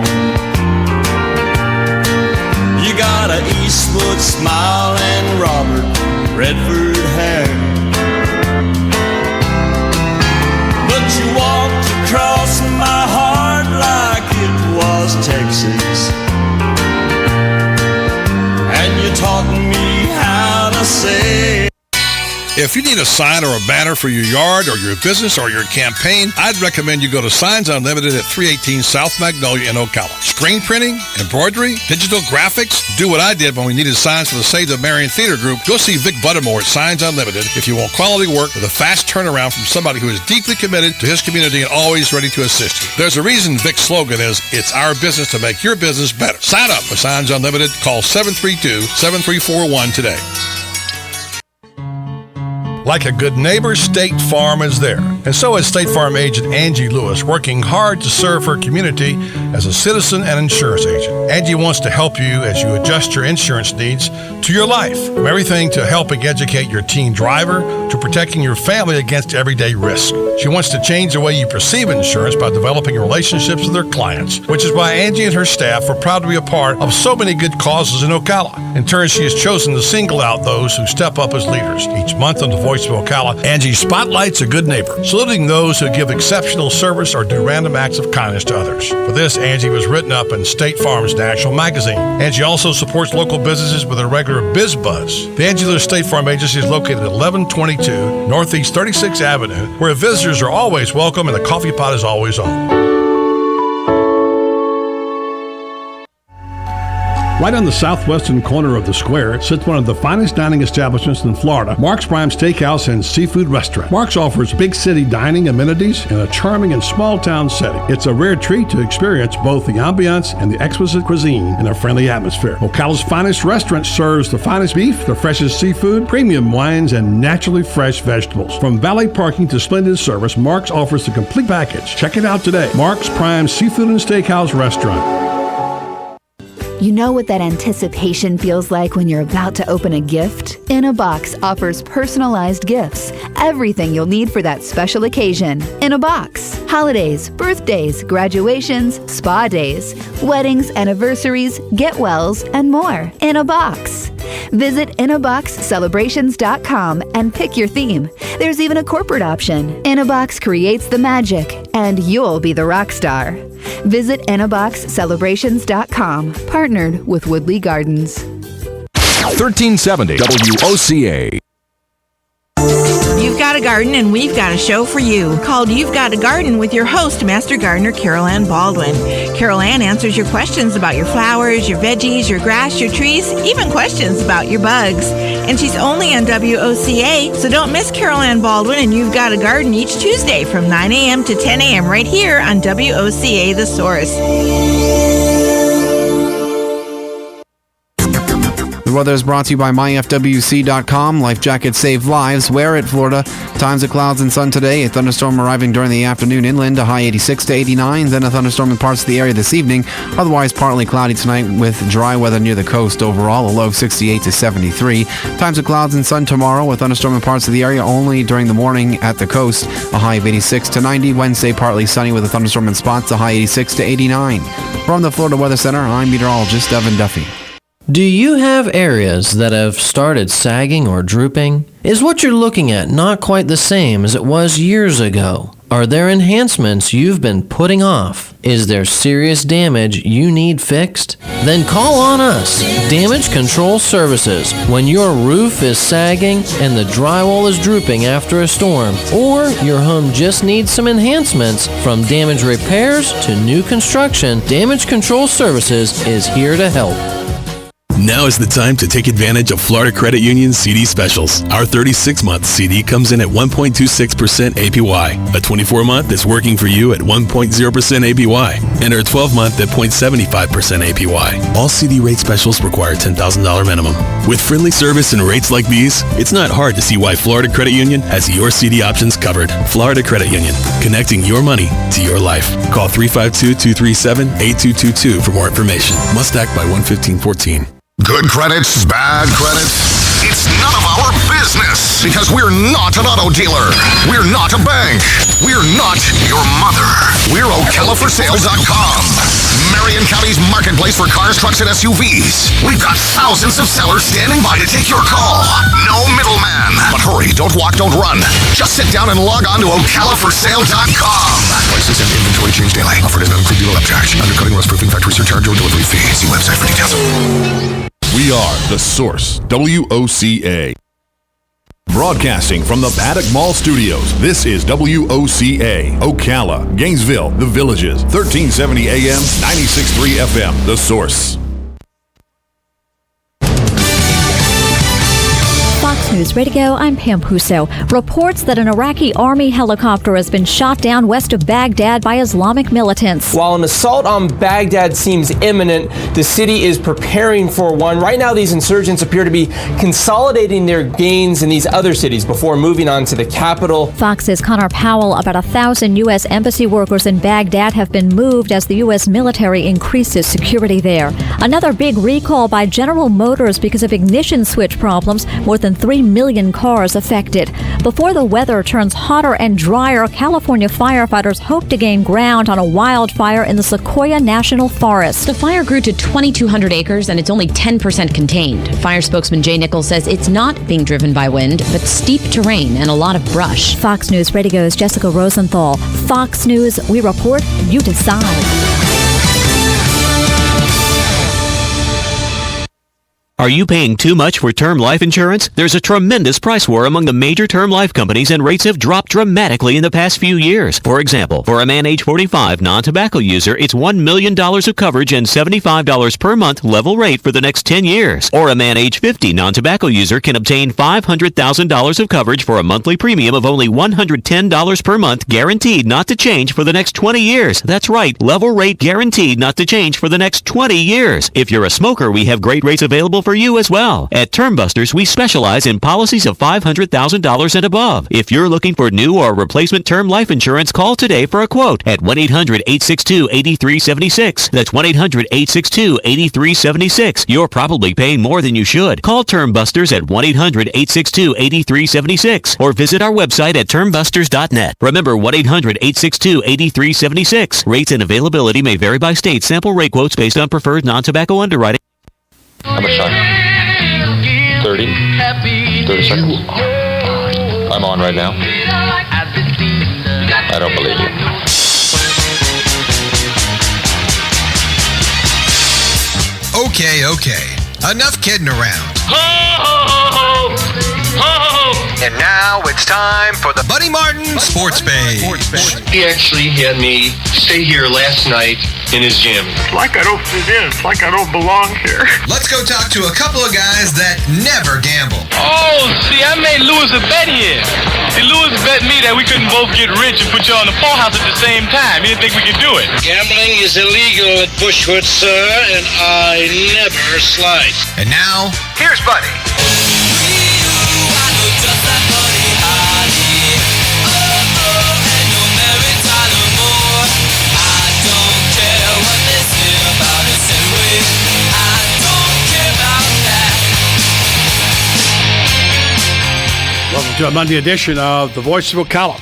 You got a Eastwood smile and Robert Redford hair. But you walked across my heart like it was Texas. And you taught me how to say. If you need a sign or a banner for your yard or your business or your campaign, I'd recommend you go to Signs Unlimited at 318 South Magnolia in Ocala. Screen printing, embroidery, digital graphics. Do what I did when we needed signs for the Save the Marion Theater Group. Go see Vic Buttermore at Signs Unlimited if you want quality work with a fast turnaround from somebody who is deeply committed to his community and always ready to assist you. There's a reason Vic's slogan is, it's our business to make your business better. Sign up for Signs Unlimited. Call 732-7341 today. Like a good neighbor, State Farm is there. And so is State Farm agent Angie Lewis, working hard to serve her community as a citizen and insurance agent. Angie wants to help you as you adjust your insurance needs to your life. From everything to helping educate your teen driver to protecting your family against everyday risk. She wants to change the way you perceive insurance by developing relationships with her clients, which is why Angie and her staff are proud to be a part of so many good causes in Ocala. In turn, she has chosen to single out those who step up as leaders. Each month on the Voice of Ocala, Angie spotlights a good neighbor, saluting those who give exceptional service or do random acts of kindness to others. For this, Angie was written up in State Farm's National Magazine. Angie also supports local businesses with a regular Biz Buzz. The Angie Lewis State Farm Agency is located at 1122 Northeast 36th Avenue, where visitors are always welcome and the coffee pot is always on. Right on the southwestern corner of the square sits one of the finest dining establishments in Florida, Mark's Prime Steakhouse and Seafood Restaurant. Mark's offers big city dining amenities in a charming and small town setting. It's a rare treat to experience both the ambiance and the exquisite cuisine in a friendly atmosphere. Ocala's finest restaurant serves the finest beef, the freshest seafood, premium wines, and naturally fresh vegetables. From valet parking to splendid service, Mark's offers the complete package. Check it out today. Mark's Prime Seafood and Steakhouse Restaurant. You know what that anticipation feels like when you're about to open a gift? In a Box offers personalized gifts. Everything you'll need for that special occasion. In a Box. Holidays, birthdays, graduations, spa days, weddings, anniversaries, get-wells, and more. In a Box. Visit inaboxcelebrations.com and pick your theme. There's even a corporate option. In a Box creates the magic, and you'll be the rock star. Visit inaboxcelebrations.com. Partnered with Woodley Gardens. 1370 WOCA. You've got a garden and we've got a show for you called You've Got a Garden with your host, Master Gardener Carol Ann Baldwin. Carol Ann answers your questions about your flowers, your veggies, your grass, your trees, even questions about your bugs. And she's only on WOCA, so don't miss Carol Ann Baldwin and You've Got a Garden each Tuesday from 9 a.m. to 10 a.m. right here on WOCA The Source. The weather is brought to you by myfwc.com. Life jackets save lives. Wear it, Florida. Times of clouds and sun today. A thunderstorm arriving during the afternoon inland, a high 86 to 89. Then a thunderstorm in parts of the area this evening. Otherwise, partly cloudy tonight with dry weather near the coast overall, a low 68 to 73. Times of clouds and sun tomorrow with thunderstorm in parts of the area only during the morning at the coast, a high of 86 to 90. Wednesday, partly sunny with a thunderstorm in spots, a high 86 to 89. From the Florida Weather Center, I'm meteorologist Evan Duffy. Do you have areas that have started sagging or drooping? Is what you're looking at not quite the same as it was years ago? Are there enhancements you've been putting off? Is there serious damage you need fixed? Then call on us, Damage Control Services. When your roof is sagging and the drywall is drooping after a storm, or your home just needs some enhancements, from damage repairs to new construction, Damage Control Services is here to help. Now is the time to take advantage of Florida Credit Union's CD specials. Our 36-month CD comes in at 1.26% APY. A 24-month is working for you at 1.0% APY. And our 12-month at 0.75% APY. All CD rate specials require $10,000 minimum. With friendly service and rates like these, it's not hard to see why Florida Credit Union has your CD options covered. Florida Credit Union, connecting your money to your life. Call 352-237-8222 for more information. Must act by 1/15/14. Good credits, bad credits. It's none of our business because we're not an auto dealer. We're not a bank. We're not your mother. We're OcalaForSale.com. Marion County's marketplace for cars, trucks, and SUVs. We've got thousands of sellers standing by to take your call. No middleman. But hurry, don't walk, don't run. Just sit down and log on to OcalaForSale.com. Prices and inventory change daily. Offer does not include dealer upcharge, undercutting, rust-proofing, factory surcharge, or delivery fee. See website for details. We are The Source, WOCA. Broadcasting from the Paddock Mall Studios, this is WOCA, Ocala, Gainesville, The Villages, 1370 AM, 96.3 FM, The Source. Fox News Radio, I'm Pam Puso. Reports that an Iraqi army helicopter has been shot down west of Baghdad by Islamic militants. While an assault on Baghdad seems imminent, the city is preparing for one. Right now, these insurgents appear to be consolidating their gains in these other cities before moving on to the capital. Fox's Connor Powell, about 1,000 U.S. embassy workers in Baghdad have been moved as the U.S. military increases security there. Another big recall by General Motors because of ignition switch problems. More than 3 million cars affected. Before the weather turns hotter and drier, California firefighters hope to gain ground on a wildfire in the Sequoia National Forest. The fire grew to 2,200 acres and it's only 10% contained. Fire spokesman Jay Nichols says it's not being driven by wind, but steep terrain and a lot of brush. Fox News Radio's Jessica Rosenthal. Fox News, we report, you decide. Are you paying too much for term life insurance? There's a tremendous price war among the major term life companies, and rates have dropped dramatically in the past few years. For example, for a man age 45 non-tobacco user, it's $1 million of coverage and $75 per month level rate for the next 10 years. Or a man age 50 non-tobacco user can obtain $500,000 of coverage for a monthly premium of only $110 per month, guaranteed not to change for the next 20 years. That's right, level rate guaranteed not to change for the next 20 years. If you're a smoker, we have great rates available for you as well. At Term Busters, we specialize in policies of $500,000 and above. If you're looking for new or replacement term life insurance, call today for a quote at 1-800-862-8376. That's 1-800-862-8376. You're probably paying more than you should. Call Term Busters at 1-800-862-8376 or visit our website at termbusters.net. Remember, 1-800-862-8376. Rates and availability may vary by state. Sample rate quotes based on preferred non-tobacco underwriting. How much time? 30? 30 seconds? I'm on right now. I don't believe you. Okay. Enough kidding around. Ho, ho, ho, ho. And now it's time for the Buddy Martin Sports Page. He actually had me stay here last night in his gym. It's like I don't fit in. It's like I don't belong here. Let's go talk to a couple of guys that never gamble. Oh, see, I made Lewis a bet here. See, Lewis bet me that we couldn't both get rich and put you on the poorhouse at the same time. He didn't think we could do it. Gambling is illegal at Bushwood, sir, and I never slice. And now, here's Buddy. Welcome to a Monday edition of the Voice of Ocala.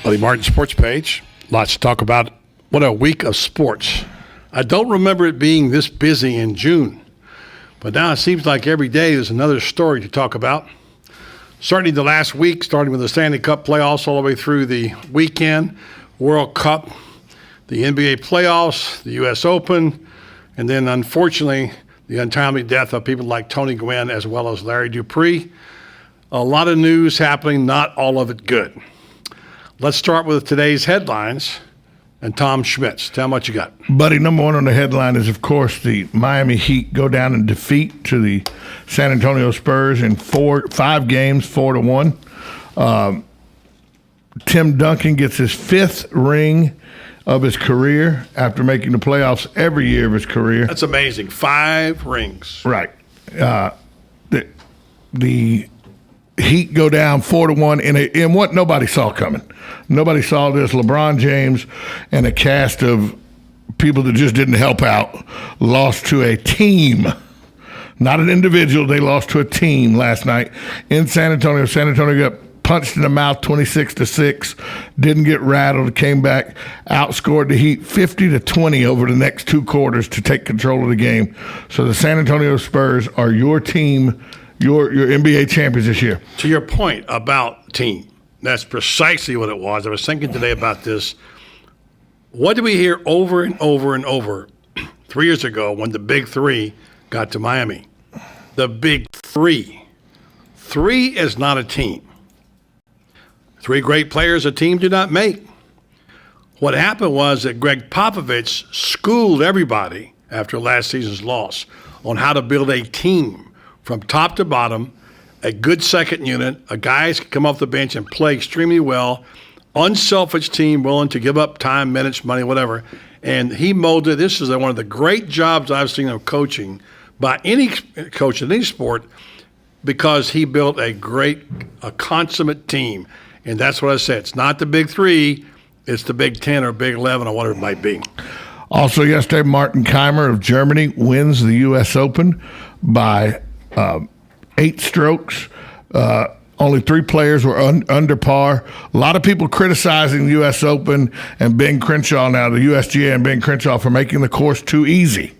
Buddy Martin Sports Page. Lots to talk about. What a week of sports. I don't remember it being this busy in June, but now it seems like every day there's another story to talk about. Certainly the last week, starting with the Stanley Cup playoffs all the way through the weekend, World Cup, the NBA playoffs, the U.S. Open, and then unfortunately the untimely death of people like Tony Gwynn as well as Larry Dupree. A lot of news happening, not all of it good. Let's start with today's headlines and Tom Schmitz. Tell them what you got. Buddy, number one on the headline is, of course, the Miami Heat go down in defeat to the San Antonio Spurs in 5 games, 4-1. Tim Duncan gets his 5th ring of his career after making the playoffs every year of his career. That's amazing. 5 rings. Right. The Heat go down 4-1 in what nobody saw coming. Nobody saw this. LeBron James and a cast of people that just didn't help out lost to a team, not an individual. They lost to a team last night in San Antonio. San Antonio got punched in the mouth 26-6, didn't get rattled, came back, outscored the Heat 50-20 over the next 2 quarters to take control of the game. So the San Antonio Spurs are your team, your NBA champions this year. To your point about team, that's precisely what it was. I was thinking today about this. What did we hear over and over and over 3 years ago when the Big Three got to Miami? The Big Three. 3 is not a team. 3 great players a team do not make. What happened was that Greg Popovich schooled everybody after last season's loss on how to build a team from top to bottom, a good second unit, a guys can come off the bench and play extremely well, unselfish team willing to give up time, minutes, money, whatever. And he molded, this is one of the great jobs I've seen of coaching by any coach in any sport, because he built a consummate team. And that's what I said. It's not the Big Three, it's the Big 10 or Big 11 or whatever it might be. Also yesterday, Martin Keimer of Germany wins the U.S. Open by 8 strokes. Only 3 players were under par. A lot of people criticizing the U.S. Open and Ben Crenshaw now, the USGA and Ben Crenshaw, for making the course too easy.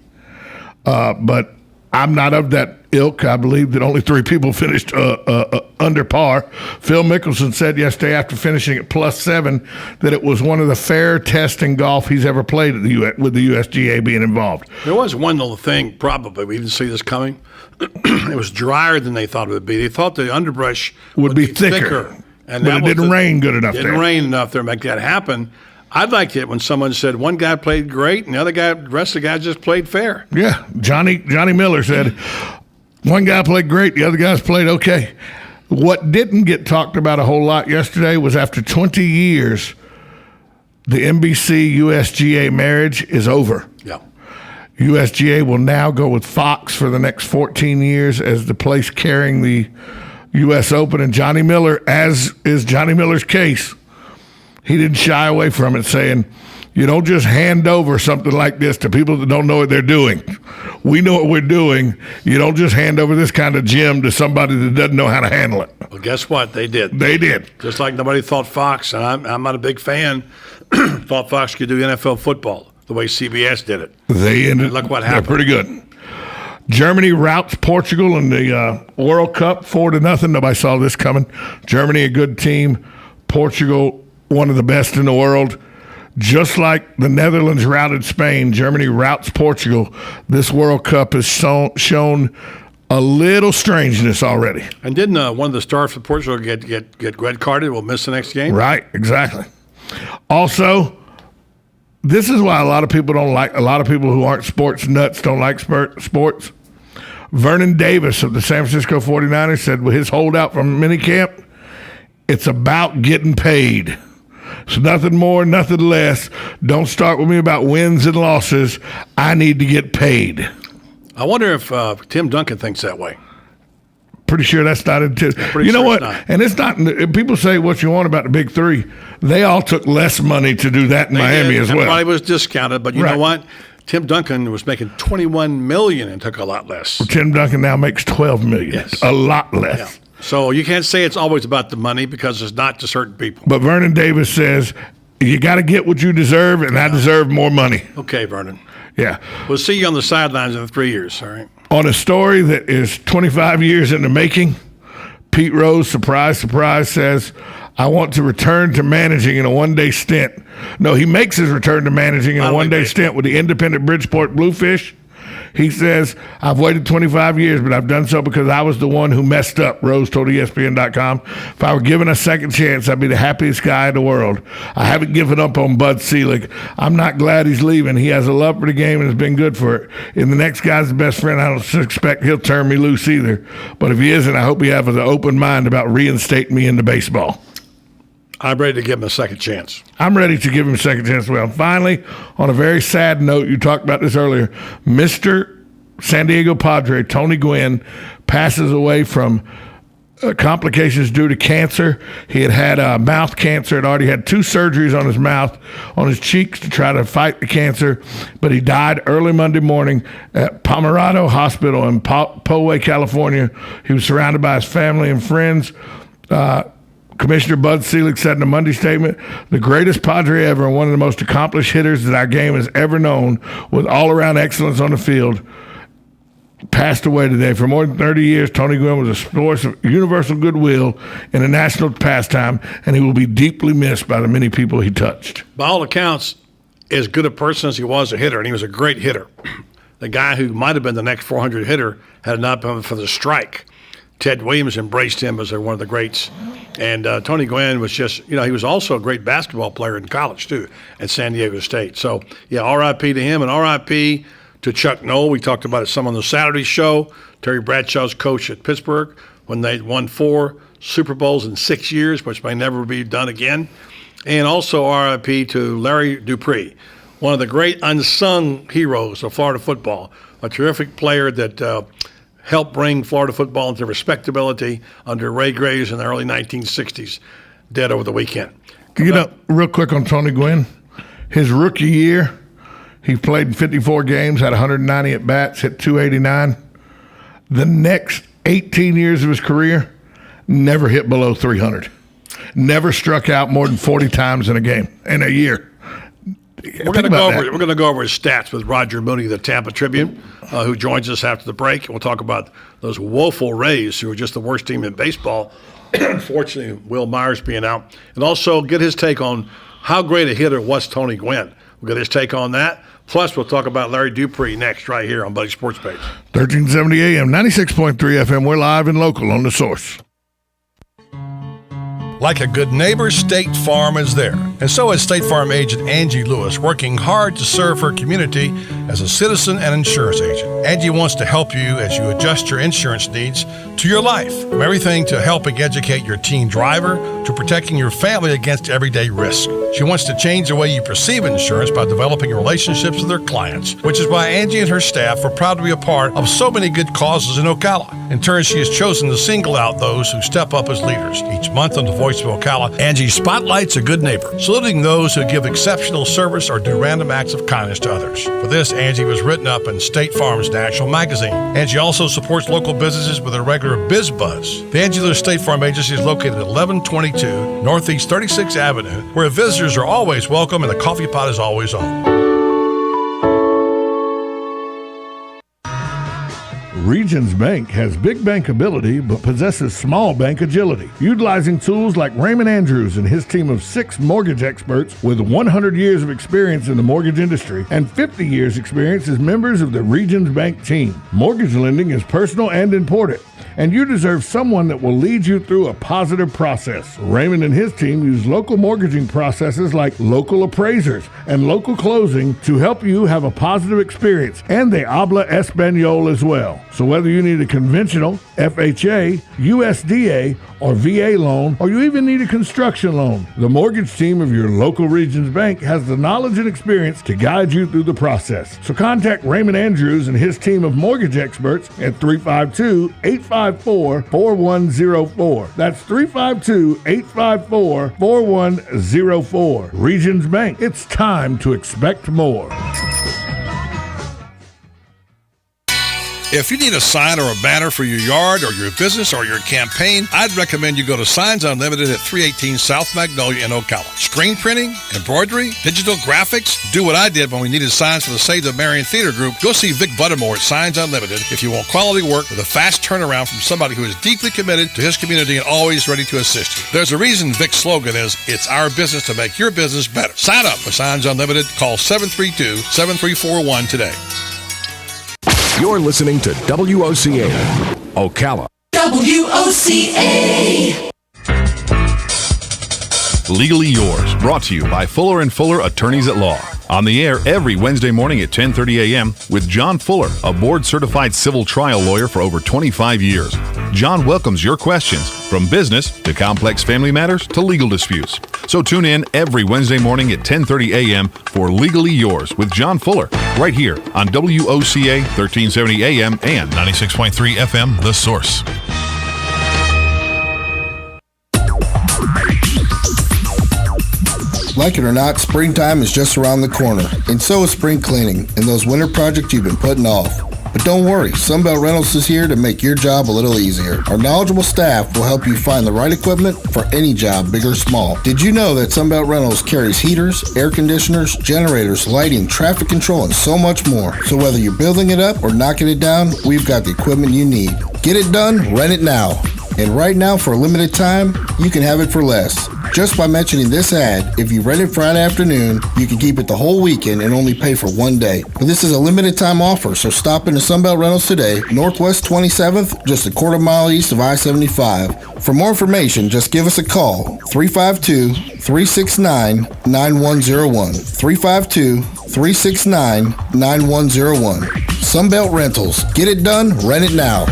But I'm not of that ilk. I believe that only 3 people finished under par. Phil Mickelson said yesterday after finishing at +7 that it was one of the fair tests in golf he's ever played with the USGA being involved. There was one little thing, probably, we didn't see this coming. It was drier than they thought it would be. They thought the underbrush would be thicker. And but it didn't rain good enough there. It didn't rain enough there to make that happen. I'd like it when someone said one guy played great and the rest of the guys just played fair. Yeah, Johnny Miller said one guy played great, the other guys played okay. What didn't get talked about a whole lot yesterday was after 20 years, the NBC-USGA marriage is over. Yeah. USGA will now go with Fox for the next 14 years as the place carrying the U.S. Open. And Johnny Miller, as is Johnny Miller's case, he didn't shy away from it, saying, you don't just hand over something like this to people that don't know what they're doing. We know what we're doing. You don't just hand over this kind of gem to somebody that doesn't know how to handle it. Well, guess what? They did. They did. Just like nobody thought Fox, and I'm not a big fan, thought Fox could do NFL football the way CBS did it. And look what happened. They're pretty good. Germany routs Portugal in the World Cup 4-0. Nobody saw this coming. Germany, a good team. Portugal, one of the best in the world. Just like the Netherlands routed Spain, Germany routs Portugal. This World Cup has shown a little strangeness already. And didn't one of the stars for Portugal get red carded? Will miss the next game. Right, exactly. Also, this is why a lot of people who aren't sports nuts don't like sports. Vernon Davis of the San Francisco 49ers said with his holdout from minicamp, it's about getting paid. It's nothing more, nothing less. Don't start with me about wins and losses. I need to get paid. I wonder if Tim Duncan thinks that way. Pretty sure that's not intended. You know what? And it's not. People say what you want about the big three. They all took less money to do that in Miami as well. Probably was discounted, but you know what? Tim Duncan was making $21 million and took a lot less. Well, Tim Duncan now makes $12 million. Yes. A lot less. Yeah. So you can't say it's always about the money because it's not to certain people. But Vernon Davis says you got to get what you deserve, and I deserve more money. Okay, Vernon. Yeah. We'll see you on the sidelines in 3 years, all right? On a story that is 25 years in the making, Pete Rose, surprise, surprise, says, I want to return to managing in a one-day stint. No, he makes his return to managing in a one-day stint with the independent Bridgeport Bluefish. He says, I've waited 25 years, but I've done so because I was the one who messed up, Rose told ESPN.com. If I were given a second chance, I'd be the happiest guy in the world. I haven't given up on Bud Selig. I'm not glad he's leaving. He has a love for the game and has been good for it. And the next guy's the best friend. I don't expect he'll turn me loose either. But if he isn't, I hope he has an open mind about reinstating me into baseball. I'm ready to give him a second chance. I'm ready to give him a second chance. Well, finally, on a very sad note, you talked about this earlier, Mr. San Diego Padre, Tony Gwynn, passes away from complications due to cancer. He had mouth cancer, had already had 2 surgeries on his mouth, on his cheeks to try to fight the cancer, but he died early Monday morning at Pomerado Hospital in Poway, California. He was surrounded by his family and friends. Commissioner Bud Selig said in a Monday statement, the greatest Padre ever and one of the most accomplished hitters that our game has ever known with all-around excellence on the field, passed away today. For more than 30 years, Tony Gwynn was a source of universal goodwill and a national pastime, and he will be deeply missed by the many people he touched. By all accounts, as good a person as he was a hitter, and he was a great hitter. The guy who might have been the next 400 hitter had it not been for the strike. Ted Williams embraced him as one of the greats. And Tony Gwynn was just, he was also a great basketball player in college, too, at San Diego State. So, yeah, R.I.P. to him and R.I.P. to Chuck Noll. We talked about it some on the Saturday show. Terry Bradshaw's coach at Pittsburgh when they won 4 Super Bowls in 6 years, which may never be done again. And also R.I.P. to Larry Dupree, one of the great unsung heroes of Florida football, a terrific player that helped bring Florida football into respectability under Ray Graves in the early 1960s, dead over the weekend. Real quick on Tony Gwynn, his rookie year, he played in 54 games, had 190 at-bats, hit 289. The next 18 years of his career, never hit below 300. Never struck out more than 40 times in a year. We're going to go over his stats with Roger Mooney, the Tampa Tribune, who joins us after the break. We'll talk about those woeful Rays, who are just the worst team in baseball. Unfortunately, Will Myers being out, and also get his take on how great a hitter was Tony Gwynn. We'll get his take on that. Plus, we'll talk about Larry Dupree next, right here on Buddy Sports Page. 1370 AM, 96.3 FM. We're live and local on The Source. Like a good neighbor, State Farm is there. And so is State Farm agent Angie Lewis, working hard to serve her community as a citizen and insurance agent. Angie wants to help you as you adjust your insurance needs to your life. From everything to helping educate your teen driver to protecting your family against everyday risk. She wants to change the way you perceive insurance by developing relationships with her clients, which is why Angie and her staff are proud to be a part of so many good causes in Ocala. In turn, she has chosen to single out those who step up as leaders. Each month on the Voice of Ocala, Angie spotlights a good neighbor, saluting those who give exceptional service or do random acts of kindness to others. For this, Angie was written up in State Farm's national magazine. Angie also supports local businesses with a regular Biz Buzz. The Angie Lewis State Farm Agency is located at 1122 Northeast 36th Avenue, where visitors are always welcome and the coffee pot is always on. Regions Bank has big bank ability but possesses small bank agility. Utilizing tools like Raymond Andrews and his team of 6 mortgage experts with 100 years of experience in the mortgage industry and 50 years experience as members of the Regions Bank team. Mortgage lending is personal and important, and you deserve someone that will lead you through a positive process. Raymond and his team use local mortgaging processes like local appraisers and local closing to help you have a positive experience, and they habla Espanol as well. So whether you need a conventional, FHA, USDA, or VA loan, or you even need a construction loan, the mortgage team of your local Regions Bank has the knowledge and experience to guide you through the process. So contact Raymond Andrews and his team of mortgage experts at 352-854-4104. That's 352-854-4104. Regions Bank, it's time to expect more. If you need a sign or a banner for your yard or your business or your campaign, I'd recommend you go to Signs Unlimited at 318 South Magnolia in Ocala. Screen printing, embroidery, digital graphics. Do what I did when we needed signs for the Save the Marion Theater Group. Go see Vic Buttermore at Signs Unlimited if you want quality work with a fast turnaround from somebody who is deeply committed to his community and always ready to assist you. There's a reason Vic's slogan is, "It's our business to make your business better." Sign up for Signs Unlimited. Call 732-7341 today. You're listening to WOCA, Ocala. WOCA. Legally Yours, brought to you by Fuller & Fuller Attorneys at Law. On the air every Wednesday morning at 10:30 a.m. with John Fuller, a board-certified civil trial lawyer for over 25 years. John welcomes your questions, from business to complex family matters to legal disputes. So tune in every Wednesday morning at 10:30 a.m. for Legally Yours with John Fuller, right here on WOCA 1370 AM and 96.3 FM, The Source. Like it or not, springtime is just around the corner, and so is spring cleaning and those winter projects you've been putting off. But don't worry, Sunbelt Rentals is here to make your job a little easier. Our knowledgeable staff will help you find the right equipment for any job, big or small. Did you know that Sunbelt Rentals carries heaters, air conditioners, generators, lighting, traffic control, and so much more? So whether you're building it up or knocking it down, we've got the equipment you need. Get it done, rent it now. And right now, for a limited time, you can have it for less. Just by mentioning this ad, if you rent it Friday afternoon, you can keep it the whole weekend and only pay for one day. But this is a limited time offer, so stop into Sunbelt Rentals today, Northwest 27th, just a quarter mile east of I-75. For more information, just give us a call, 352-369-9101. 352-369-9101. Sunbelt Rentals. Get it done, rent it now.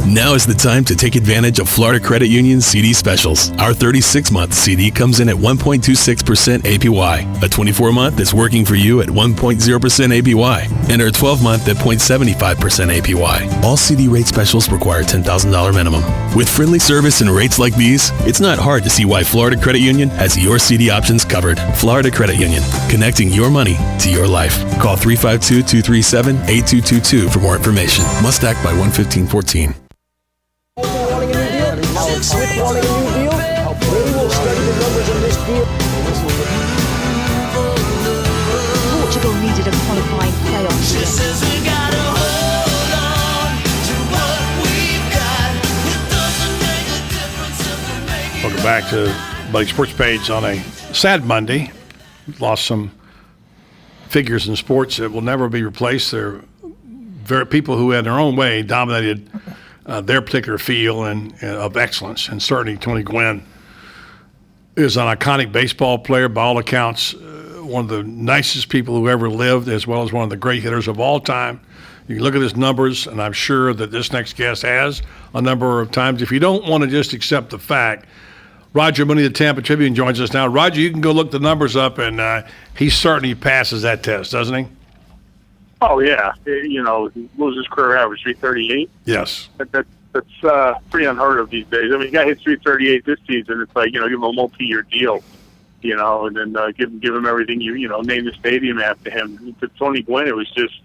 Now is the time to take advantage of Florida Credit Union's CD specials. Our 36-month CD comes in at 1.26% APY. A 24-month is working for you at 1.0% APY. And our 12-month at 0.75% APY. All CD rate specials require $10,000 minimum. With friendly service and rates like these, it's not hard to see why Florida Credit Union has your CD options covered. Florida Credit Union, connecting your money to your life. Call 352-237-8222 for more information. Must act by 1/15/14. Alex Smith wanting a new deal? Maybe we'll study the numbers on this deal. Portugal needed a qualifying playoff. She says we gotta hold on to what we've got. It doesn't make a difference if we make it. Welcome back to Buddy Sports Page on a sad Monday. Lost some figures in sports that will never be replaced. They're very people who, in their own way, dominated their particular field and of excellence. And certainly Tony Gwynn is an iconic baseball player, by all accounts, one of the nicest people who ever lived, as well as one of the great hitters of all time. You can look at his numbers, and I'm sure that this next guest has a number of times. If you don't want to just accept the fact, Roger Mooney, the Tampa Tribune, joins us now. Roger, you can go look the numbers up, and he certainly passes that test, doesn't he? Oh, yeah. You know, lose his career average, 338. Yes. That's pretty unheard of these days. I mean, the guy hit 338 this season. It's like, you know, give him a multi-year deal, you know, and then give him everything, you know, name the stadium after him. To Tony Gwynn, it was just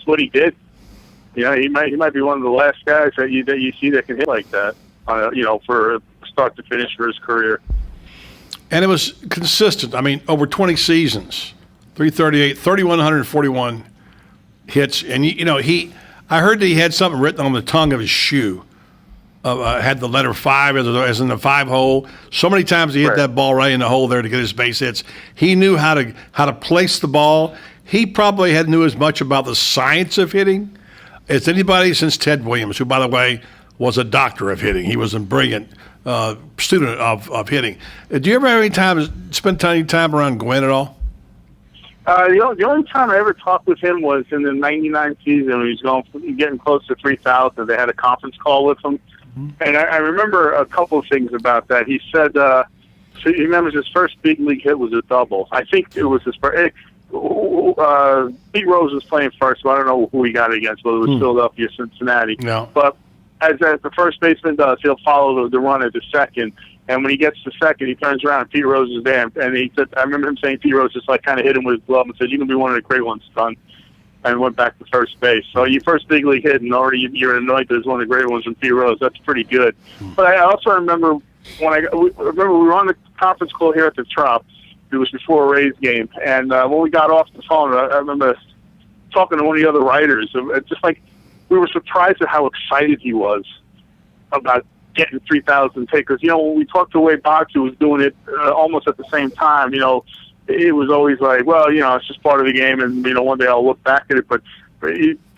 what he did. You know, he might be one of the last guys that you see that can hit like that, you know, for start to finish for his career. And it was consistent. I mean, over 20 seasons. 338, 3,141 hits. And, I heard that he had something written on the tongue of his shoe. Had the letter 5 as in the 5 hole. So many times he hit that ball right in the hole there to get his base hits. He knew how to place the ball. He probably knew as much about the science of hitting as anybody since Ted Williams, who, by the way, was a doctor of hitting. He was a brilliant student of hitting. Do you ever have spend any time around Gwynn at all? The only time I ever talked with him was in the '99 season when he was getting close to 3,000. They had a conference call with him. And I remember a couple of things about that. He said, so he remembers his first big league hit was a double. I think it was his first. Pete Rose was playing first, so I don't know who he got against, whether it was Philadelphia or Cincinnati. No. But as the first baseman does, he'll follow the run at the second. And when he gets to second, he turns around and Pete Rose is there. And he said, I remember him saying Pete Rose just kind of hit him with his glove and said, "You're going to be one of the great ones, son." And went back to first base. So your first big league hit, and already you're anointed as one of the great ones from Pete Rose. That's pretty good. But I also remember we were on the conference call here at the Trop. It was before a Rays game, and when we got off the phone, I remember talking to one of the other writers. It's just like we were surprised at how excited he was about getting 3,000 takers. When we talked to Wade Boggs, who was doing it almost at the same time, it was always like, well, it's just part of the game, and one day I'll look back at it. But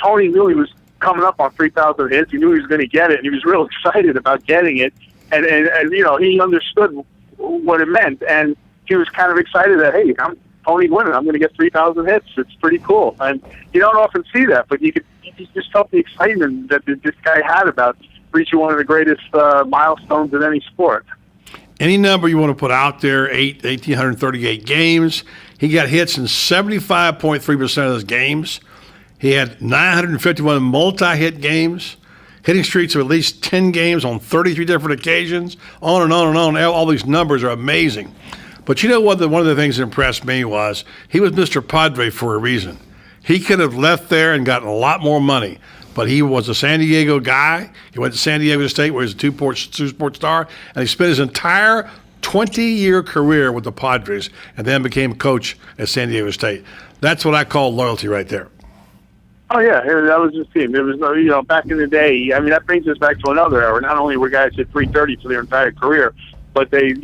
Tony knew he was coming up on 3,000 hits. He knew he was going to get it, and he was real excited about getting it. And he understood what it meant, and he was kind of excited that, hey, I'm Tony Gwynn, I'm going to get 3,000 hits. It's pretty cool, and you don't often see that, but you just felt the excitement that this guy had about reaching one of the greatest milestones in any sport. Any number you want to put out there, 1,838 games. He got hits in 75.3% of those games. He had 951 multi-hit games, hitting streaks of at least 10 games on 33 different occasions, on and on and on. All these numbers are amazing. But you know what? One of the things that impressed me was he was Mr. Padre for a reason. He could have left there and gotten a lot more money. But he was a San Diego guy. He went to San Diego State, where he was a two-sport star, and he spent his entire 20-year career with the Padres, and then became a coach at San Diego State. That's what I call loyalty right there. Oh yeah, that was his team. It was back in the day. I mean, that brings us back to another era. Not only were guys at 330 for their entire career, but they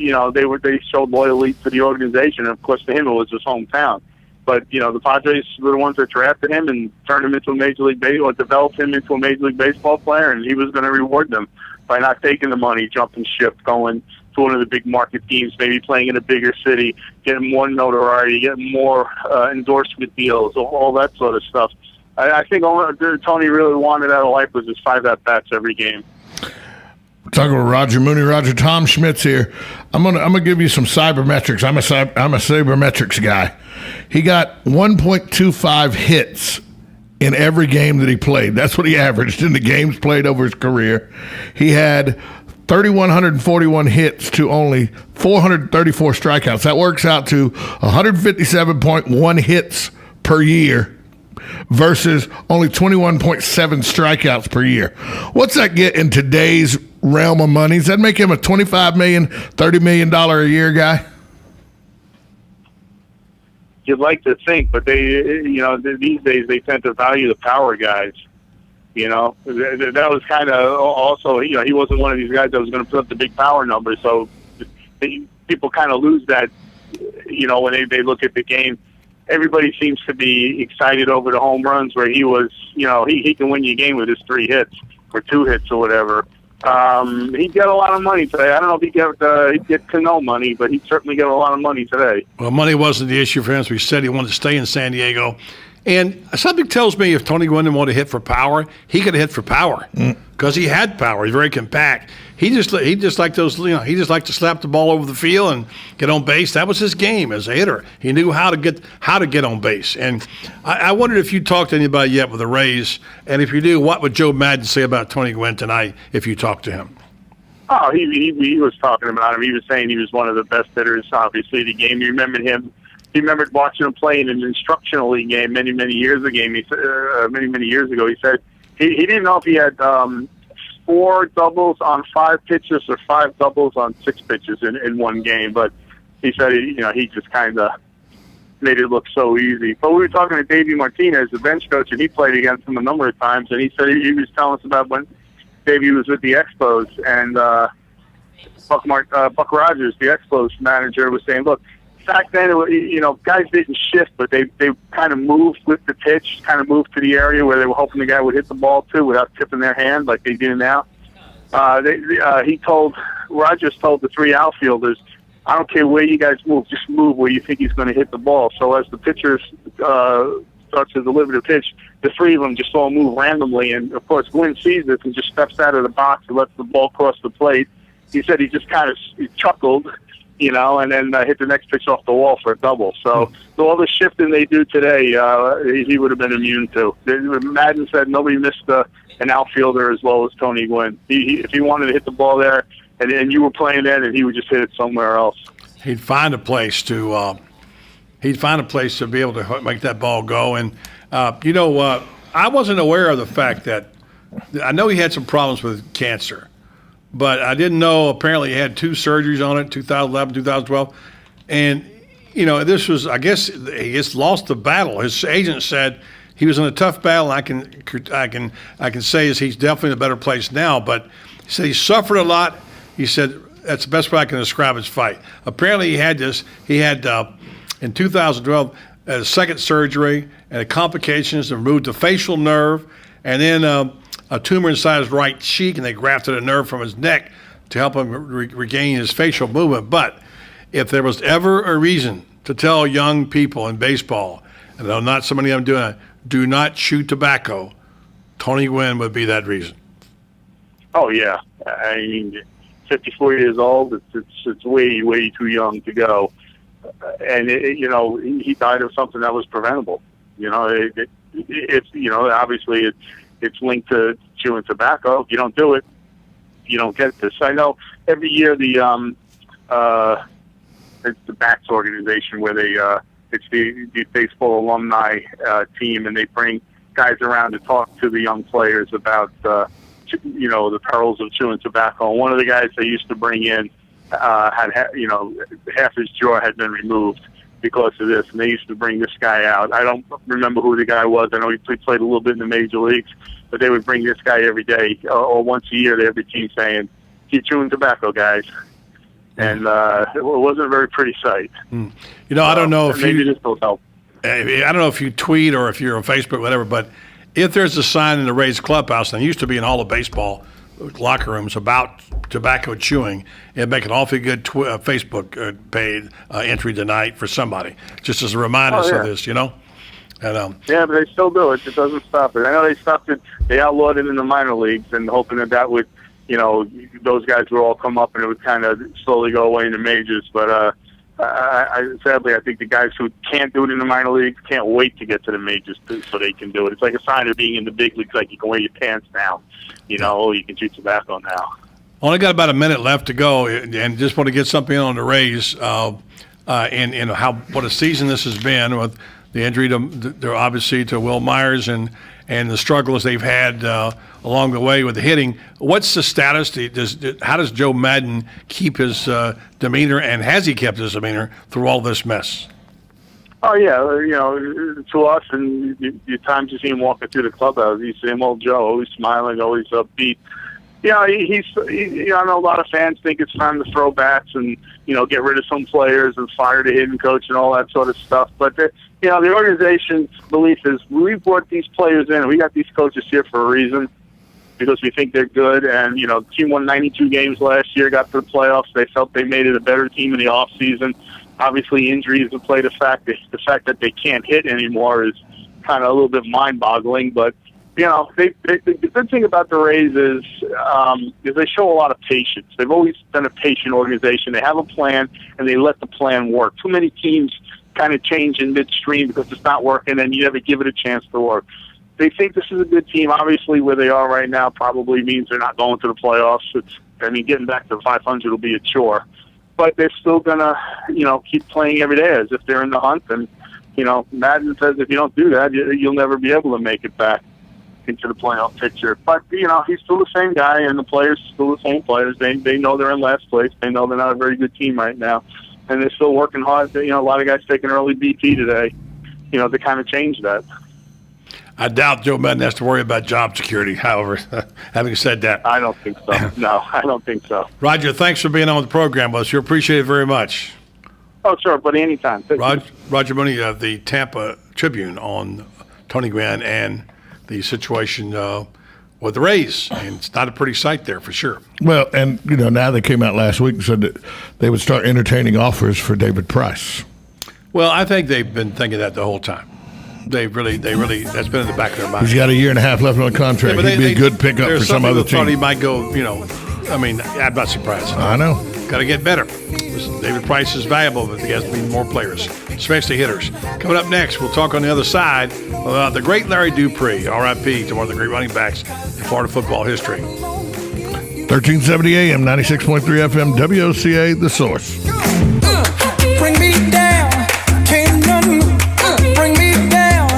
showed loyalty to the organization. And of course, to him, it was his hometown. But, the Padres were the ones that drafted him and turned him into a Major League Baseball, developed him into a Major League Baseball player, and he was going to reward them by not taking the money, jumping ship, going to one of the big market teams, maybe playing in a bigger city, getting more notoriety, getting more endorsement deals, all that sort of stuff. I think all Tony really wanted out of life was his 5 at-bats every game. Talking with Roger Mooney. Roger, Tom Schmitz here. I'm gonna give you some cybermetrics. I'm a cybermetrics guy. He got 1.25 hits in every game that he played. That's what he averaged in the games played over his career. He had 3,141 hits to only 434 strikeouts. That works out to 157.1 hits per year versus only 21.7 strikeouts per year. What's that get in today's realm of money? Does that make him a $25 million, $30 million a year guy? You'd like to think, but they, these days they tend to value the power guys. That was kind of also, he wasn't one of these guys that was going to put up the big power numbers. So people kind of lose that, when they look at the game. Everybody seems to be excited over the home runs where he was, he can win you a game with his 3 hits or 2 hits or whatever. He'd get a lot of money today. I don't know if he'd get Cano money, but he'd certainly get a lot of money today. Well, money wasn't the issue for him, so he said he wanted to stay in San Diego. And something tells me if Tony Gwynn didn't want to hit for power, he could have hit for power because he had power. He's very compact. He just liked those. He just liked to slap the ball over the field and get on base. That was his game as a hitter. He knew how to get on base. And I wondered if you talked to anybody yet with the Rays, and if you do, what would Joe Madden say about Tony Gwynn tonight if you talked to him? Oh, he was talking about him. He was saying he was one of the best hitters, obviously, the game. You remembered him. He remembered watching him play in an instructional league game many years ago. Many years ago, he said he didn't know if he had 4 doubles on 5 pitches or 5 doubles on 6 pitches in one game. But he said he just kind of made it look so easy. But we were talking to Davey Martinez, the bench coach, and he played against him a number of times, and he said he was telling us about when Davey was with the Expos, and Buck Rogers, the Expos manager, was saying, look, back then, guys didn't shift, but they kind of moved with the pitch, kind of moved to the area where they were hoping the guy would hit the ball to without tipping their hand like they do now. Rogers told the three outfielders, I don't care where you guys move, just move where you think he's going to hit the ball. So as the pitcher starts to deliver the pitch, the three of them just all move randomly. And, of course, Gwynn sees this and just steps out of the box and lets the ball cross the plate. He said he just kind of chuckled, and then hit the next pitch off the wall for a double. So all the shifting they do today, he would have been immune to. Madden said nobody missed an outfielder as well as Tony Gwynn. If he wanted to hit the ball there, and you were playing that, and he would just hit it somewhere else. He'd find a place to be able to make that ball go. And I wasn't aware of the fact that I know he had some problems with cancer, but I didn't know apparently he had 2 surgeries on it, 2011, 2012, and this was, I guess he just lost the battle. His agent said he was in a tough battle. I can say is he's definitely in a better place now, but he said he suffered a lot. He said that's the best way I can describe his fight. Apparently, he had in 2012 a second surgery and the complications removed the facial nerve, and then a tumor inside his right cheek, and they grafted a nerve from his neck to help him regain his facial movement. But if there was ever a reason to tell young people in baseball, and though not so many of them doing it, do not chew tobacco, Tony Gwynn would be that reason. Oh yeah, I mean, 54 years old. It's way too young to go, and he died of something that was preventable. Obviously it's linked to chewing tobacco. If you don't do it, you don't get this. I know every year it's the BATS organization where it's the baseball alumni team, and they bring guys around to talk to the young players about the perils of chewing tobacco. And one of the guys they used to bring in had half his jaw had been removed because of this, and they used to bring this guy out. I don't remember who the guy was. I know he played a little bit in the major leagues, but they would bring this guy every day or once a year to every team saying, keep chewing tobacco, guys. And it wasn't a very pretty sight. I don't know if maybe this will help. I don't know if you tweet or if you're on Facebook, whatever, but if there's a sign in the Rays clubhouse, and it used to be in all the baseball locker rooms about tobacco chewing, it'd make an awfully good Facebook page entry tonight for somebody, just as a reminder of this, And, yeah, but they still do it. It doesn't stop it. I know they stopped it. They outlawed it in the minor leagues, and hoping that would, those guys would all come up and it would kind of slowly go away in the majors. But sadly, I think the guys who can't do it in the minor leagues can't wait to get to the majors so they can do it. It's like a sign of being in the big leagues, like you can wear your pants now. You can chew tobacco now. Only got about a minute left to go, and just want to get something on the Rays and what a season this has been with the injury to obviously to Will Myers and the struggles they've had along the way with the hitting. What's the status? How does Joe Madden keep his demeanor, and has he kept his demeanor through all this mess? Oh yeah, to us, and the times you see him walking through the clubhouse, you see him, old Joe, always smiling, always upbeat. I know a lot of fans think it's time to throw bats and get rid of some players and fire the hitting coach and all that sort of stuff. But the organization's belief is we brought these players in, and we got these coaches here for a reason, because we think they're good. And the team won 92 games last year, got to the playoffs. They felt they made it a better team in the off season. Obviously, injuries have played a factor. The fact that they can't hit anymore is kind of a little bit mind-boggling. But the good thing about the Rays is they show a lot of patience. They've always been a patient organization. They have a plan, and they let the plan work. Too many teams kind of change in midstream because it's not working, and you never give it a chance to work. They think this is a good team. Obviously, where they are right now probably means they're not going to the playoffs. Getting back to 500 will be a chore. But they're still going to, keep playing every day as if they're in the hunt. And, Madden says if you don't do that, you'll never be able to make it back into the playoff picture. But, he's still the same guy, and the players are still the same players. They know they're in last place. They know they're not a very good team right now. and they're still working hard. A lot of guys taking early BP today, to kind of change that. I doubt Joe Madden has to worry about job security. However, having said that, I don't think so. No, I don't think so. Roger, thanks for being on the program with us. You appreciate it very much. Oh, sure, buddy, anytime. Roger Mooney of the Tampa Tribune on Tony Gwynn and the situation with the Rays. And it's not a pretty sight there for sure. Well, and now they came out last week and said that they would start entertaining offers for David Price. Well, I think they've been thinking that the whole time. They really, that's been in the back of their mind. He's got a year and a half left on the contract. He'd be a good pickup for some other team. Thought he might go, I'm not surprised. I know. Got to get better. David Price is valuable, but he has to be more players, especially hitters. Coming up next, we'll talk on the other side about the great Larry Dupree, R.I.P., to one of the great running backs in Florida football history. 1370 AM, 96.3 FM, WOCA, The Source. Bring me down, can't nothing bring me down.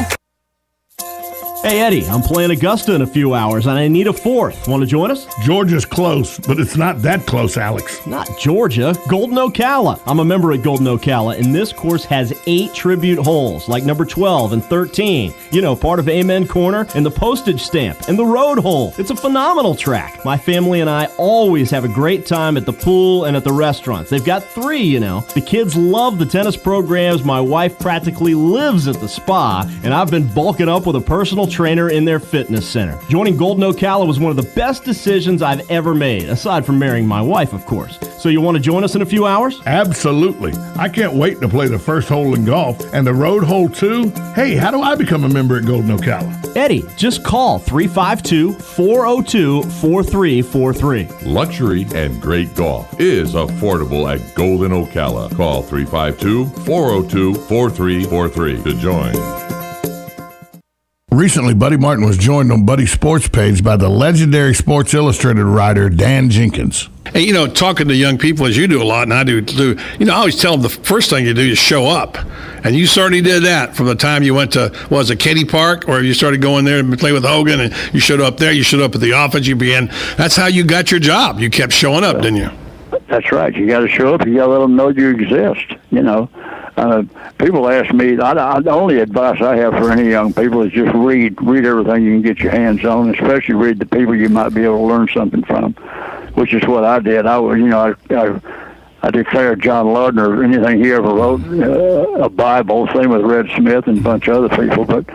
Hey, Eddie, I'm playing Augusta in a few hours, and I need a fourth. Want to join us? Georgia's close, but it's not that close, Alex. Not Georgia, Golden Ocala. I'm a member at Golden Ocala, and this course has 8 tribute holes, like number 12 and 13. Part of Amen Corner, and the postage stamp, and the road hole. It's a phenomenal track. My family and I always have a great time at the pool and at the restaurants. They've got 3, The kids love the tennis programs. My wife practically lives at the spa, and I've been bulking up with a personal trainer in their fitness center. Joining Golden Ocala was one of the best decisions I've ever made, aside from marrying my wife, of course. So you want to join us in a few hours? Absolutely. I can't wait to play the first hole in golf and the road hole too. Hey, how do I become a member at Golden Ocala? Eddie, just call 352-402-4343. Luxury and great golf is affordable at Golden Ocala. Call 352-402-4343 to join. Recently, Buddy Martin was joined on Buddy's sports page by the legendary Sports Illustrated writer Dan Jenkins. Hey, talking to young people as you do a lot, and I do too, I always tell them the first thing you do is show up. And you certainly did that from the time you went to, was it Katy Park, or you started going there and play with Hogan, and you showed up there, you showed up at the office, you began. That's how you got your job. You kept showing up, didn't you? That's right. You got to show up. You got to let them know you exist, People ask me, the only advice I have for any young people is just read everything you can get your hands on, especially read the people you might be able to learn something from, which is what I did. I declared John Ludden or anything he ever wrote a Bible. Same with Red Smith and a bunch of other people. But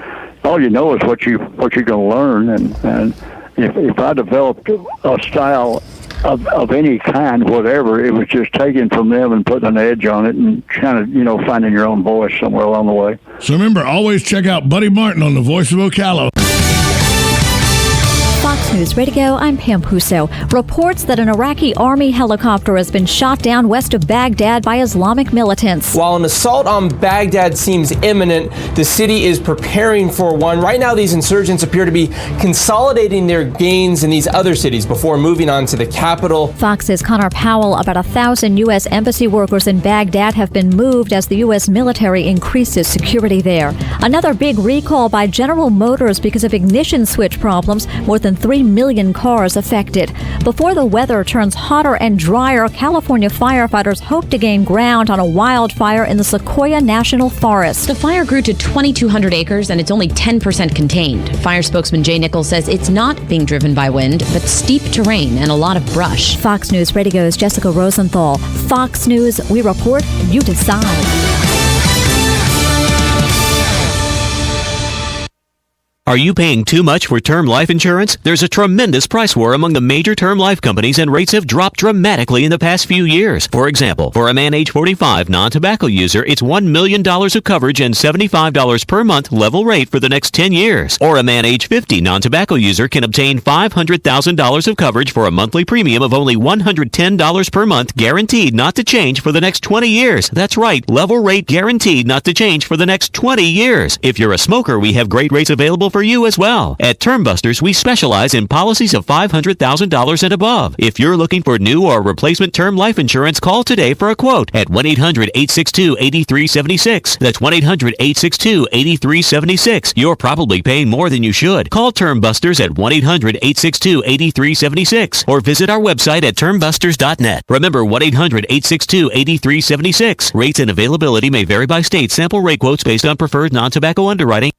all you know is what you're going to learn. And if I developed a style of any kind, whatever, it was just taken from them and putting an edge on it and kind of, finding your own voice somewhere along the way. So remember, always check out Buddy Martin on The Voice of Ocala. Fox News Radio, I'm Pam Puso. Reports that an Iraqi army helicopter has been shot down west of Baghdad by Islamic militants. While an assault on Baghdad seems imminent, the city is preparing for one. Right now, these insurgents appear to be consolidating their gains in these other cities before moving on to the capital. Fox's Connor Powell, about 1,000 U.S. embassy workers in Baghdad have been moved as the U.S. military increases security there. Another big recall by General Motors because of ignition switch problems. More than 3 million cars affected. Before the weather turns hotter and drier, California firefighters hope to gain ground on a wildfire in the Sequoia National Forest. The fire grew to 2,200 acres and it's only 10% contained. Fire spokesman Jay Nichols says it's not being driven by wind, but steep terrain and a lot of brush. Fox News Radio's Jessica Rosenthal. Fox News, we report, you decide. Are you paying too much for term life insurance? There's a tremendous price war among the major term life companies, and rates have dropped dramatically in the past few years. For example, for a man age 45 non-tobacco user, it's $1 million of coverage and $75 per month level rate for the next 10 years. Or a man age 50 non-tobacco user can obtain $500,000 of coverage for a monthly premium of only $110 per month, guaranteed not to change for the next 20 years. That's right, level rate guaranteed not to change for the next 20 years. If you're a smoker, we have great rates available for you as well. At Termbusters, we specialize in policies of $500,000 and above. If you're looking for new or replacement term life insurance, call today for a quote at 1-800-862-8376. That's 1-800-862-8376. You're probably paying more than you should. Call Termbusters at 1-800-862-8376 or visit our website at termbusters.net. Remember 1-800-862-8376. Rates and availability may vary by state. Sample rate quotes based on preferred non-tobacco underwriting.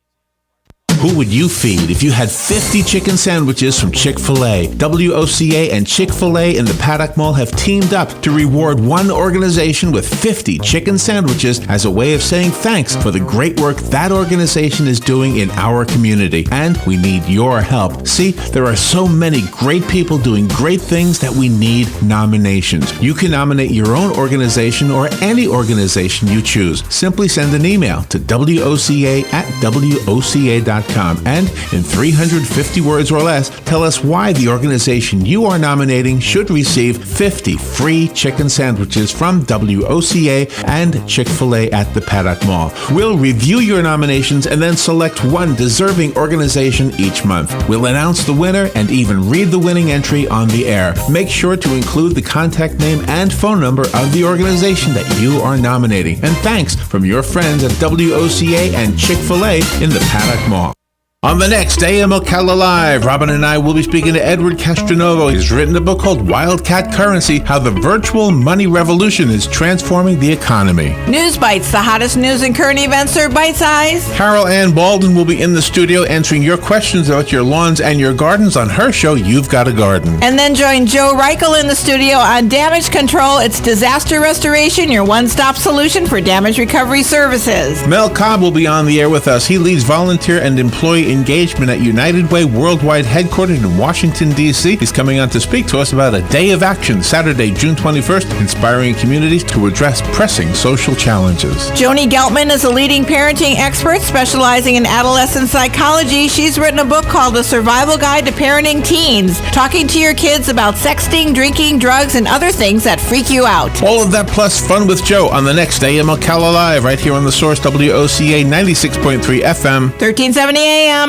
Who would you feed if you had 50 chicken sandwiches from Chick-fil-A? WOCA and Chick-fil-A in the Paddock Mall have teamed up to reward one organization with 50 chicken sandwiches as a way of saying thanks for the great work that organization is doing in our community. And we need your help. See, there are so many great people doing great things that we need nominations. You can nominate your own organization or any organization you choose. Simply send an email to WOCA@WOCA.com. And in 350 words or less, tell us why the organization you are nominating should receive 50 free chicken sandwiches from WOCA and Chick-fil-A at the Paddock Mall. We'll review your nominations and then select one deserving organization each month. We'll announce the winner and even read the winning entry on the air. Make sure to include the contact name and phone number of the organization that you are nominating. And thanks from your friends at WOCA and Chick-fil-A in the Paddock Mall. On the next AM Ocala Live, Robin and I will be speaking to Edward Castronovo. He's written a book called Wildcat Currency, How the Virtual Money Revolution is Transforming the Economy. News Bites, the hottest news and current events are bite-sized. Carol Ann Baldwin will be in the studio answering your questions about your lawns and your gardens on her show, You've Got a Garden. And then join Joe Reichel in the studio on Damage Control. It's disaster restoration, your one-stop solution for damage recovery services. Mel Cobb will be on the air with us. He leads volunteer and employee engagement at United Way Worldwide, headquartered in Washington, D.C. He's coming on to speak to us about a day of action, Saturday, June 21st, inspiring communities to address pressing social challenges. Joni Geltman is a leading parenting expert specializing in adolescent psychology. She's written a book called The Survival Guide to Parenting Teens, talking to your kids about sexting, drinking, drugs, and other things that freak you out. All of that plus fun with Joe on the next AM Ocala Live, right here on the Source WOCA 96.3 FM. 1370 AM.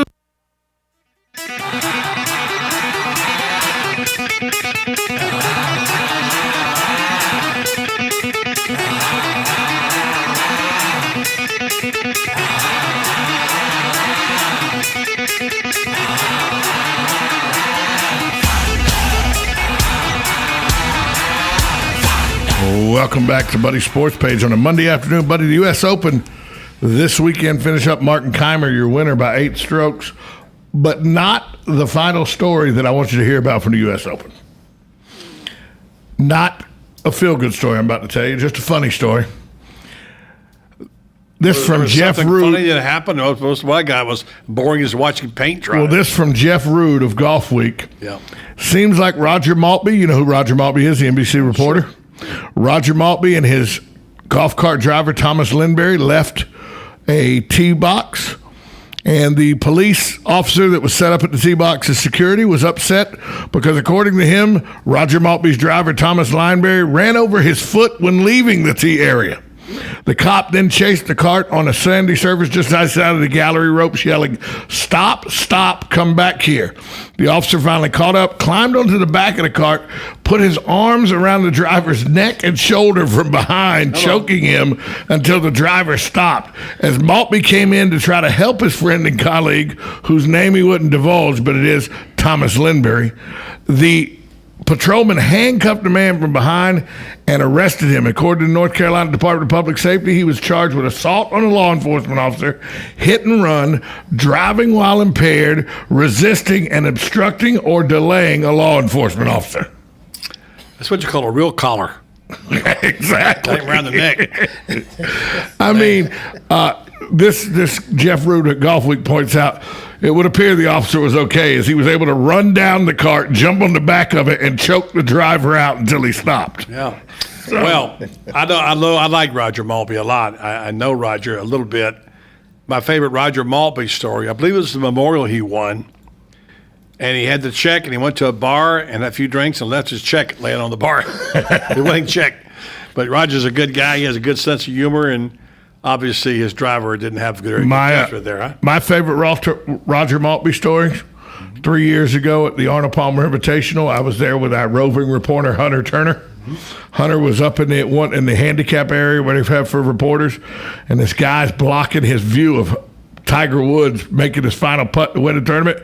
Welcome back to Buddy's Sports Page on a Monday afternoon. Buddy, the U.S. Open this weekend finish up Martin Keimer, your winner by 8 strokes, but not the final story that I want you to hear about from the U.S. Open. Not a feel-good story I'm about to tell you, just a funny story. This from Jeff Root. Funny that happened. Most of what I got was boring as watching paint dry. Well, this from Jeff Root of Golf Week. Yeah. Seems like Roger Maltby, you know who Roger Maltby is, the NBC reporter? Sure. Roger Maltby and his golf cart driver, Thomas Lindberry, left a tee box, and the police officer that was set up at the tee box as security was upset because, according to him, Roger Maltby's driver, Thomas Lindberry, ran over his foot when leaving the tee area. The cop then chased the cart on a sandy surface just outside of the gallery ropes, yelling, "Stop, stop, come back here." The officer finally caught up, climbed onto the back of the cart, put his arms around the driver's neck and shoulder from behind, choking him until the driver stopped. As Maltby came in to try to help his friend and colleague, whose name he wouldn't divulge, but it is Thomas Lindberry, the patrolman handcuffed the man from behind and arrested him. According to the North Carolina Department of Public Safety, he was charged with assault on a law enforcement officer, hit and run, driving while impaired, resisting and obstructing or delaying a law enforcement officer. That's what you call a real collar. Exactly. Around the neck. I mean, this Jeff Root at Golf Week points out, it would appear the officer was okay as he was able to run down the cart, jump on the back of it, and choke the driver out until he stopped. Yeah. Well, I like Roger Maltby a lot. I know Roger a little bit. My favorite Roger Maltby story, I believe it was the Memorial he won. And he had the check, and he went to a bar and had a few drinks and left his check laying on the bar. The winning check. But Roger's a good guy. He has a good sense of humor. And obviously his driver didn't have good judgment there, huh? My favorite Roger Maltby story, 3 years ago at the Arnold Palmer Invitational, I was there with our roving reporter, Hunter Turner. Hunter was up in the handicap area where they've had for reporters, and this guy's blocking his view of Tiger Woods making his final putt to win the tournament.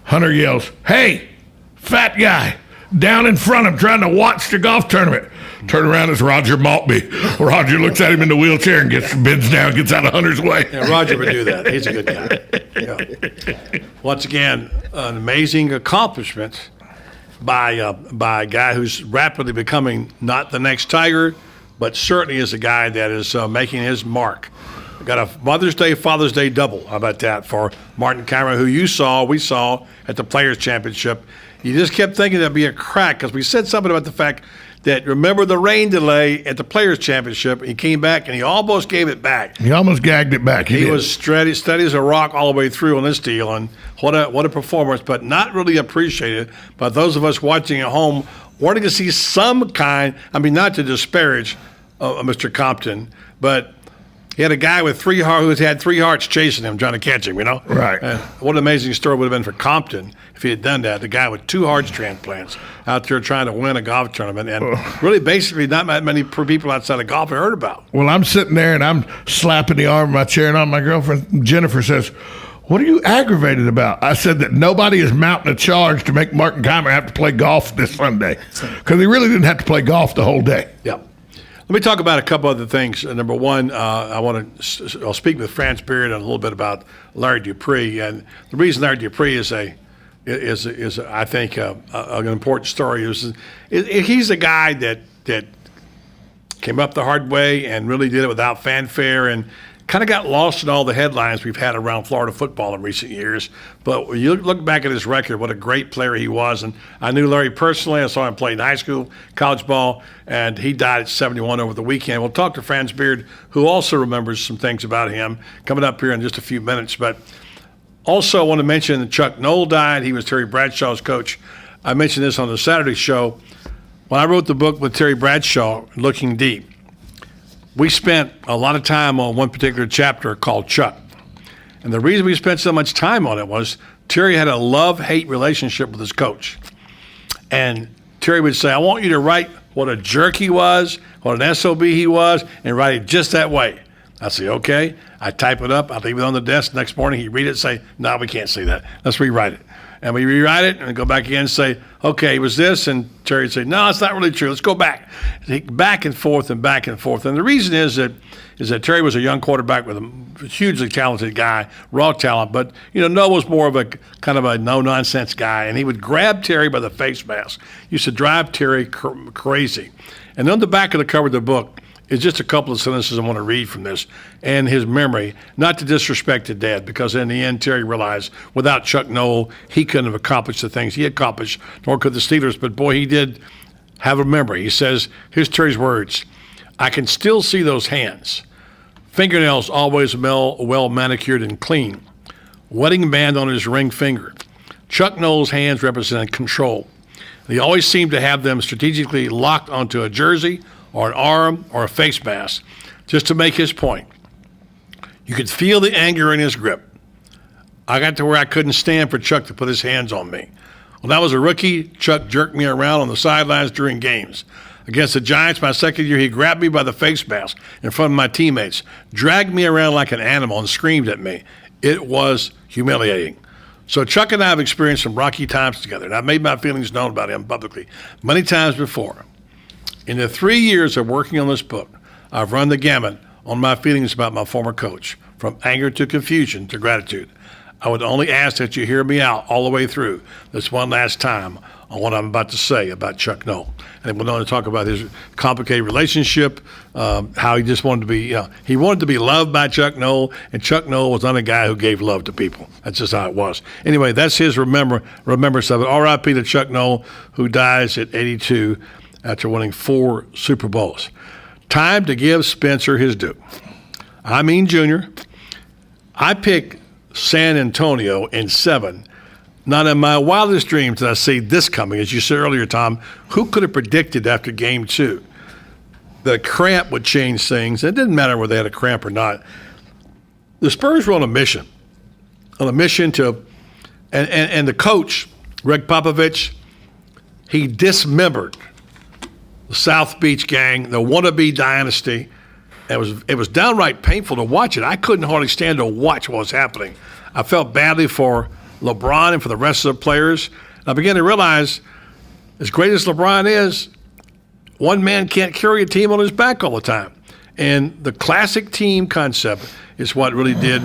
Hunter yells, "Hey, fat guy, down in front of him trying to watch the golf tournament." Turn around, it's Roger Maltby. Roger looks at him in the wheelchair and bends down, gets out of Hunter's way. Yeah, Roger would do that. He's a good guy. Yeah. Once again, an amazing accomplishment by a guy who's rapidly becoming not the next Tiger, but certainly is a guy that is making his mark. Got a Mother's Day, Father's Day double. How about that for Martin Kaymer, who we saw at the Players Championship. You just kept thinking there'd be a crack because we said something about the fact that, remember the rain delay at the Players Championship? He came back and he almost gave it back. He almost gagged it back. He was steady as a rock all the way through on this deal, and what a performance, but not really appreciated by those of us watching at home, wanting to see some kind, not to disparage Mr. Compton, but he had a guy with who had 3 hearts chasing him, trying to catch him, Right. What an amazing story would have been for Compton if he had done that. The guy with 2 heart transplants out there trying to win a golf tournament, and really basically not that many people outside of golf have heard about. Well, I'm sitting there and I'm slapping the arm of my chair, and my girlfriend Jennifer says, "What are you aggravated about?" I said that nobody is mounting a charge to make Martin Kaymer have to play golf this Sunday, because he really didn't have to play golf the whole day. Yeah. Let me talk about a couple other things. Number one, I'll speak with Franz Beard a little bit about Larry Dupree, and the reason Larry Dupree is I think an important story is he's a guy that came up the hard way and really did it without fanfare and kind of got lost in all the headlines we've had around Florida football in recent years. But when you look back at his record, what a great player he was. And I knew Larry personally. I saw him play in high school, college ball, and he died at 71 over the weekend. We'll talk to Franz Beard, who also remembers some things about him, coming up here in just a few minutes. But also I want to mention that Chuck Knoll died. He was Terry Bradshaw's coach. I mentioned this on the Saturday show. When I wrote the book with Terry Bradshaw, Looking Deep, we spent a lot of time on one particular chapter called Chuck. And the reason we spent so much time on it was Terry had a love-hate relationship with his coach. And Terry would say, "I want you to write what a jerk he was, what an SOB he was, and write it just that way." I say, "Okay." I type it up. I leave it on the desk. Next morning, he'd read it and say, "No, we can't say that. Let's rewrite it." And we rewrite it and go back again and say, "Okay, it was this." And Terry would say, "No, it's not really true. Let's go back." Back and forth and back and forth. And the reason is that Terry was a young quarterback with a hugely talented guy, raw talent. But, Noah was more of a kind of a no-nonsense guy. And he would grab Terry by the face mask. Used to drive Terry crazy. And on the back of the cover of the book is just a couple of sentences I want to read from this and his memory, not to disrespect his dad, because in the end, Terry realized without Chuck Knoll, he couldn't have accomplished the things he accomplished, nor could the Steelers. But boy, he did have a memory. He says, here's Terry's words: "I can still see those hands. Fingernails always well manicured and clean. Wedding band on his ring finger. Chuck Knoll's hands represented control. He always seemed to have them strategically locked onto a jersey or an arm or a face mask, just to make his point. You could feel the anger in his grip. I got to where I couldn't stand for Chuck to put his hands on me. When I was a rookie, Chuck jerked me around on the sidelines during games. Against the Giants my second year, he grabbed me by the face mask in front of my teammates, dragged me around like an animal, and screamed at me. It was humiliating." So Chuck and I have experienced some rocky times together, and I've made my feelings known about him publicly many times before. In the 3 years of working on this book, I've run the gamut on my feelings about my former coach, from anger to confusion to gratitude. I would only ask that you hear me out all the way through this one last time on what I'm about to say about Chuck Knoll. And we're going to talk about his complicated relationship, how he just wanted to be, he wanted to be loved by Chuck Knoll, and Chuck Knoll was not a guy who gave love to people. That's just how it was. Anyway, that's his remembrance of it. R.I.P. to Chuck Knoll, who dies at 82 after winning 4 Super Bowls. Time to give Spencer his due. Junior. I picked San Antonio in 7. Not in my wildest dreams did I see this coming. As you said earlier, Tom, who could have predicted after game 2 that a cramp would change things. It didn't matter whether they had a cramp or not. The Spurs were on a mission to, and the coach, Greg Popovich, he dismembered the South Beach gang, the wannabe dynasty. It was downright painful to watch it. I couldn't hardly stand to watch what was happening. I felt badly for LeBron and for the rest of the players. And I began to realize, as great as LeBron is, one man can't carry a team on his back all the time. And the classic team concept is what really did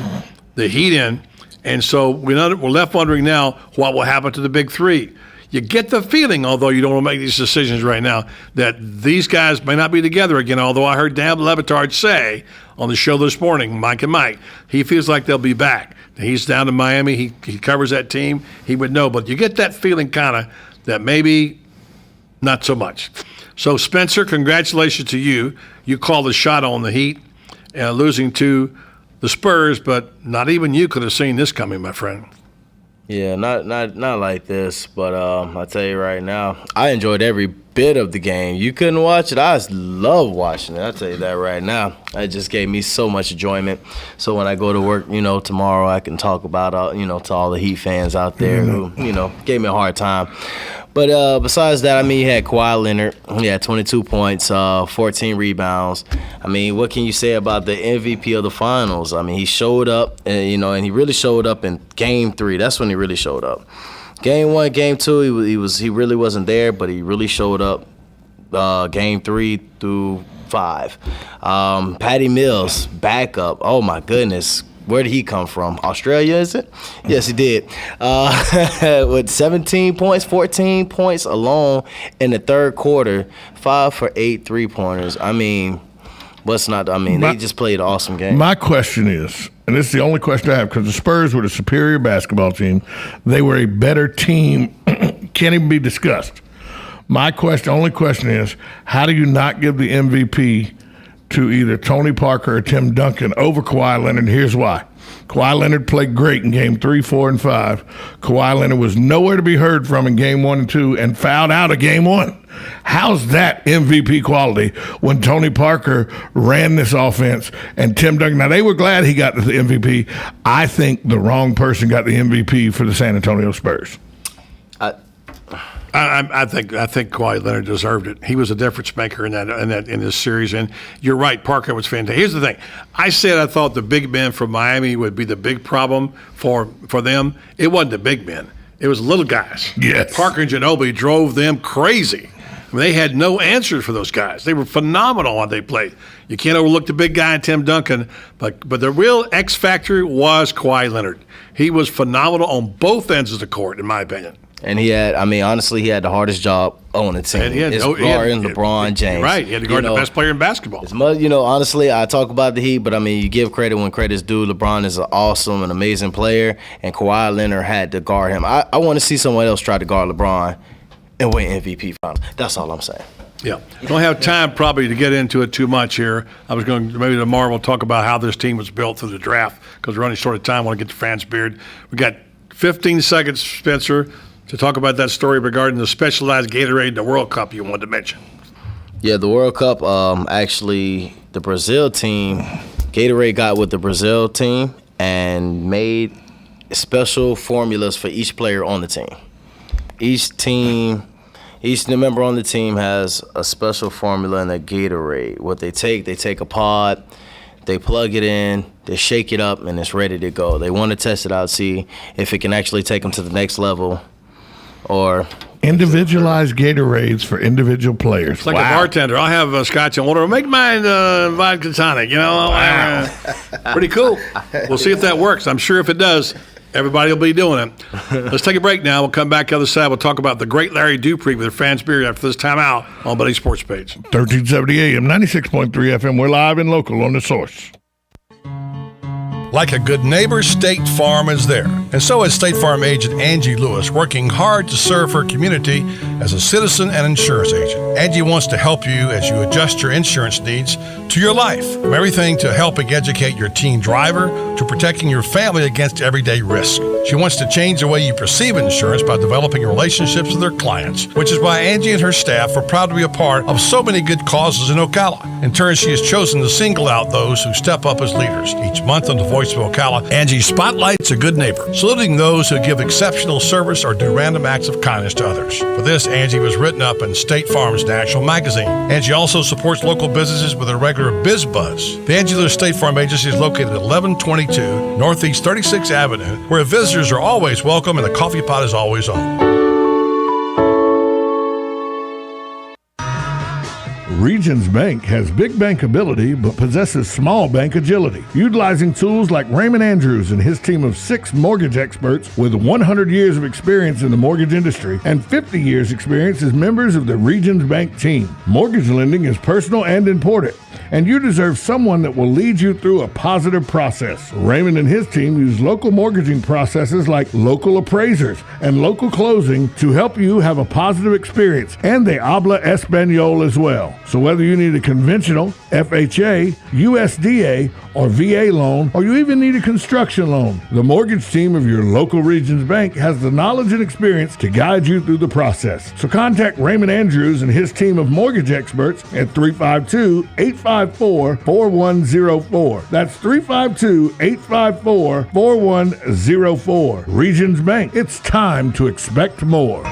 the Heat in. And so we're left wondering now what will happen to the big three. You get the feeling, although you don't want to make these decisions right now, that these guys may not be together again, although I heard Dan Levitard say on the show this morning, Mike and Mike, he feels like they'll be back. He's down in Miami. He covers that team. He would know. But you get that feeling kind of that maybe not so much. So, Spencer, congratulations to you. You called the shot on the Heat, losing to the Spurs, but not even you could have seen this coming, my friend. Yeah, not like this, but I'll tell you right now, I enjoyed every bit of the game. You couldn't watch it. I love watching it. I'll tell you that right now. It just gave me so much enjoyment. So when I go to work, tomorrow, I can talk about, to all the Heat fans out there who, gave me a hard time. But besides that, you had Kawhi Leonard. He had 22 points, 14 rebounds. What can you say about the MVP of the finals? He showed up, and he really showed up in Game 3. That's when he really showed up. Game 1, Game 2, he really wasn't there, but he really showed up. Game 3 through 5. Patty Mills, backup. Oh my goodness. Where did he come from? Australia, is it? Yes, he did. With 17 points, 14 points alone in the third quarter, 5 for 8 3-pointers. They just played an awesome game. My question is, and this is the only question I have, because the Spurs were the superior basketball team. They were a better team. Can't even be discussed. My only question is, how do you not give the MVP to either Tony Parker or Tim Duncan over Kawhi Leonard? Here's why. Kawhi Leonard played great in Game 3, 4, and 5. Kawhi Leonard was nowhere to be heard from in Game 1 and 2 and fouled out of Game 1. How's that MVP quality when Tony Parker ran this offense and Tim Duncan? Now, they were glad he got the MVP. I think the wrong person got the MVP for the San Antonio Spurs. I think Kawhi Leonard deserved it. He was a difference maker in this series, and you're right. Parker was fantastic. Here's the thing: I said I thought the big men from Miami would be the big problem for them. It wasn't the big men; it was little guys. Yes, Parker and Ginobili drove them crazy. They had no answers for those guys. They were phenomenal when they played. You can't overlook the big guy, Tim Duncan, but the real X factor was Kawhi Leonard. He was phenomenal on both ends of the court, in my opinion. And he had, honestly, he had the hardest job on the team. It's guarding LeBron James. Right, he had to guard the best player in basketball. Honestly, I talk about the Heat, but you give credit when credit's due. LeBron is an awesome and amazing player, and Kawhi Leonard had to guard him. I want to see someone else try to guard LeBron and win MVP finals. That's all I'm saying. Yeah. Don't have time probably to get into it too much here. I was going to, maybe tomorrow we'll talk about how this team was built through the draft, because we're running short of time. I want to get to Franz Beard. We got 15 seconds, Spencer, to talk about that story regarding the specialized Gatorade in the World Cup you wanted to mention. Yeah, the World Cup, actually, the Brazil team, Gatorade got with the Brazil team and made special formulas for each player on the team. Each member on the team has a special formula in their Gatorade. What they take a pod, they plug it in, they shake it up, and it's ready to go. They want to test it out, see if it can actually take them to the next level. Or individualized Gatorades for individual players. It's like a bartender. I'll have a scotch and water. Make mine vodka tonic. Pretty cool. We'll see if that works. I'm sure if it does, everybody will be doing it. Let's take a break now. We'll come back the other side. We'll talk about the great Larry Dupree with Franz Beard after this time out on Buddy Sports Page. 1370 AM, 96.3 FM. We're live and local on The Source. Like a good neighbor, State Farm is there. And so is State Farm agent Angie Lewis, working hard to serve her community as a citizen and insurance agent. Angie wants to help you as you adjust your insurance needs to your life, from everything to helping educate your teen driver to protecting your family against everyday risk. She wants to change the way you perceive insurance by developing relationships with her clients, which is why Angie and her staff are proud to be a part of so many good causes in Ocala. In turn, she has chosen to single out those who step up as leaders. Each month on the Voice of Ocala, Angie spotlights a good neighbor, saluting those who give exceptional service or do random acts of kindness to others. For this, Angie was written up in State Farm's National Magazine. Angie also supports local businesses with a regular Biz Buzz. The Angie Lewis State Farm Agency is located at 1122 Northeast 36th Avenue, where visitors are always welcome and the coffee pot is always on. Regions Bank has big bank ability but possesses small bank agility. Utilizing tools like Raymond Andrews and his team of 6 mortgage experts with 100 years of experience in the mortgage industry and 50 years experience as members of the Regions Bank team. Mortgage lending is personal and important, and you deserve someone that will lead you through a positive process. Raymond and his team use local mortgaging processes like local appraisers and local closing to help you have a positive experience, and they habla Espanol as well. So whether you need a conventional, FHA, USDA, or VA loan, or you even need a construction loan, the mortgage team of your local Regions Bank has the knowledge and experience to guide you through the process. So contact Raymond Andrews and his team of mortgage experts at 352-854-4104. That's 352-854-4104. Regions Bank, it's time to expect more.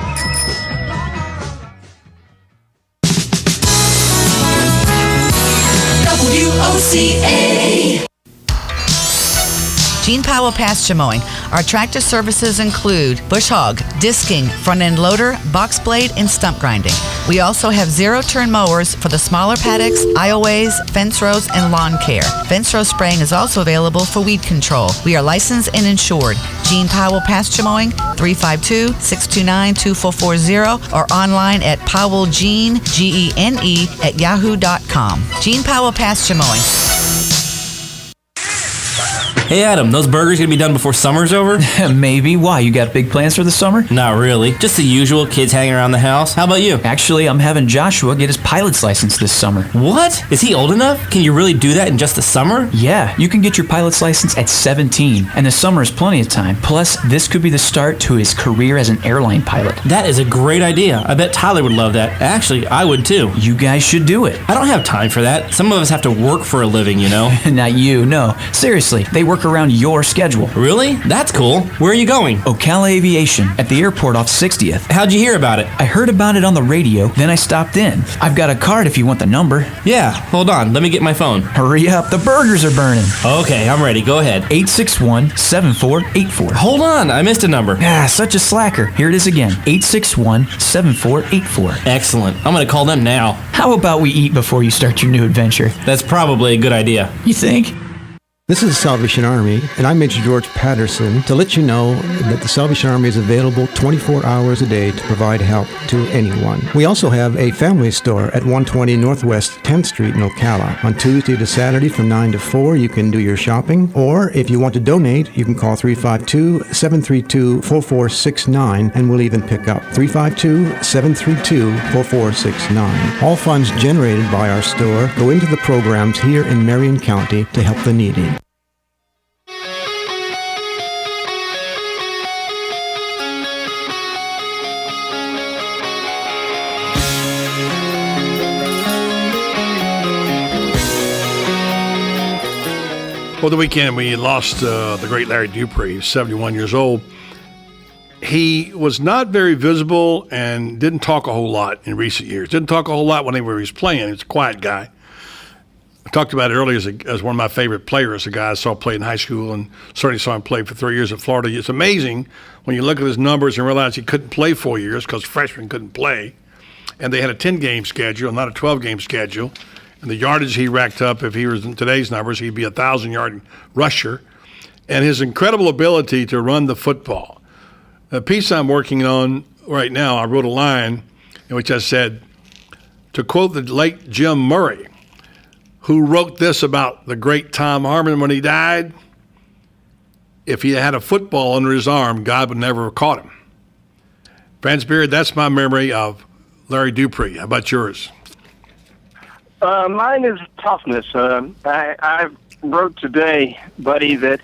WOCA. Gene Powell pasture mowing. Our tractor services include bush hog, disking, front end loader, box blade, and stump grinding. We also have zero-turn mowers for the smaller paddocks, aisleways, fence rows, and lawn care. Fence row spraying is also available for weed control. We are licensed and insured. Gene Powell pasture mowing, 352-629-2440, or online at powellgene, Gene, at yahoo.com. Gene Powell pasture mowing. Hey Adam, those burgers gonna be done before summer's over? Maybe. Why? You got big plans for the summer? Not really. Just the usual, kids hanging around the house. How about you? Actually, I'm having Joshua get his pilot's license this summer. What? Is he old enough? Can you really do that in just the summer? Yeah, you can get your pilot's license at 17, and the summer is plenty of time. Plus, this could be the start to his career as an airline pilot. That is a great idea. I bet Tyler would love that. Actually, I would too. You guys should do it. I don't have time for that. Some of us have to work for a living, you know? Not you, no. Seriously, they work around your schedule. Really? That's cool. Where are you going? Ocala Aviation, at the airport off 60th. How'd you hear about it? I heard about it on the radio, then I stopped in. I've got a card if you want the number. Yeah, hold on. Let me get my phone. Hurry up, the burgers are burning. Okay, I'm ready. Go ahead. 861-7484. Hold on, I missed a number. Ah, such a slacker. Here it is again. 861-7484. Excellent. I'm gonna call them now. How about we eat before you start your new adventure? That's probably a good idea. You think? This is the Salvation Army, and I'm Major George Patterson to let you know that the Salvation Army is available 24 hours a day to provide help to anyone. We also have a family store at 120 Northwest 10th Street in Ocala. On Tuesday to Saturday from 9 to 4, you can do your shopping, or if you want to donate, you can call 352-732-4469, and we'll even pick up 352-732-4469. All funds generated by our store go into the programs here in Marion County to help the needy. Well, the weekend we lost the great Larry Dupree, 71 years old. He was not very visible and didn't talk a whole lot in recent years. Didn't talk a whole lot whenever he was playing. He was a quiet guy. I talked about it earlier as one of my favorite players, a guy I saw play in high school and certainly saw him play for 3 years at Florida. It's amazing when you look at his numbers and realize he couldn't play 4 years because freshmen couldn't play. And they had a 10-game schedule, not a 12-game schedule. And the yardage he racked up, if he was in today's numbers, he'd be a 1,000-yard rusher. And his incredible ability to run the football. The piece I'm working on right now, I wrote a line in which I said, to quote the late Jim Murray, who wrote this about the great Tom Harmon when he died, if he had a football under his arm, God would never have caught him. Franz Beard, that's my memory of Larry Dupree. How about yours? Mine is toughness. I wrote today, buddy, that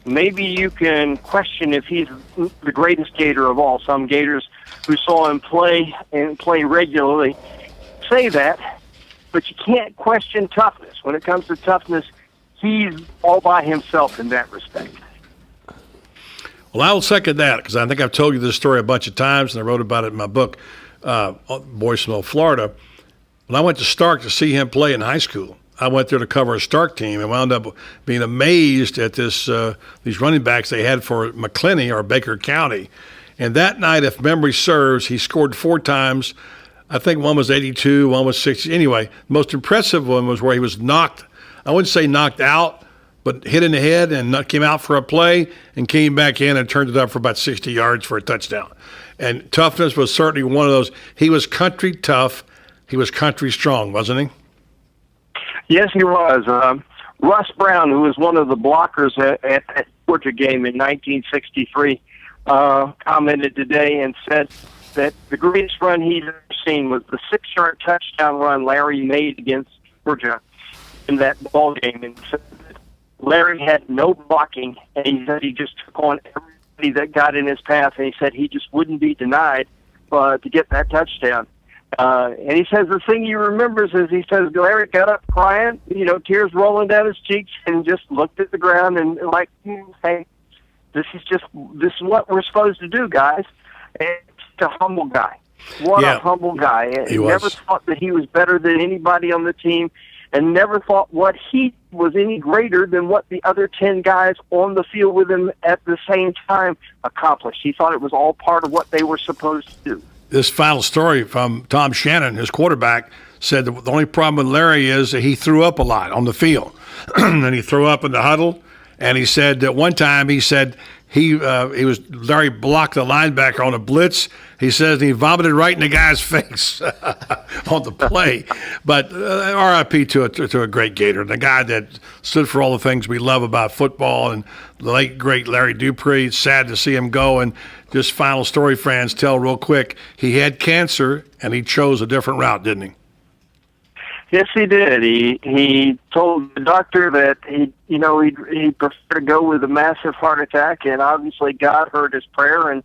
maybe you can question if he's the greatest Gator of all. Some Gators who saw him play and play regularly say that, but you can't question toughness. When it comes to toughness, he's all by himself in that respect. Well, I will second that because I think I've told you this story a bunch of times, and I wrote about it in my book, Boys from Florida. When I went to Stark to see him play in high school, I went there to cover a Stark team and wound up being amazed at these running backs they had for McClenny or Baker County. And that night, if memory serves, he scored 4 times. I think one was 82, one was 60. Anyway, the most impressive one was where he was knocked, I wouldn't say knocked out, but hit in the head and came out for a play and came back in and turned it up for about 60 yards for a touchdown. And toughness was certainly one of those. He was country tough. He was country strong, wasn't he? Yes, he was. Russ Brown, who was one of the blockers at that Georgia game in 1963, commented today and said that the greatest run he's ever seen was the 6-yard touchdown run Larry made against Georgia in that ball game. And said that Larry had no blocking, and he said he just took on everybody that got in his path, and he said he just wouldn't be denied to get that touchdown. And he says the thing he remembers is he says Larry got up crying, tears rolling down his cheeks, and just looked at the ground and like, hey, this is what we're supposed to do, guys. And it's a humble guy. What a humble guy. He was. Never thought that he was better than anybody on the team, and never thought what he was any greater than what the other 10 guys on the field with him at the same time accomplished. He thought it was all part of what they were supposed to do. This final story from Tom Shannon, his quarterback, said that the only problem with Larry is that he threw up a lot on the field. And he threw up in the huddle. And he said that one time Larry blocked the linebacker on a blitz. He says he vomited right in the guy's face on the play. But RIP to a great Gator, the guy that stood for all the things we love about football, and the late, great Larry Dupree. It's sad to see him go. And just final story, Franz, tell real quick. He had cancer, and he chose a different route, didn't he? Yes, he did. He told the doctor that he'd prefer to go with a massive heart attack, and obviously God heard his prayer, and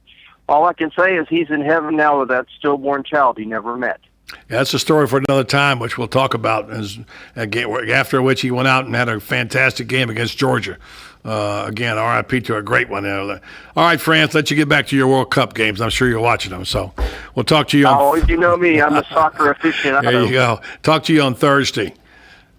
all I can say is he's in heaven now with that stillborn child he never met. Yeah, that's a story for another time, which we'll talk about. After which he went out and had a fantastic game against Georgia. Again, RIP to a great one. All right, Franz, let you get back to your World Cup games. I'm sure you're watching them. So we'll talk to you on... you know me. I'm a soccer aficionado. There you go. Talk to you on Thursday.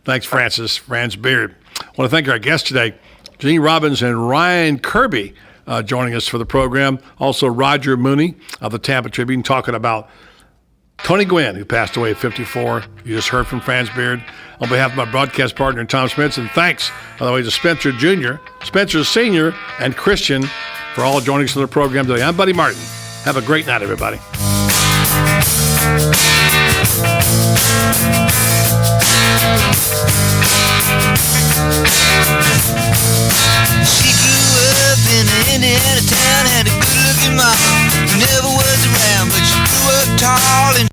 Thanks, Franz Beard. I want to thank our guests today, Janine Robbins and Ryan Kirby, joining us for the program. Also, Roger Mooney of the Tampa Tribune talking about Tony Gwynn, who passed away at 54. You just heard from Franz Beard. On behalf of my broadcast partner, Tom Spence, and thanks, by the way, to Spencer Jr., Spencer Sr., and Christian for all joining us on the program today. I'm Buddy Martin. Have a great night, everybody. She grew up in an Indiana town, had a good-looking mom who never was around, but she grew up tall and...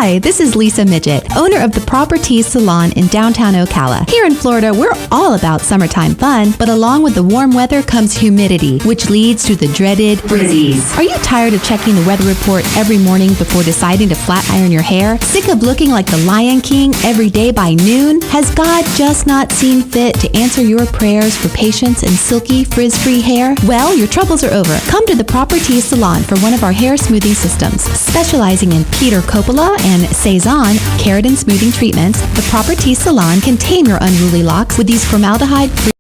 Hi, this is Lisa Midget, owner of the Properties Salon in downtown Ocala. Here in Florida, we're all about summertime fun, but along with the warm weather comes humidity, which leads to the dreaded frizzies. Are you tired of checking the weather report every morning before deciding to flat iron your hair? Sick of looking like the Lion King every day by noon? Has God just not seen fit to answer your prayers for patience and silky, frizz-free hair? Well, your troubles are over. Come to the Properties Salon for one of our hair smoothing systems. Specializing in Peter Coppola and Cezanne keratin smoothing treatments, the Properties Salon can tame your unruly locks with these formaldehyde-free